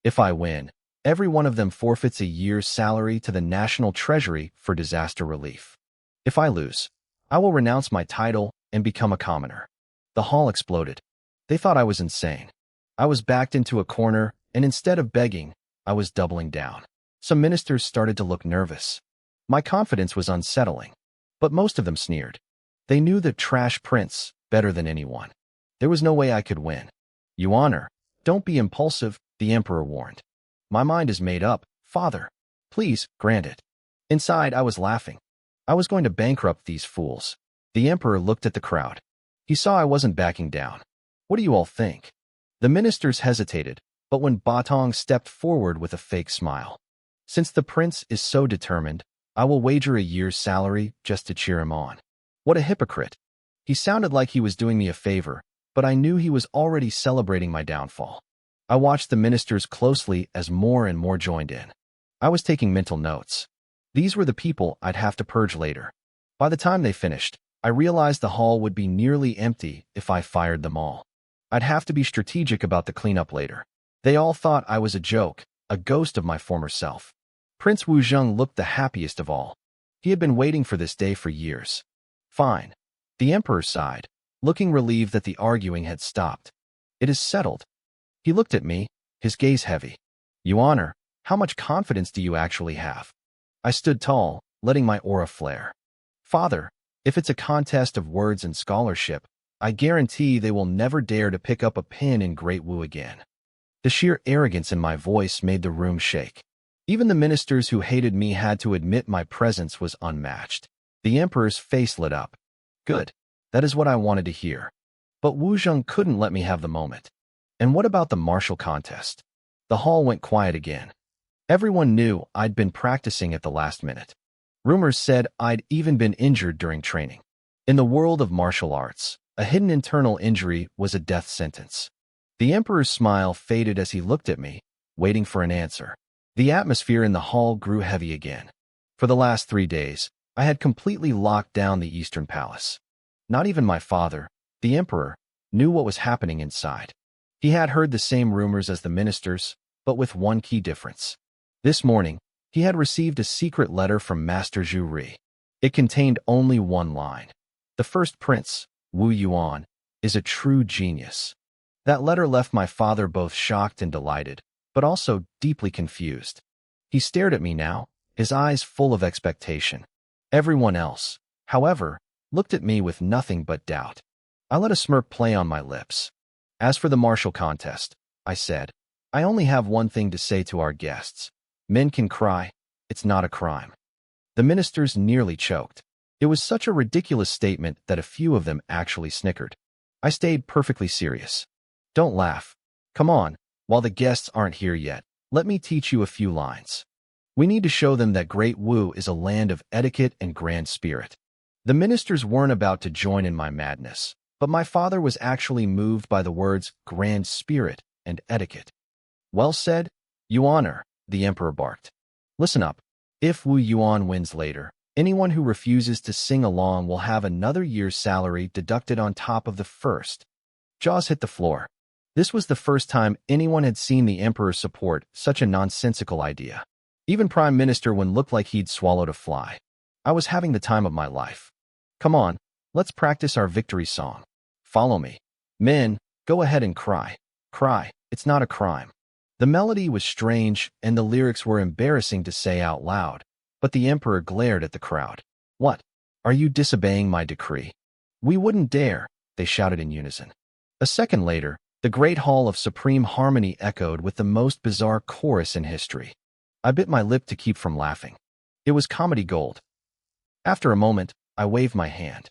If I win, every one of them forfeits a year's salary to the national treasury for disaster relief. If I lose, I will renounce my title and become a commoner. The hall exploded. They thought I was insane. I was backed into a corner, and instead of begging, I was doubling down. Some ministers started to look nervous. My confidence was unsettling, but most of them sneered. They knew the trash prince better than anyone. There was no way I could win. Your Honor, don't be impulsive, the emperor warned. My mind is made up, father. Please, grant it. Inside, I was laughing. I was going to bankrupt these fools. The emperor looked at the crowd. He saw I wasn't backing down. What do you all think? The ministers hesitated, but when Batong stepped forward with a fake smile. Since the prince is so determined, I will wager a year's salary just to cheer him on. What a hypocrite. He sounded like he was doing me a favor, but I knew he was already celebrating my downfall. I watched the ministers closely as more and more joined in. I was taking mental notes. These were the people I'd have to purge later. By the time they finished, I realized the hall would be nearly empty if I fired them all. I'd have to be strategic about the cleanup later. They all thought I was a joke, a ghost of my former self. Prince Wu Zheng looked the happiest of all. He had been waiting for this day for years. Fine. The emperor sighed, looking relieved that the arguing had stopped. It is settled. He looked at me, his gaze heavy. Your Honor, how much confidence do you actually have? I stood tall, letting my aura flare. Father, if it's a contest of words and scholarship, I guarantee they will never dare to pick up a pen in Great Wu again. The sheer arrogance in my voice made the room shake. Even the ministers who hated me had to admit my presence was unmatched. The emperor's face lit up. Good. That is what I wanted to hear. But Wu Zheng couldn't let me have the moment. And what about the martial contest? The hall went quiet again. Everyone knew I'd been practicing at the last minute. Rumors said I'd even been injured during training. In the world of martial arts, a hidden internal injury was a death sentence. The emperor's smile faded as he looked at me, waiting for an answer. The atmosphere in the hall grew heavy again. For the last 3 days, I had completely locked down the Eastern Palace. Not even my father, the emperor, knew what was happening inside. He had heard the same rumors as the ministers, but with one key difference. This morning, he had received a secret letter from Master Zhu Ri. It contained only one line. The first prince, Wu Yuan, is a true genius. That letter left my father both shocked and delighted, but also deeply confused. He stared at me now, his eyes full of expectation. Everyone else, however, looked at me with nothing but doubt. I let a smirk play on my lips. As for the martial contest, I said, I only have one thing to say to our guests. Men can cry, it's not a crime. The ministers nearly choked. It was such a ridiculous statement that a few of them actually snickered. I stayed perfectly serious. Don't laugh. Come on, while the guests aren't here yet, let me teach you a few lines. We need to show them that Great Wu is a land of etiquette and grand spirit. The ministers weren't about to join in my madness, but my father was actually moved by the words grand spirit and etiquette. Well said, Yuaner, the emperor barked. Listen up. If Wu Yuan wins later, anyone who refuses to sing along will have another year's salary deducted on top of the first. Jaws hit the floor. This was the first time anyone had seen the emperor support such a nonsensical idea. Even Prime Minister Wen looked like he'd swallowed a fly. I was having the time of my life. Come on, let's practice our victory song. Follow me. Men, go ahead and cry. Cry, it's not a crime. The melody was strange and the lyrics were embarrassing to say out loud, but the emperor glared at the crowd. What? Are you disobeying my decree? We wouldn't dare, they shouted in unison. A second later, the great hall of supreme harmony echoed with the most bizarre chorus in history. I bit my lip to keep from laughing. It was comedy gold. After a moment, I waved my hand.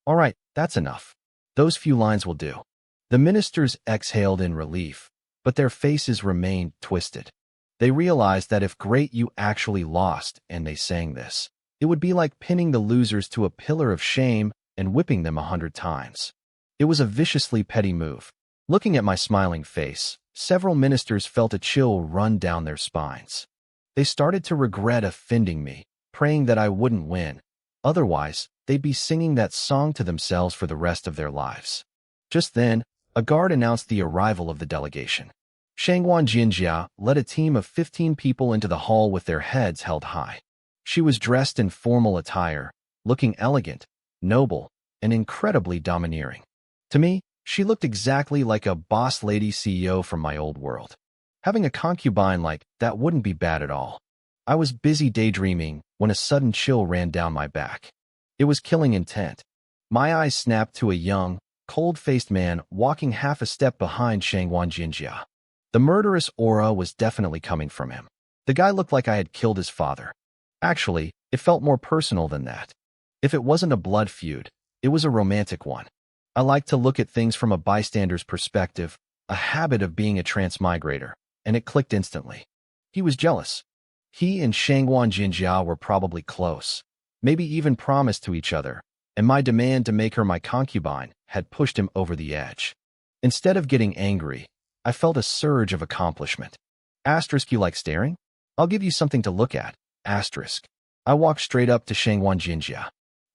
All right, that's enough. Those few lines will do. The ministers exhaled in relief, but their faces remained twisted. They realized that if Great Yu actually lost and they sang this, it would be like pinning the losers to a pillar of shame and whipping them 100 times. It was a viciously petty move. Looking at my smiling face, several ministers felt a chill run down their spines. They started to regret offending me, praying that I wouldn't win. Otherwise, they'd be singing that song to themselves for the rest of their lives. Just then, a guard announced the arrival of the delegation. Shangguan Jinjia led a team of 15 people into the hall with their heads held high. She was dressed in formal attire, looking elegant, noble, and incredibly domineering. To me, she looked exactly like a boss lady CEO from my old world. Having a concubine like that wouldn't be bad at all. I was busy daydreaming when a sudden chill ran down my back. It was killing intent. My eyes snapped to a young, cold-faced man walking half a step behind Shangguan Jinjia. The murderous aura was definitely coming from him. The guy looked like I had killed his father. Actually, it felt more personal than that. If it wasn't a blood feud, it was a romantic one. I like to look at things from a bystander's perspective, a habit of being a transmigrator, and it clicked instantly. He was jealous. He and Shangguan Jinjia were probably close, maybe even promised to each other, and my demand to make her my concubine had pushed him over the edge. Instead of getting angry, I felt a surge of accomplishment. Asterisk, you like staring? I'll give you something to look at. Asterisk. I walked straight up to Shangguan Jinjia.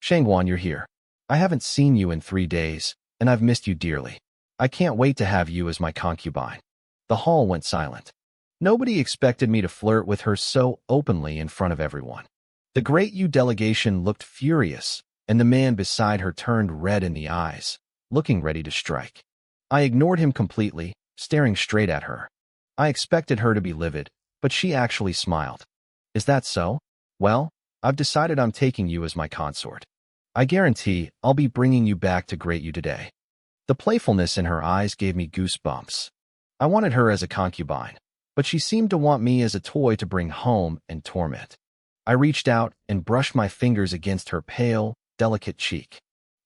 Shangguan, you're here. I haven't seen you in 3 days, and I've missed you dearly. I can't wait to have you as my concubine. The hall went silent. Nobody expected me to flirt with her so openly in front of everyone. The Great Yu delegation looked furious, and the man beside her turned red in the eyes, looking ready to strike. I ignored him completely, staring straight at her. I expected her to be livid, but she actually smiled. Is that so? Well, I've decided I'm taking you as my consort. I guarantee I'll be bringing you back to Great Yu today. The playfulness in her eyes gave me goosebumps. I wanted her as a concubine, but she seemed to want me as a toy to bring home and torment. I reached out and brushed my fingers against her pale, delicate cheek.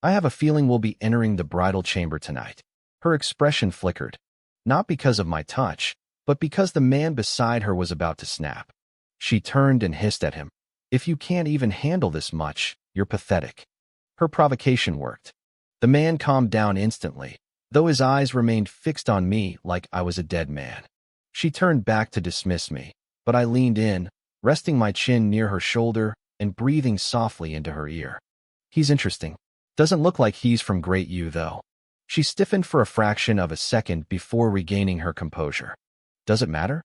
I have a feeling we'll be entering the bridal chamber tonight. Her expression flickered, not because of my touch, but because the man beside her was about to snap. She turned and hissed at him. If you can't even handle this much, you're pathetic. Her provocation worked. The man calmed down instantly, though his eyes remained fixed on me like I was a dead man. She turned back to dismiss me, but I leaned in, resting my chin near her shoulder and breathing softly into her ear. He's interesting. Doesn't look like he's from Great U, though. She stiffened for a fraction of a second before regaining her composure. Does it matter?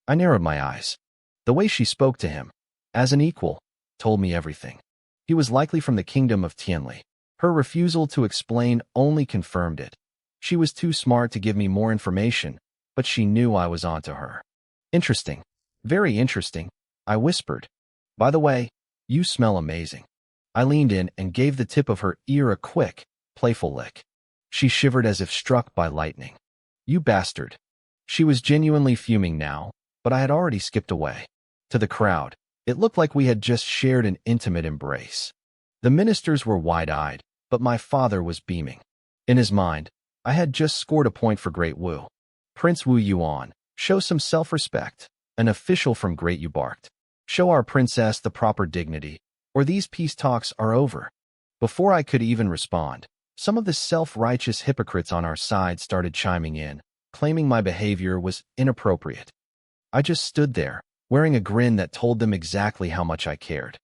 I narrowed my eyes. The way she spoke to him, as an equal, told me everything. He was likely from the kingdom of Tianli. Her refusal to explain only confirmed it. She was too smart to give me more information, but she knew I was onto her. Interesting. Very interesting, I whispered. By the way, you smell amazing. I leaned in and gave the tip of her ear a quick, playful lick. She shivered as if struck by lightning. You bastard. She was genuinely fuming now, but I had already skipped away. To the crowd, it looked like we had just shared an intimate embrace. The ministers were wide-eyed, but my father was beaming. In his mind, I had just scored a point for Great Wu. Prince Wu Yuan, show some self-respect. An official from Great Yu barked. Show our princess the proper dignity, or these peace talks are over. Before I could even respond, some of the self-righteous hypocrites on our side started chiming in, claiming my behavior was inappropriate. I just stood there, wearing a grin that told them exactly how much I cared.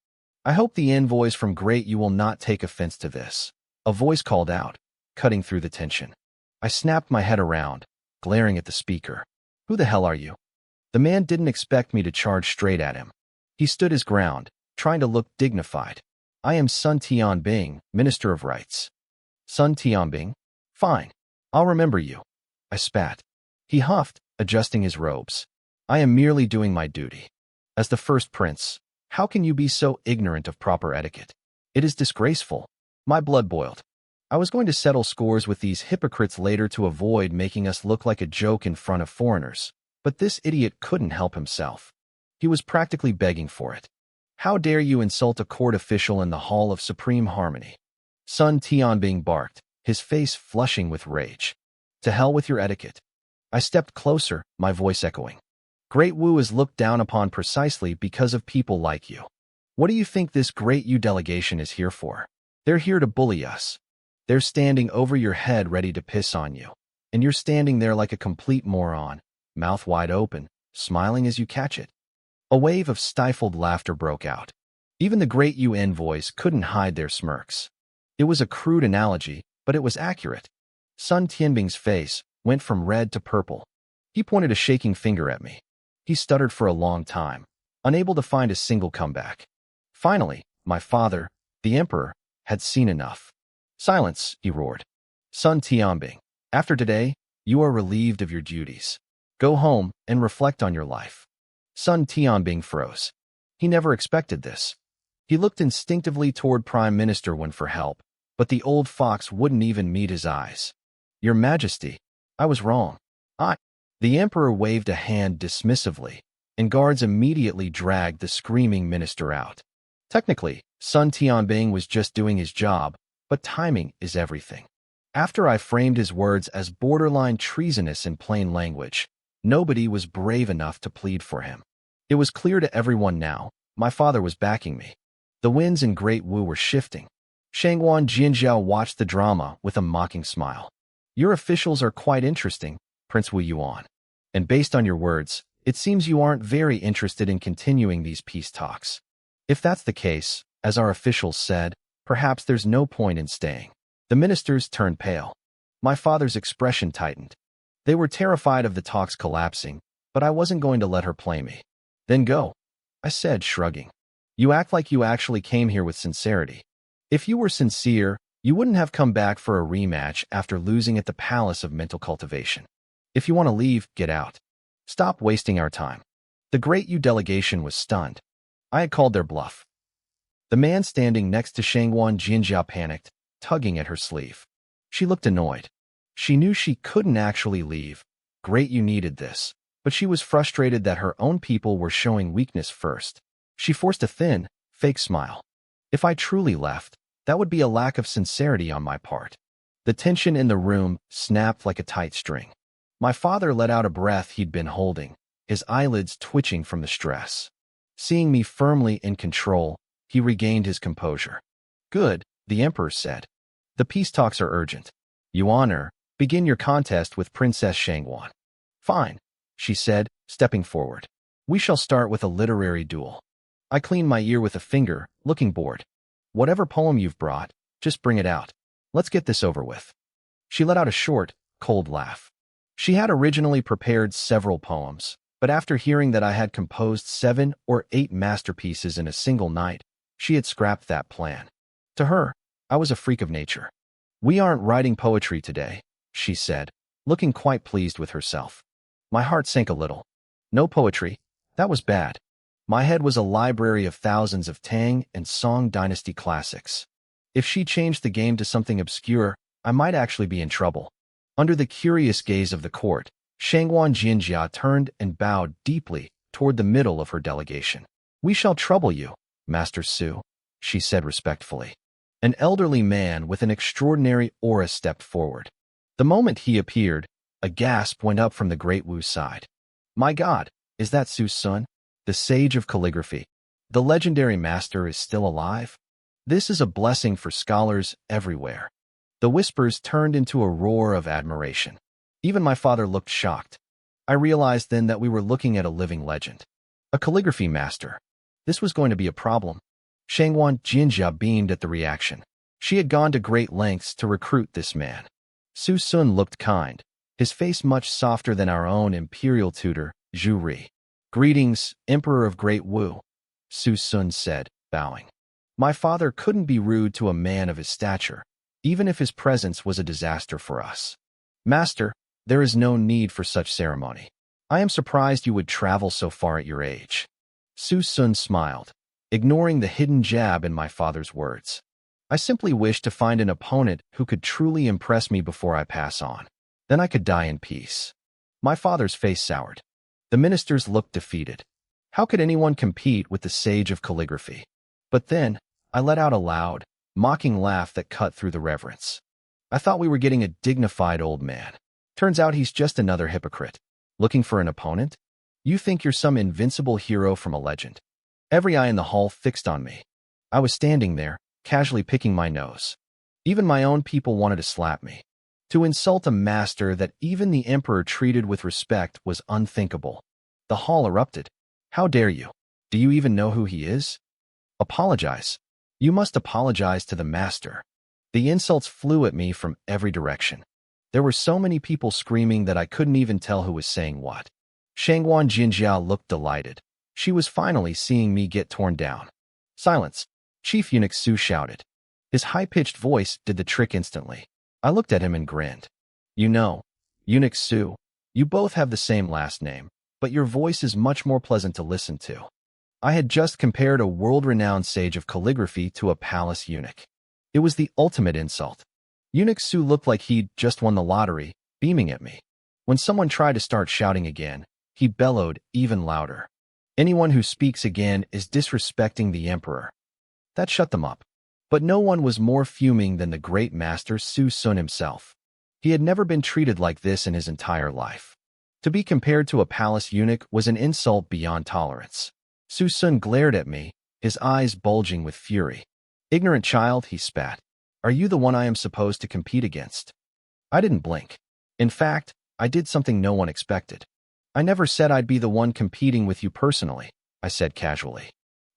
I hope the envoys from Great Yu will not take offense to this. A voice called out, cutting through the tension. I snapped my head around, glaring at the speaker. Who the hell are you? The man didn't expect me to charge straight at him. He stood his ground, trying to look dignified. I am Sun Tianbing, Minister of Rights. Sun Tianbing? Fine. I'll remember you. I spat. He huffed, adjusting his robes. I am merely doing my duty. As the first prince, how can you be so ignorant of proper etiquette? It is disgraceful. My blood boiled. I was going to settle scores with these hypocrites later to avoid making us look like a joke in front of foreigners, but this idiot couldn't help himself. He was practically begging for it. How dare you insult a court official in the Hall of Supreme Harmony? Sun Tianbing barked, his face flushing with rage. To hell with your etiquette. I stepped closer, my voice echoing. Great Wu is looked down upon precisely because of people like you. What do you think this Great Yu delegation is here for? They're here to bully us. They're standing over your head ready to piss on you. And you're standing there like a complete moron, mouth wide open, smiling as you catch it. A wave of stifled laughter broke out. Even the Great Yu envoys couldn't hide their smirks. It was a crude analogy, but it was accurate. Sun Tianbing's face went from red to purple. He pointed a shaking finger at me. He stuttered for a long time, unable to find a single comeback. Finally, my father, the emperor, had seen enough. Silence, he roared. Sun Tianbing, after today, you are relieved of your duties. Go home and reflect on your life. Sun Tianbing froze. He never expected this. He looked instinctively toward Prime Minister Wen for help, but the old fox wouldn't even meet his eyes. Your Majesty, I was wrong. The emperor waved a hand dismissively, and guards immediately dragged the screaming minister out. Technically, Sun Tianbing was just doing his job, but timing is everything. After I framed his words as borderline treasonous in plain language, nobody was brave enough to plead for him. It was clear to everyone now, my father was backing me. The winds in Great Wu were shifting. Shangguan Jinzhao watched the drama with a mocking smile. Your officials are quite interesting, Prince Wu Yuan. And based on your words, it seems you aren't very interested in continuing these peace talks. If that's the case, as our officials said, perhaps there's no point in staying. The ministers turned pale. My father's expression tightened. They were terrified of the talks collapsing, but I wasn't going to let her play me. Then go, I said, shrugging. You act like you actually came here with sincerity. If you were sincere, you wouldn't have come back for a rematch after losing at the Palace of Mental Cultivation. If you want to leave, get out. Stop wasting our time. The Great Yu delegation was stunned. I had called their bluff. The man standing next to Shangguan Jinzhao panicked, tugging at her sleeve. She looked annoyed. She knew she couldn't actually leave. Great Yu needed this, but she was frustrated that her own people were showing weakness first. She forced a thin, fake smile. If I truly left, that would be a lack of sincerity on my part. The tension in the room snapped like a tight string. My father let out a breath he'd been holding, his eyelids twitching from the stress. Seeing me firmly in control, he regained his composure. Good, the emperor said. The peace talks are urgent. Yuan, begin your contest with Princess Shangguan. Fine, she said, stepping forward. We shall start with a literary duel. I cleaned my ear with a finger, looking bored. Whatever poem you've brought, just bring it out. Let's get this over with. She let out a short, cold laugh. She had originally prepared several poems, but after hearing that I had composed 7 or 8 masterpieces in a single night, she had scrapped that plan. To her, I was a freak of nature. We aren't writing poetry today, she said, looking quite pleased with herself. My heart sank a little. No poetry? That was bad. My head was a library of thousands of Tang and Song Dynasty classics. If she changed the game to something obscure, I might actually be in trouble. Under the curious gaze of the court, Shangguan Jinjia turned and bowed deeply toward the middle of her delegation. We shall trouble you, Master Su, she said respectfully. An elderly man with an extraordinary aura stepped forward. The moment he appeared, a gasp went up from the Great Wu's side. My God, is that Su Sun, the sage of calligraphy? The legendary master is still alive? This is a blessing for scholars everywhere. The whispers turned into a roar of admiration. Even my father looked shocked. I realized then that we were looking at a living legend. A calligraphy master. This was going to be a problem. Shangguan Jinjia beamed at the reaction. She had gone to great lengths to recruit this man. Su Sun looked kind, his face much softer than our own imperial tutor, Zhu Ri. Greetings, Emperor of Great Wu, Su Sun said, bowing. My father couldn't be rude to a man of his stature, even if his presence was a disaster for us. Master, there is no need for such ceremony. I am surprised you would travel so far at your age. Su Sun smiled, ignoring the hidden jab in my father's words. I simply wish to find an opponent who could truly impress me before I pass on. Then I could die in peace. My father's face soured. The ministers looked defeated. How could anyone compete with the sage of calligraphy? But then, I let out a loud, mocking laugh that cut through the reverence. I thought we were getting a dignified old man. Turns out he's just another hypocrite. Looking for an opponent? You think you're some invincible hero from a legend. Every eye in the hall fixed on me. I was standing there, casually picking my nose. Even my own people wanted to slap me. To insult a master that even the emperor treated with respect was unthinkable. The hall erupted. How dare you? Do you even know who he is? Apologize. You must apologize to the master. The insults flew at me from every direction. There were so many people screaming that I couldn't even tell who was saying what. Shangguan Jinjia looked delighted. She was finally seeing me get torn down. Silence, Chief Eunuch Su shouted. His high-pitched voice did the trick instantly. I looked at him and grinned. You know, Eunuch Su, you both have the same last name, but your voice is much more pleasant to listen to. I had just compared a world-renowned sage of calligraphy to a palace eunuch. It was the ultimate insult. Eunuch Su looked like he'd just won the lottery, beaming at me. When someone tried to start shouting again, he bellowed even louder. Anyone who speaks again is disrespecting the emperor. That shut them up. But no one was more fuming than the great master Su Sun himself. He had never been treated like this in his entire life. To be compared to a palace eunuch was an insult beyond tolerance. Su Sun glared at me, his eyes bulging with fury. Ignorant child, he spat. Are you the one I am supposed to compete against? I didn't blink. In fact, I did something no one expected. I never said I'd be the one competing with you personally, I said casually.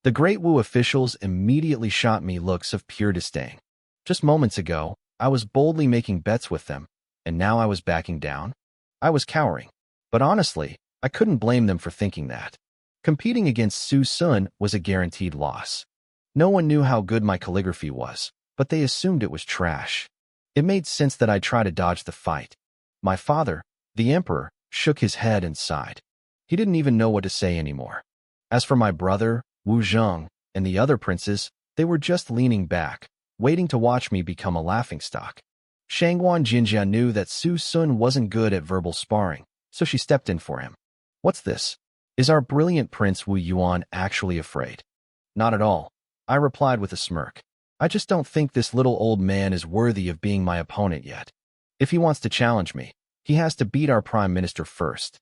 The Great Wu officials immediately shot me looks of pure disdain. Just moments ago, I was boldly making bets with them, and now I was backing down? I was cowering. But honestly, I couldn't blame them for thinking that. Competing against Su Sun was a guaranteed loss. No one knew how good my calligraphy was, but they assumed it was trash. It made sense that I'd try to dodge the fight. My father, the emperor, shook his head and sighed. He didn't even know what to say anymore. As for my brother, Wu Zheng, and the other princes, they were just leaning back, waiting to watch me become a laughingstock. Shangguan Jinjia knew that Su Sun wasn't good at verbal sparring, so she stepped in for him. What's this? Is our brilliant Prince Wu Yuan actually afraid? Not at all, I replied with a smirk. I just don't think this little old man is worthy of being my opponent yet. If he wants to challenge me, he has to beat our prime minister first.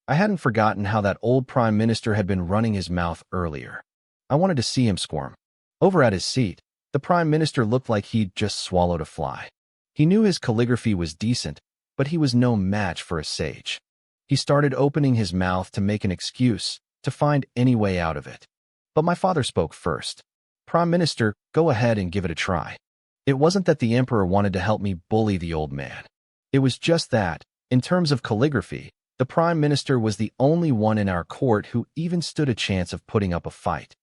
I hadn't forgotten how that old prime minister had been running his mouth earlier. I wanted to see him squirm. Over at his seat, the prime minister looked like he'd just swallowed a fly. He knew his calligraphy was decent, but he was no match for a sage. He started opening his mouth to make an excuse, to find any way out of it. But my father spoke first. Prime Minister, go ahead and give it a try. It wasn't that the emperor wanted to help me bully the old man. It was just that, in terms of calligraphy, the prime minister was the only one in our court who even stood a chance of putting up a fight.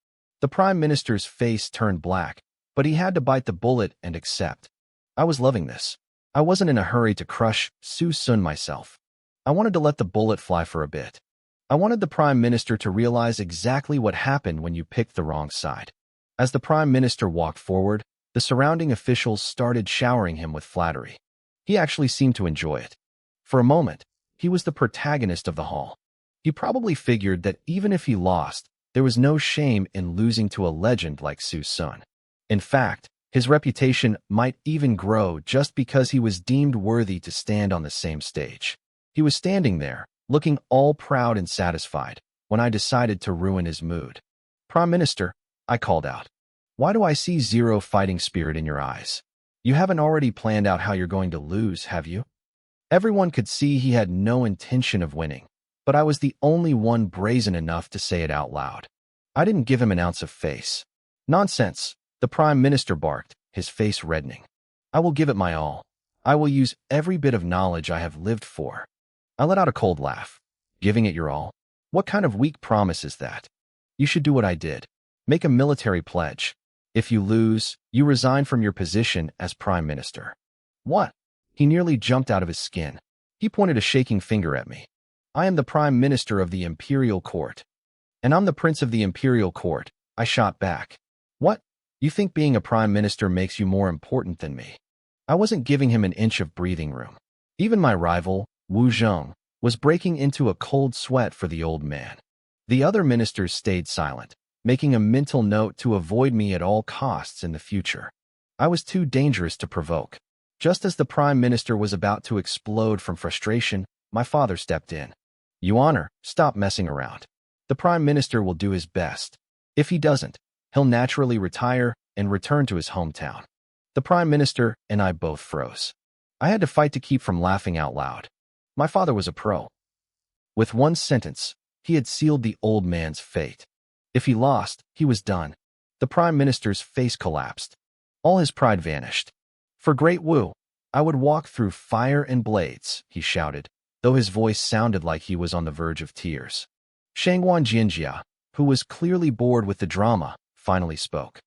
The prime minister's face turned black, but he had to bite the bullet and accept. I was loving this. I wasn't in a hurry to crush Su Sun myself. I wanted to let the bullet fly for a bit. I wanted the prime minister to realize exactly what happened when you picked the wrong side. As the prime minister walked forward, the surrounding officials started showering him with flattery. He actually seemed to enjoy it. For a moment, he was the protagonist of the hall. He probably figured that even if he lost, there was no shame in losing to a legend like Su Sun. In fact, his reputation might even grow just because he was deemed worthy to stand on the same stage. He was standing there, looking all proud and satisfied, when I decided to ruin his mood. Prime Minister, I called out. Why do I see zero fighting spirit in your eyes? You haven't already planned out how you're going to lose, have you? Everyone could see he had no intention of winning, but I was the only one brazen enough to say it out loud. I didn't give him an ounce of face. Nonsense, the Prime Minister barked, his face reddening. I will give it my all. I will use every bit of knowledge I have lived for. I let out a cold laugh. Giving it your all? What kind of weak promise is that? You should do what I did. Make a military pledge. If you lose, you resign from your position as Prime Minister. What? He nearly jumped out of his skin. He pointed a shaking finger at me. I am the Prime Minister of the Imperial Court. And I'm the Prince of the Imperial Court, I shot back. What? You think being a Prime Minister makes you more important than me? I wasn't giving him an inch of breathing room. Even my rival, Wu Zheng, was breaking into a cold sweat for the old man. The other ministers stayed silent, making a mental note to avoid me at all costs in the future. I was too dangerous to provoke. Just as the Prime Minister was about to explode from frustration, my father stepped in. Your Honor, stop messing around. The Prime Minister will do his best. If he doesn't, he'll naturally retire and return to his hometown. The Prime Minister and I both froze. I had to fight to keep from laughing out loud. My father was a pro. With one sentence, he had sealed the old man's fate. If he lost, he was done. The Prime Minister's face collapsed. All his pride vanished. For Great Wu, I would walk through fire and blades, he shouted, though his voice sounded like he was on the verge of tears. Shangguan Jinjia, who was clearly bored with the drama, finally spoke.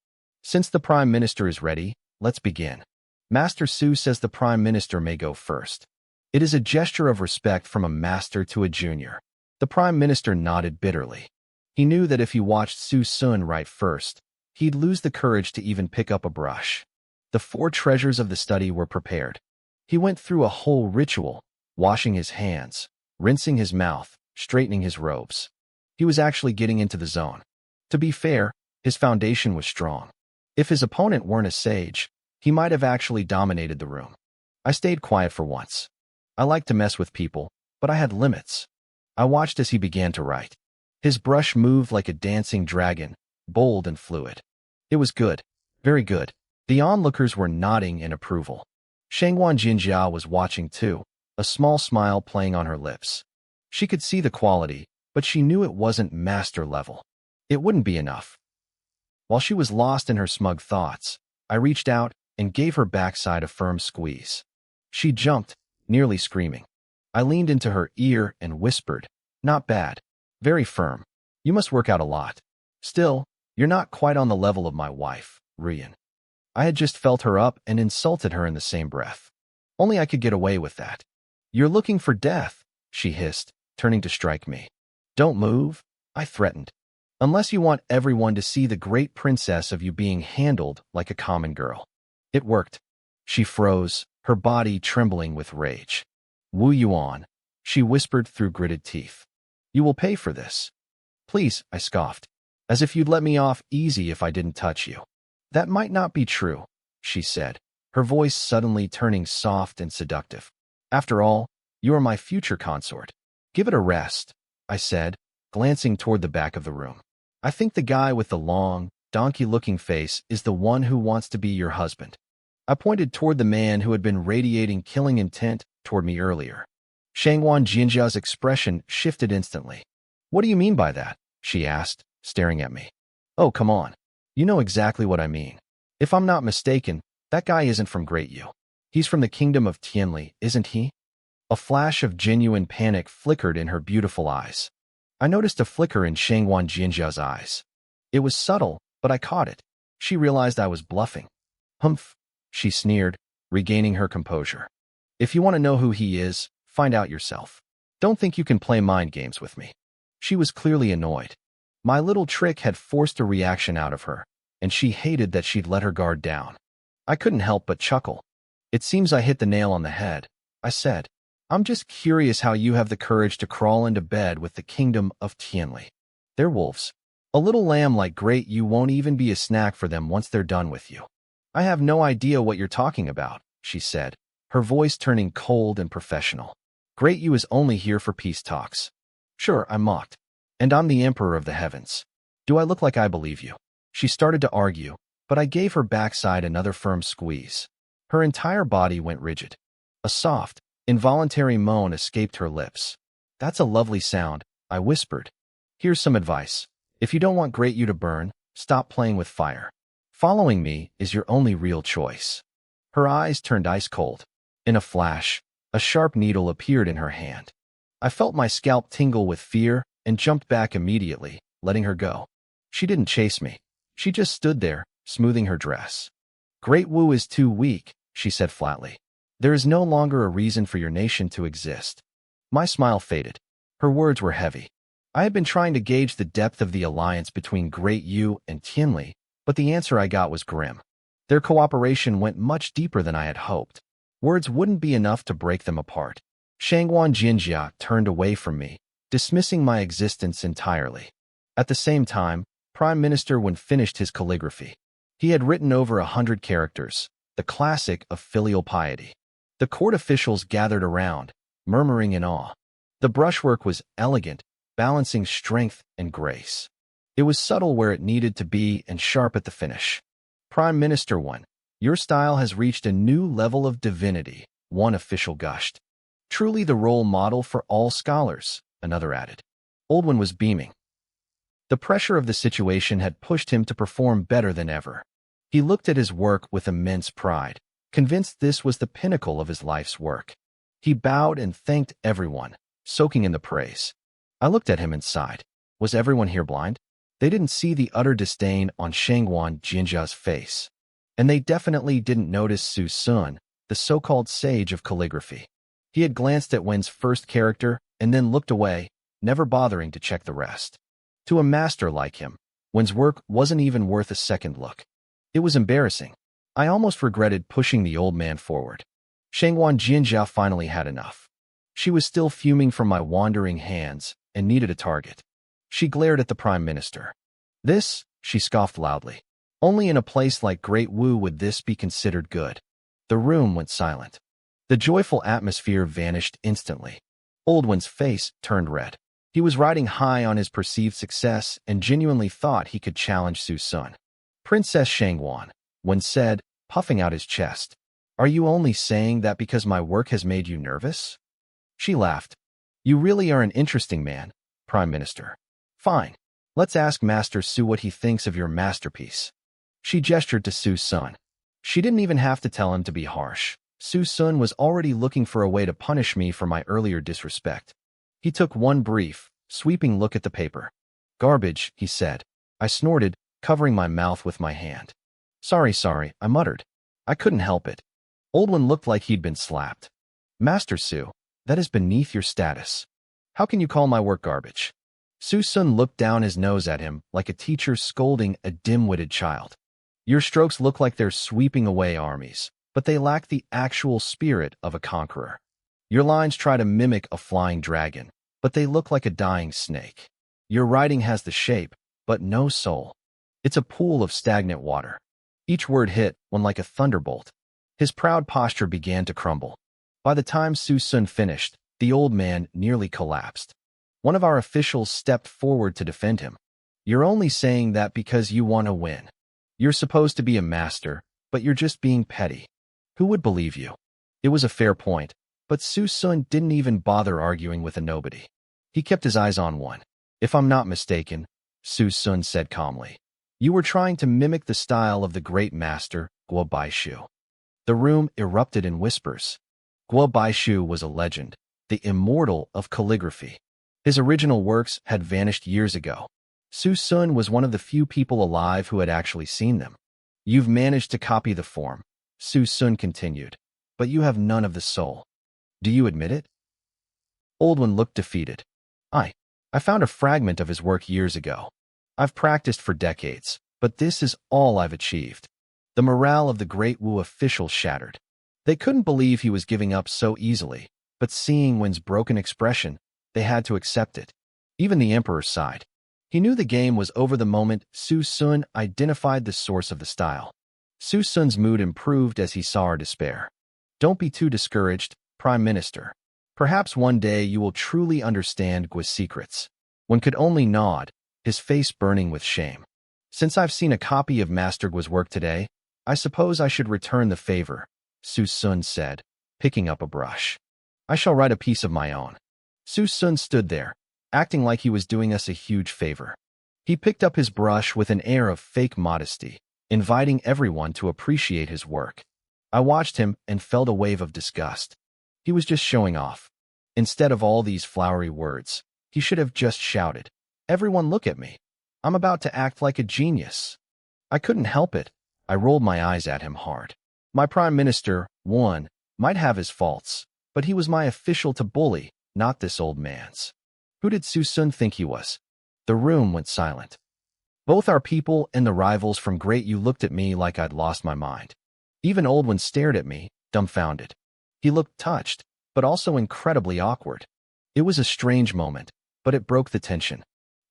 Since the Prime Minister is ready, let's begin. Master Su says the Prime Minister may go first. It is a gesture of respect from a master to a junior. The Prime Minister nodded bitterly. He knew that if he watched Su Sun write first, he'd lose the courage to even pick up a brush. The 4 treasures of the study were prepared. He went through a whole ritual, washing his hands, rinsing his mouth, straightening his robes. He was actually getting into the zone. To be fair, his foundation was strong. If his opponent weren't a sage, he might have actually dominated the room. I stayed quiet for once. I liked to mess with people, but I had limits. I watched as he began to write. His brush moved like a dancing dragon, bold and fluid. It was good, very good. The onlookers were nodding in approval. Shangguan Jinjia was watching too, a small smile playing on her lips. She could see the quality, but she knew it wasn't master level. It wouldn't be enough. While she was lost in her smug thoughts, I reached out and gave her backside a firm squeeze. She jumped, nearly screaming. I leaned into her ear and whispered, "Not bad. Very firm. You must work out a lot. Still, you're not quite on the level of my wife, Rian." I had just felt her up and insulted her in the same breath. Only I could get away with that. "You're looking for death," she hissed, turning to strike me. "Don't move," I threatened. "Unless you want everyone to see the great princess of you being handled like a common girl." It worked. She froze, her body trembling with rage. "Wu Yuan," she whispered through gritted teeth. "You will pay for this." "Please," I scoffed. "As if you'd let me off easy if I didn't touch you." "That might not be true," she said, her voice suddenly turning soft and seductive. "After all, you are my future consort." "Give it a rest," I said, glancing toward the back of the room. "I think the guy with the long, donkey-looking face is the one who wants to be your husband." I pointed toward the man who had been radiating killing intent toward me earlier. Shangguan Jinjia's expression shifted instantly. "What do you mean by that?" she asked, staring at me. Oh, come on. You know exactly what I mean. If I'm not mistaken, that guy isn't from Great Yu. He's from the kingdom of Tianli, isn't he? A flash of genuine panic flickered in her beautiful eyes. I noticed a flicker in Shangwan Jinjia's eyes. It was subtle, but I caught it. She realized I was bluffing. Humph, she sneered, regaining her composure. If you want to know who he is, find out yourself. Don't think you can play mind games with me. She was clearly annoyed. My little trick had forced a reaction out of her, and she hated that she'd let her guard down. I couldn't help but chuckle. It seems I hit the nail on the head, I said. I'm just curious how you have the courage to crawl into bed with the kingdom of Tianli. They're wolves. A little lamb like Great Yu won't even be a snack for them once they're done with you. I have no idea what you're talking about, she said, her voice turning cold and professional. Great Yu is only here for peace talks. Sure, I mocked. And I'm the emperor of the heavens. Do I look like I believe you? She started to argue, but I gave her backside another firm squeeze. Her entire body went rigid. A soft, involuntary moan escaped her lips. That's a lovely sound, I whispered. Here's some advice. If you don't want Great Yu to burn, stop playing with fire. Following me is your only real choice. Her eyes turned ice cold. In a flash, a sharp needle appeared in her hand. I felt my scalp tingle with fear and jumped back immediately, letting her go. She didn't chase me. She just stood there, smoothing her dress. Great Wu is too weak, she said flatly. There is no longer a reason for your nation to exist. My smile faded. Her words were heavy. I had been trying to gauge the depth of the alliance between Great Yu and Tianli, but the answer I got was grim. Their cooperation went much deeper than I had hoped. Words wouldn't be enough to break them apart. Shangwan Jinjia turned away from me, dismissing my existence entirely. At the same time, Prime Minister Wen finished his calligraphy. He had written over 100 characters, the classic of filial piety. The court officials gathered around, murmuring in awe. The brushwork was elegant, balancing strength and grace. It was subtle where it needed to be and sharp at the finish. Prime Minister Wen, your style has reached a new level of divinity, one official gushed. Truly the role model for all scholars, another added. Old Wen was beaming. The pressure of the situation had pushed him to perform better than ever. He looked at his work with immense pride, convinced this was the pinnacle of his life's work. He bowed and thanked everyone, soaking in the praise. I looked at him and sighed. Was everyone here blind? They didn't see the utter disdain on Shangwan Jinjia's face. And they definitely didn't notice Su Sun, the so-called sage of calligraphy. He had glanced at Wen's first character and then looked away, never bothering to check the rest. To a master like him, Wen's work wasn't even worth a second look. It was embarrassing. I almost regretted pushing the old man forward. Shangwan Jinjia finally had enough. She was still fuming from my wandering hands and needed a target. She glared at the Prime Minister. This, she scoffed loudly. Only in a place like Great Wu would this be considered good. The room went silent. The joyful atmosphere vanished instantly. Old Wen's face turned red. He was riding high on his perceived success and genuinely thought he could challenge Su Sun. Princess Shangwan, Wen said, puffing out his chest. Are you only saying that because my work has made you nervous? She laughed. You really are an interesting man, Prime Minister. Fine. Let's ask Master Su what he thinks of your masterpiece. She gestured to Su Sun. She didn't even have to tell him to be harsh. Su Sun was already looking for a way to punish me for my earlier disrespect. He took one brief, sweeping look at the paper. Garbage, he said. I snorted, covering my mouth with my hand. Sorry, I muttered. I couldn't help it. Old Wen looked like he'd been slapped. Master Su, that is beneath your status. How can you call my work garbage? Su Sun looked down his nose at him like a teacher scolding a dim-witted child. Your strokes look like they're sweeping away armies, but they lack the actual spirit of a conqueror. Your lines try to mimic a flying dragon, but they look like a dying snake. Your writing has the shape, but no soul. It's a pool of stagnant water. Each word hit Wen like a thunderbolt. His proud posture began to crumble. By the time Su Sun finished, the old man nearly collapsed. One of our officials stepped forward to defend him. You're only saying that because you want to win. You're supposed to be a master, but you're just being petty. Who would believe you? It was a fair point, but Su Sun didn't even bother arguing with a nobody. He kept his eyes on Wen. If I'm not mistaken, Su Sun said calmly. You were trying to mimic the style of the great master, Guo Baishu. The room erupted in whispers. Guo Baishu was a legend, the immortal of calligraphy. His original works had vanished years ago. Su Sun was one of the few people alive who had actually seen them. You've managed to copy the form, Su Sun continued, but you have none of the soul. Do you admit it? Old One looked defeated. I found a fragment of his work years ago. I've practiced for decades, but this is all I've achieved. The morale of the Great Wu officials shattered. They couldn't believe he was giving up so easily, but seeing Wen's broken expression, they had to accept it. Even the emperor sighed. He knew the game was over the moment Su Sun identified the source of the style. Su Sun's mood improved as he saw her despair. Don't be too discouraged, Prime Minister. Perhaps one day you will truly understand Guo's secrets. One could only nod, his face burning with shame. Since I've seen a copy of Master Guo's work today, I suppose I should return the favor, Su Sun said, picking up a brush. I shall write a piece of my own. Su Sun stood there, acting like he was doing us a huge favor. He picked up his brush with an air of fake modesty, inviting everyone to appreciate his work. I watched him and felt a wave of disgust. He was just showing off. Instead of all these flowery words, he should have just shouted, "Everyone look at me. I'm about to act like a genius." I couldn't help it. I rolled my eyes at him hard. My Prime Minister, one, might have his faults, but he was my official to bully, not this old man's. Who did Su Sun think he was? The room went silent. Both our people and the rivals from Great Yu looked at me like I'd lost my mind. Even Old One stared at me, dumbfounded. He looked touched, but also incredibly awkward. It was a strange moment, but it broke the tension.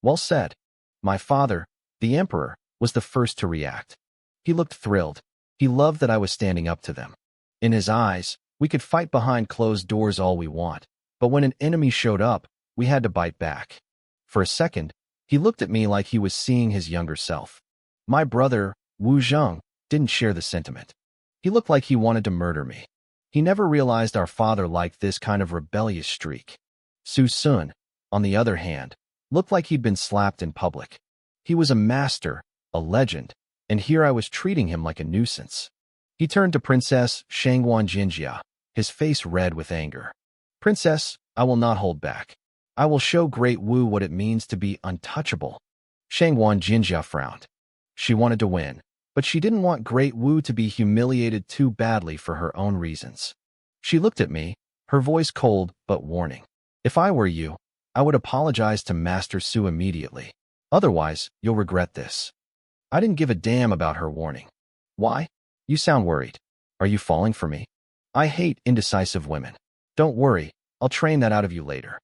Well said. My father, the Emperor, was the first to react. He looked thrilled. He loved that I was standing up to them. In his eyes, we could fight behind closed doors all we want, but when an enemy showed up, we had to bite back. For a second, he looked at me like he was seeing his younger self. My brother, Wu Zheng, didn't share the sentiment. He looked like he wanted to murder me. He never realized our father liked this kind of rebellious streak. Su Sun, on the other hand, looked like he'd been slapped in public. He was a master, a legend, and here I was treating him like a nuisance. He turned to Princess Shangguan Jinjia, his face red with anger. Princess, I will not hold back. I will show Great Wu what it means to be untouchable. Shangguan Jinjia frowned. She wanted to win, but she didn't want Great Wu to be humiliated too badly for her own reasons. She looked at me, her voice cold but warning. If I were you, I would apologize to Master Su immediately. Otherwise, you'll regret this. I didn't give a damn about her warning. Why? You sound worried. Are you falling for me? I hate indecisive women. Don't worry, I'll train that out of you later.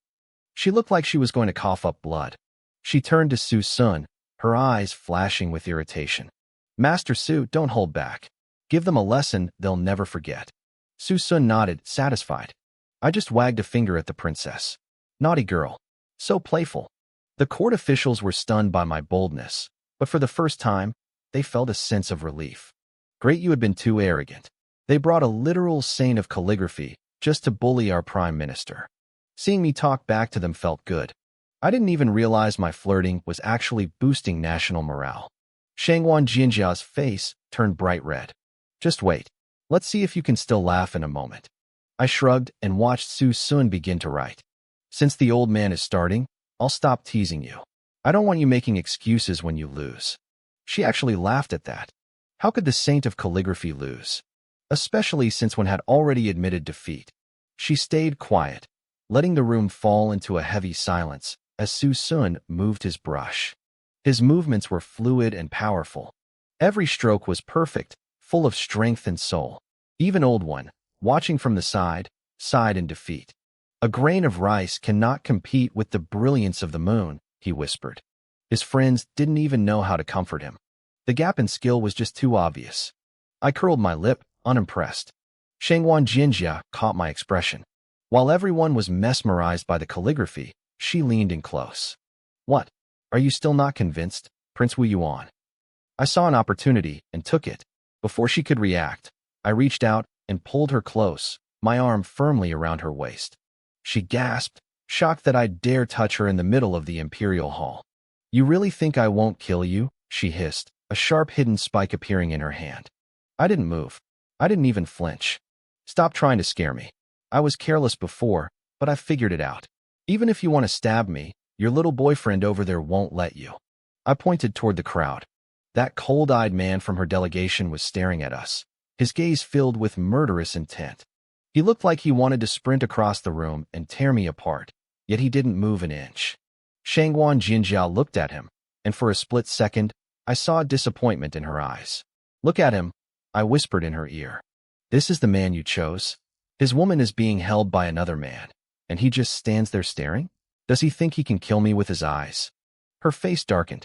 She looked like she was going to cough up blood. She turned to Su Sun, her eyes flashing with irritation. Master Su, don't hold back. Give them a lesson they'll never forget. Su Sun nodded, satisfied. I just wagged a finger at the princess. Naughty girl. So playful. The court officials were stunned by my boldness, but for the first time, they felt a sense of relief. Great Yu had been too arrogant. They brought a literal saint of calligraphy just to bully our prime minister. Seeing me talk back to them felt good. I didn't even realize my flirting was actually boosting national morale. Shangguan Jinjia's face turned bright red. Just wait. Let's see if you can still laugh in a moment. I shrugged and watched Su Sun begin to write. Since the old man is starting, I'll stop teasing you. I don't want you making excuses when you lose. She actually laughed at that. How could the saint of calligraphy lose? Especially since one had already admitted defeat. She stayed quiet, letting the room fall into a heavy silence as Su Sun moved his brush. His movements were fluid and powerful. Every stroke was perfect, full of strength and soul. Even Old One, watching from the side, sighed in defeat. A grain of rice cannot compete with the brilliance of the moon, he whispered. His friends didn't even know how to comfort him. The gap in skill was just too obvious. I curled my lip, unimpressed. Shangguan Jinjia caught my expression. While everyone was mesmerized by the calligraphy, she leaned in close. What? Are you still not convinced, Prince Wu Yuan? I saw an opportunity and took it. Before she could react, I reached out and pulled her close, my arm firmly around her waist. She gasped, shocked that I'd dare touch her in the middle of the imperial hall. You really think I won't kill you? She hissed, a sharp hidden spike appearing in her hand. I didn't move. I didn't even flinch. Stop trying to scare me. I was careless before, but I figured it out. Even if you want to stab me, your little boyfriend over there won't let you. I pointed toward the crowd. That cold-eyed man from her delegation was staring at us, his gaze filled with murderous intent. He looked like he wanted to sprint across the room and tear me apart, yet he didn't move an inch. Shangguan Jinjiao looked at him, and for a split second, I saw disappointment in her eyes. Look at him, I whispered in her ear. This is the man you chose? His woman is being held by another man, and he just stands there staring? Does he think he can kill me with his eyes? Her face darkened.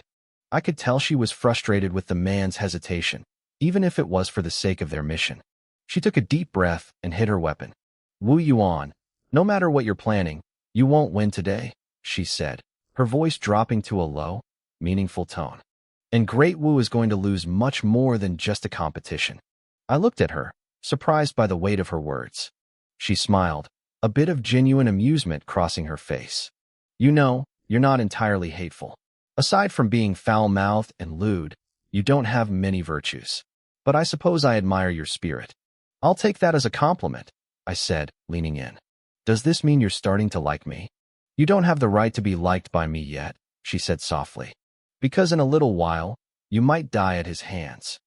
I could tell she was frustrated with the man's hesitation, even if it was for the sake of their mission. She took a deep breath and hid her weapon. Wu Yuan, no matter what you're planning, you won't win today, she said, her voice dropping to a low, meaningful tone. And Great Wu is going to lose much more than just a competition. I looked at her, surprised by the weight of her words. She smiled, a bit of genuine amusement crossing her face. You know, you're not entirely hateful. Aside from being foul-mouthed and lewd, you don't have many virtues. But I suppose I admire your spirit. I'll take that as a compliment, I said, leaning in. Does this mean you're starting to like me? You don't have the right to be liked by me yet, she said softly. Because in a little while, you might die at his hands.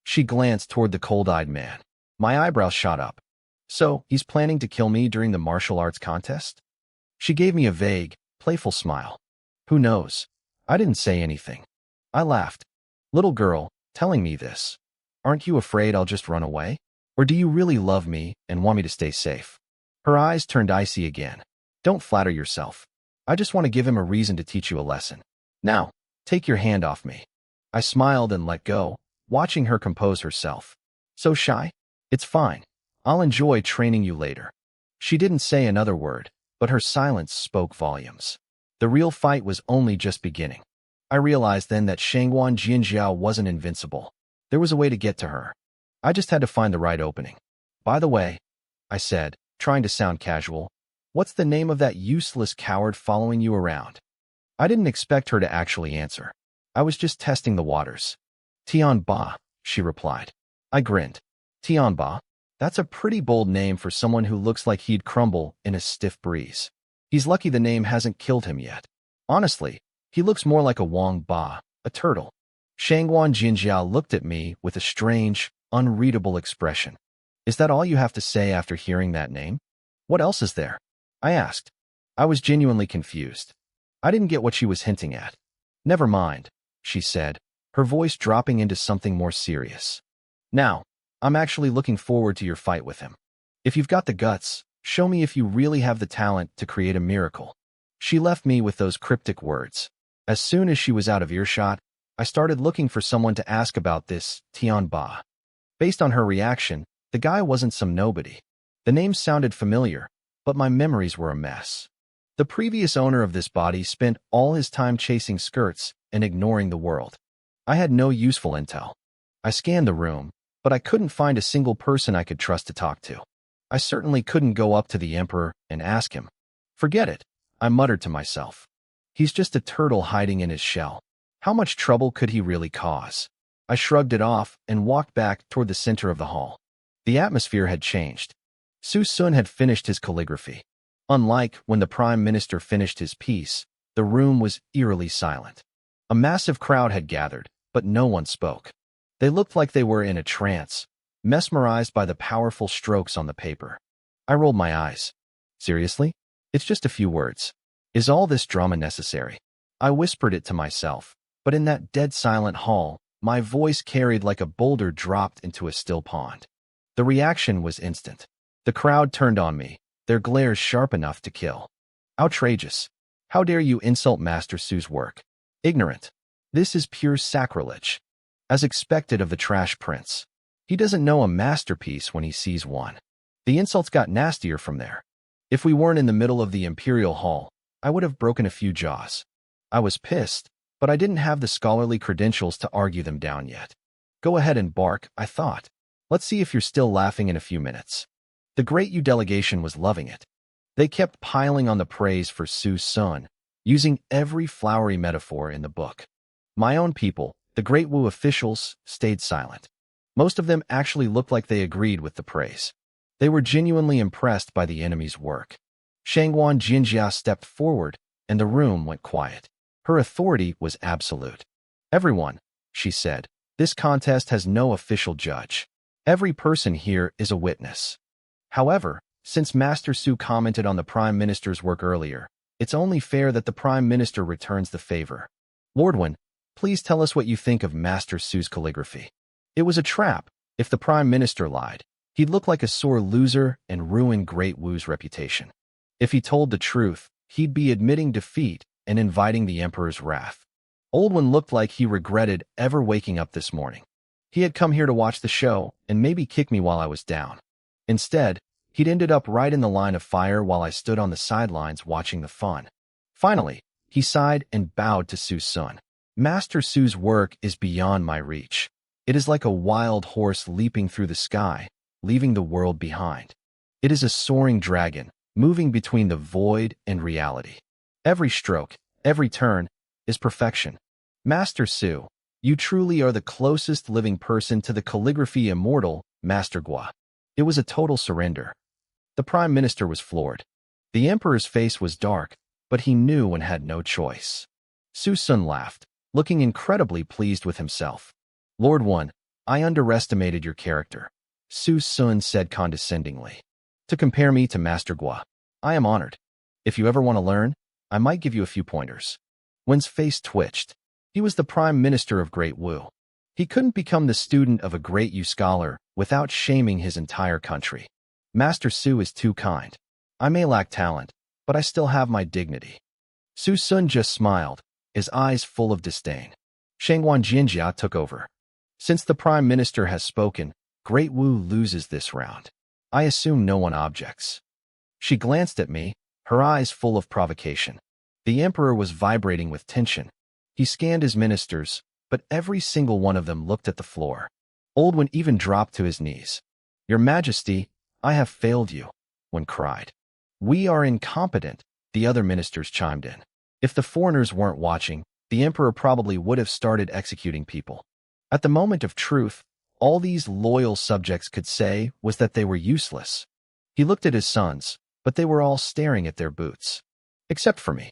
She glanced toward the cold-eyed man. My eyebrows shot up. So, he's planning to kill me during the martial arts contest? She gave me a vague, playful smile. Who knows? I didn't say anything. I laughed. Little girl, telling me this. Aren't you afraid I'll just run away? Or do you really love me and want me to stay safe? Her eyes turned icy again. Don't flatter yourself. I just want to give him a reason to teach you a lesson. Now, take your hand off me. I smiled and let go, watching her compose herself. So shy? It's fine. I'll enjoy training you later. She didn't say another word, but her silence spoke volumes. The real fight was only just beginning. I realized then that Shangguan Jinjiao wasn't invincible. There was a way to get to her. I just had to find the right opening. By the way, I said, trying to sound casual, what's the name of that useless coward following you around? I didn't expect her to actually answer. I was just testing the waters. Tian Ba, she replied. I grinned. Tian Ba? That's a pretty bold name for someone who looks like he'd crumble in a stiff breeze. He's lucky the name hasn't killed him yet. Honestly, he looks more like a Wang Ba, a turtle. Shangguan Jinjiao looked at me with a strange, unreadable expression. Is that all you have to say after hearing that name? What else is there? I asked. I was genuinely confused. I didn't get what she was hinting at. Never mind, she said, her voice dropping into something more serious. Now, I'm actually looking forward to your fight with him. If you've got the guts, show me if you really have the talent to create a miracle. She left me with those cryptic words. As soon as she was out of earshot, I started looking for someone to ask about this Tian Ba. Based on her reaction, the guy wasn't some nobody. The name sounded familiar, but my memories were a mess. The previous owner of this body spent all his time chasing skirts and ignoring the world. I had no useful intel. I scanned the room, but I couldn't find a single person I could trust to talk to. I certainly couldn't go up to the emperor and ask him. Forget it, I muttered to myself. He's just a turtle hiding in his shell. How much trouble could he really cause? I shrugged it off and walked back toward the center of the hall. The atmosphere had changed. Su Sun had finished his calligraphy. Unlike when the Prime Minister finished his piece, the room was eerily silent. A massive crowd had gathered, but no one spoke. They looked like they were in a trance, mesmerized by the powerful strokes on the paper. I rolled my eyes. Seriously? It's just a few words. Is all this drama necessary? I whispered it to myself, but in that dead silent hall, my voice carried like a boulder dropped into a still pond. The reaction was instant. The crowd turned on me, their glares sharp enough to kill. Outrageous. How dare you insult Master Su's work? Ignorant. This is pure sacrilege. As expected of the trash prince. He doesn't know a masterpiece when he sees one. The insults got nastier from there. If we weren't in the middle of the Imperial Hall, I would have broken a few jaws. I was pissed, but I didn't have the scholarly credentials to argue them down yet. Go ahead and bark, I thought. Let's see if you're still laughing in a few minutes. The Great U delegation was loving it. They kept piling on the praise for Su Sun, using every flowery metaphor in the book. My own people, the Great Wu officials, stayed silent. Most of them actually looked like they agreed with the praise. They were genuinely impressed by the enemy's work. Shangguan Jinjia stepped forward, and the room went quiet. Her authority was absolute. "Everyone," she said, "this contest has no official judge. Every person here is a witness. However, since Master Su commented on the Prime Minister's work earlier, it's only fair that the Prime Minister returns the favor. Lord Wen, please tell us what you think of Master Su's calligraphy." It was a trap. If the Prime Minister lied, he'd look like a sore loser and ruin Great Wu's reputation. If he told the truth, he'd be admitting defeat and inviting the Emperor's wrath. Old Wen looked like he regretted ever waking up this morning. He had come here to watch the show and maybe kick me while I was down. Instead, he'd ended up right in the line of fire while I stood on the sidelines watching the fun. Finally, he sighed and bowed to Su Sun. "Master Su's work is beyond my reach. It is like a wild horse leaping through the sky, leaving the world behind. It is a soaring dragon, moving between the void and reality. Every stroke, every turn, is perfection. Master Su, you truly are the closest living person to the calligraphy immortal, Master Gua." It was a total surrender. The Prime Minister was floored. The Emperor's face was dark, but he knew and had no choice. Su Sun laughed, looking incredibly pleased with himself. "Lord Wen, I underestimated your character," Su Sun said condescendingly. "To compare me to Master Gua, I am honored. If you ever want to learn, I might give you a few pointers." Wen's face twitched. He was the Prime Minister of Great Wu. He couldn't become the student of a great Yu scholar without shaming his entire country. "Master Su is too kind. I may lack talent, but I still have my dignity." Su Sun just smiled, his eyes full of disdain. Shangguan Jinjia took over. "Since the Prime Minister has spoken, Great Wu loses this round. I assume no one objects." She glanced at me, her eyes full of provocation. The Emperor was vibrating with tension. He scanned his ministers, but every single one of them looked at the floor. Old Wen even dropped to his knees. "Your Majesty, I have failed you," Wen cried. "We are incompetent," the other ministers chimed in. If the foreigners weren't watching, the Emperor probably would have started executing people. At the moment of truth, all these loyal subjects could say was that they were useless. He looked at his sons, but they were all staring at their boots. Except for me.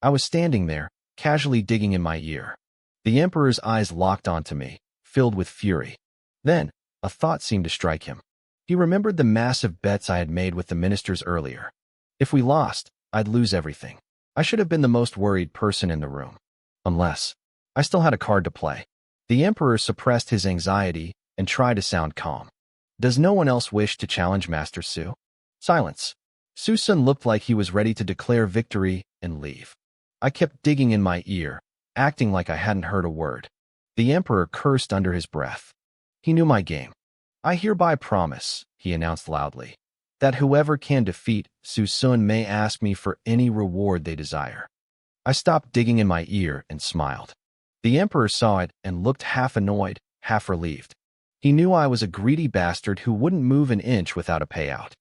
I was standing there, casually digging in my ear. The Emperor's eyes locked onto me, filled with fury. Then, a thought seemed to strike him. He remembered the massive bets I had made with the ministers earlier. If we lost, I'd lose everything. I should have been the most worried person in the room. Unless, I still had a card to play. The Emperor suppressed his anxiety and tried to sound calm. "Does no one else wish to challenge Master Su?" Silence. Su Sun looked like he was ready to declare victory and leave. I kept digging in my ear, acting like I hadn't heard a word. The Emperor cursed under his breath. He knew my game. "I hereby promise," he announced loudly, "that whoever can defeat Su Sun may ask me for any reward they desire." I stopped digging in my ear and smiled. The Emperor saw it and looked half annoyed, half relieved. He knew I was a greedy bastard who wouldn't move an inch without a payout.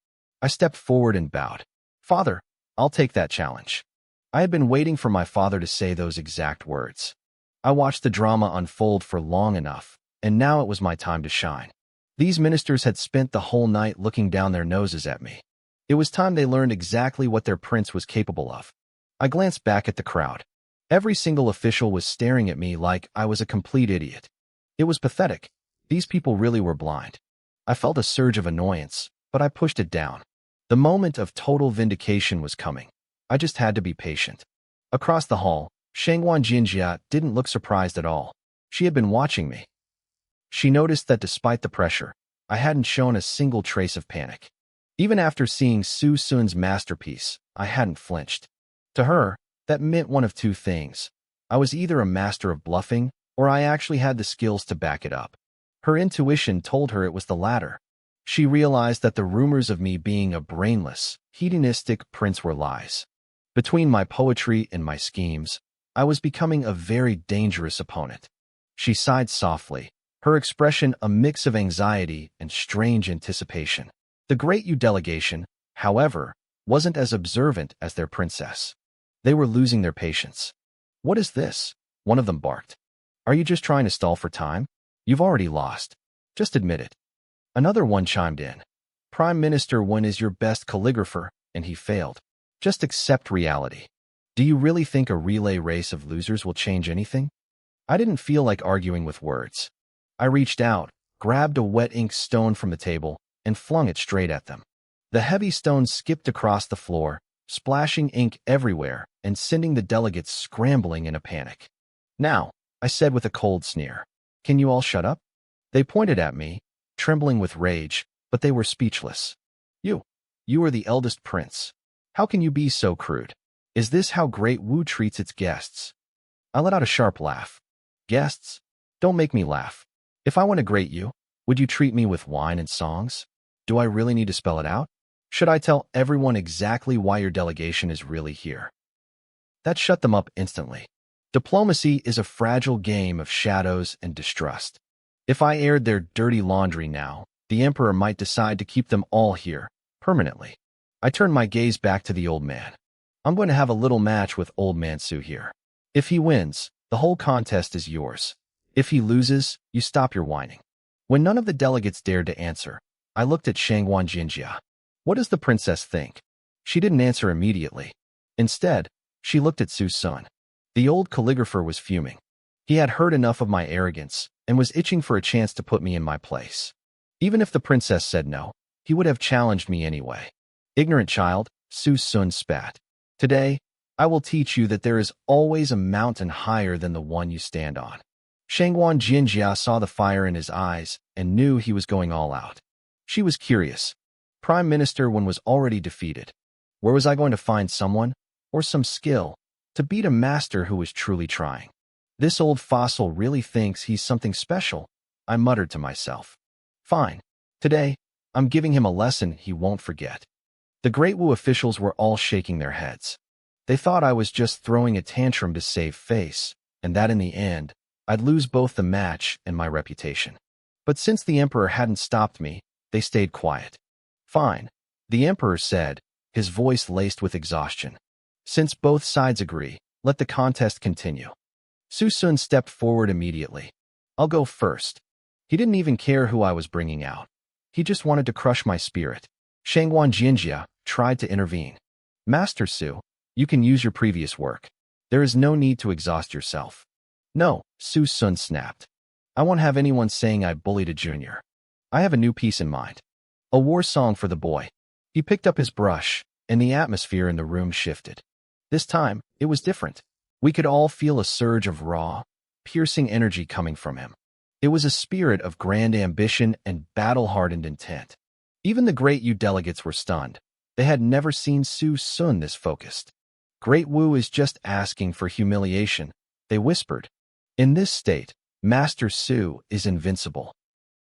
I stepped forward and bowed. "Father, I'll take that challenge." I had been waiting for my father to say those exact words. I watched the drama unfold for long enough, and now it was my time to shine. These ministers had spent the whole night looking down their noses at me. It was time they learned exactly what their prince was capable of. I glanced back at the crowd. Every single official was staring at me like I was a complete idiot. It was pathetic. These people really were blind. I felt a surge of annoyance, but I pushed it down. The moment of total vindication was coming. I just had to be patient. Across the hall, Shangguan Jinjia didn't look surprised at all. She had been watching me. She noticed that despite the pressure, I hadn't shown a single trace of panic. Even after seeing Su Sun's masterpiece, I hadn't flinched. To her, that meant one of two things. I was either a master of bluffing, or I actually had the skills to back it up. Her intuition told her it was the latter. She realized that the rumors of me being a brainless, hedonistic prince were lies. Between my poetry and my schemes, I was becoming a very dangerous opponent. She sighed softly, her expression a mix of anxiety and strange anticipation. The Great Yu delegation, however, wasn't as observant as their princess. They were losing their patience. What is this? One of them barked. Are you just trying to stall for time? You've already lost. Just admit it. Another one chimed in. Prime Minister Wen is your best calligrapher, and he failed. Just accept reality. Do you really think a relay race of losers will change anything? I didn't feel like arguing with words. I reached out, grabbed a wet ink stone from the table, and flung it straight at them. The heavy stone skipped across the floor, splashing ink everywhere and sending the delegates scrambling in a panic. Now, I said with a cold sneer, can you all shut up? They pointed at me, trembling with rage, but they were speechless. You are the eldest prince. How can you be so crude? Is this how Great Wu treats its guests? I let out a sharp laugh. Guests? Don't make me laugh. If I want to grate you, would you treat me with wine and songs? Do I really need to spell it out? Should I tell everyone exactly why your delegation is really here? That shut them up instantly. Diplomacy is a fragile game of shadows and distrust. If I aired their dirty laundry now, the emperor might decide to keep them all here, permanently. I turned my gaze back to the old man. I'm going to have a little match with old man Su here. If he wins, the whole contest is yours. If he loses, you stop your whining. When none of the delegates dared to answer, I looked at Shangwan Jinjia. What does the princess think? She didn't answer immediately. Instead, she looked at Su's son. The old calligrapher was fuming. He had heard enough of my arrogance and was itching for a chance to put me in my place. Even if the princess said no, he would have challenged me anyway. Ignorant child, Su's son spat. Today, I will teach you that there is always a mountain higher than the one you stand on. Shangwan Jinjia saw the fire in his eyes and knew he was going all out. She was curious. Prime Minister Wen was already defeated. Where was I going to find someone, or some skill, to beat a master who was truly trying? This old fossil really thinks he's something special, I muttered to myself. Fine. Today, I'm giving him a lesson he won't forget. The Great Wu officials were all shaking their heads. They thought I was just throwing a tantrum to save face, and that in the end, I'd lose both the match and my reputation. But since the emperor hadn't stopped me, they stayed quiet. Fine, the emperor said, his voice laced with exhaustion. Since both sides agree, let the contest continue. Su Sun stepped forward immediately. I'll go first. He didn't even care who I was bringing out. He just wanted to crush my spirit. Shangwan Jinjia tried to intervene. Master Su, you can use your previous work. There is no need to exhaust yourself. No, Su Sun snapped. I won't have anyone saying I bullied a junior. I have a new piece in mind. A war song for the boy. He picked up his brush, and the atmosphere in the room shifted. This time, it was different. We could all feel a surge of raw, piercing energy coming from him. It was a spirit of grand ambition and battle-hardened intent. Even the Great Wu delegates were stunned. They had never seen Su Sun this focused. Great Wu is just asking for humiliation, they whispered. In this state, Master Su is invincible.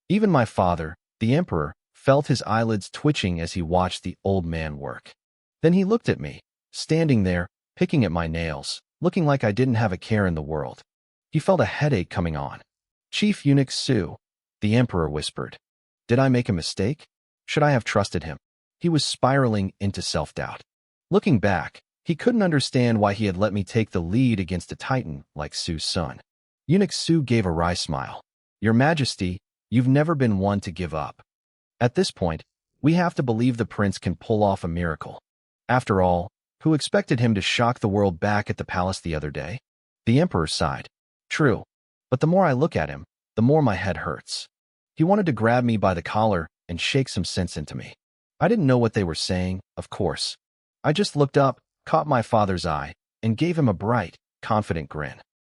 Even my father, the emperor, felt his eyelids twitching as he watched the old man work. Then he looked at me, standing there, picking at my nails, looking like I didn't have a care in the world. He felt a headache coming on. Chief Eunuch Su, the emperor whispered. Did I make a mistake? Should I have trusted him? He was spiraling into self-doubt. Looking back, he couldn't understand why he had let me take the lead against a titan like Su's son. Eunuch Su gave a wry smile. Your Majesty, you've never been one to give up. At this point, we have to believe the prince can pull off a miracle. After all, who expected him to shock the world back at the palace the other day? The emperor sighed. True, but the more I look at him, the more my head hurts. He wanted to grab me by the collar and shake some sense into me. I didn't know what they were saying, of course. I just looked up, caught my father's eye, and gave him a bright, confident grin.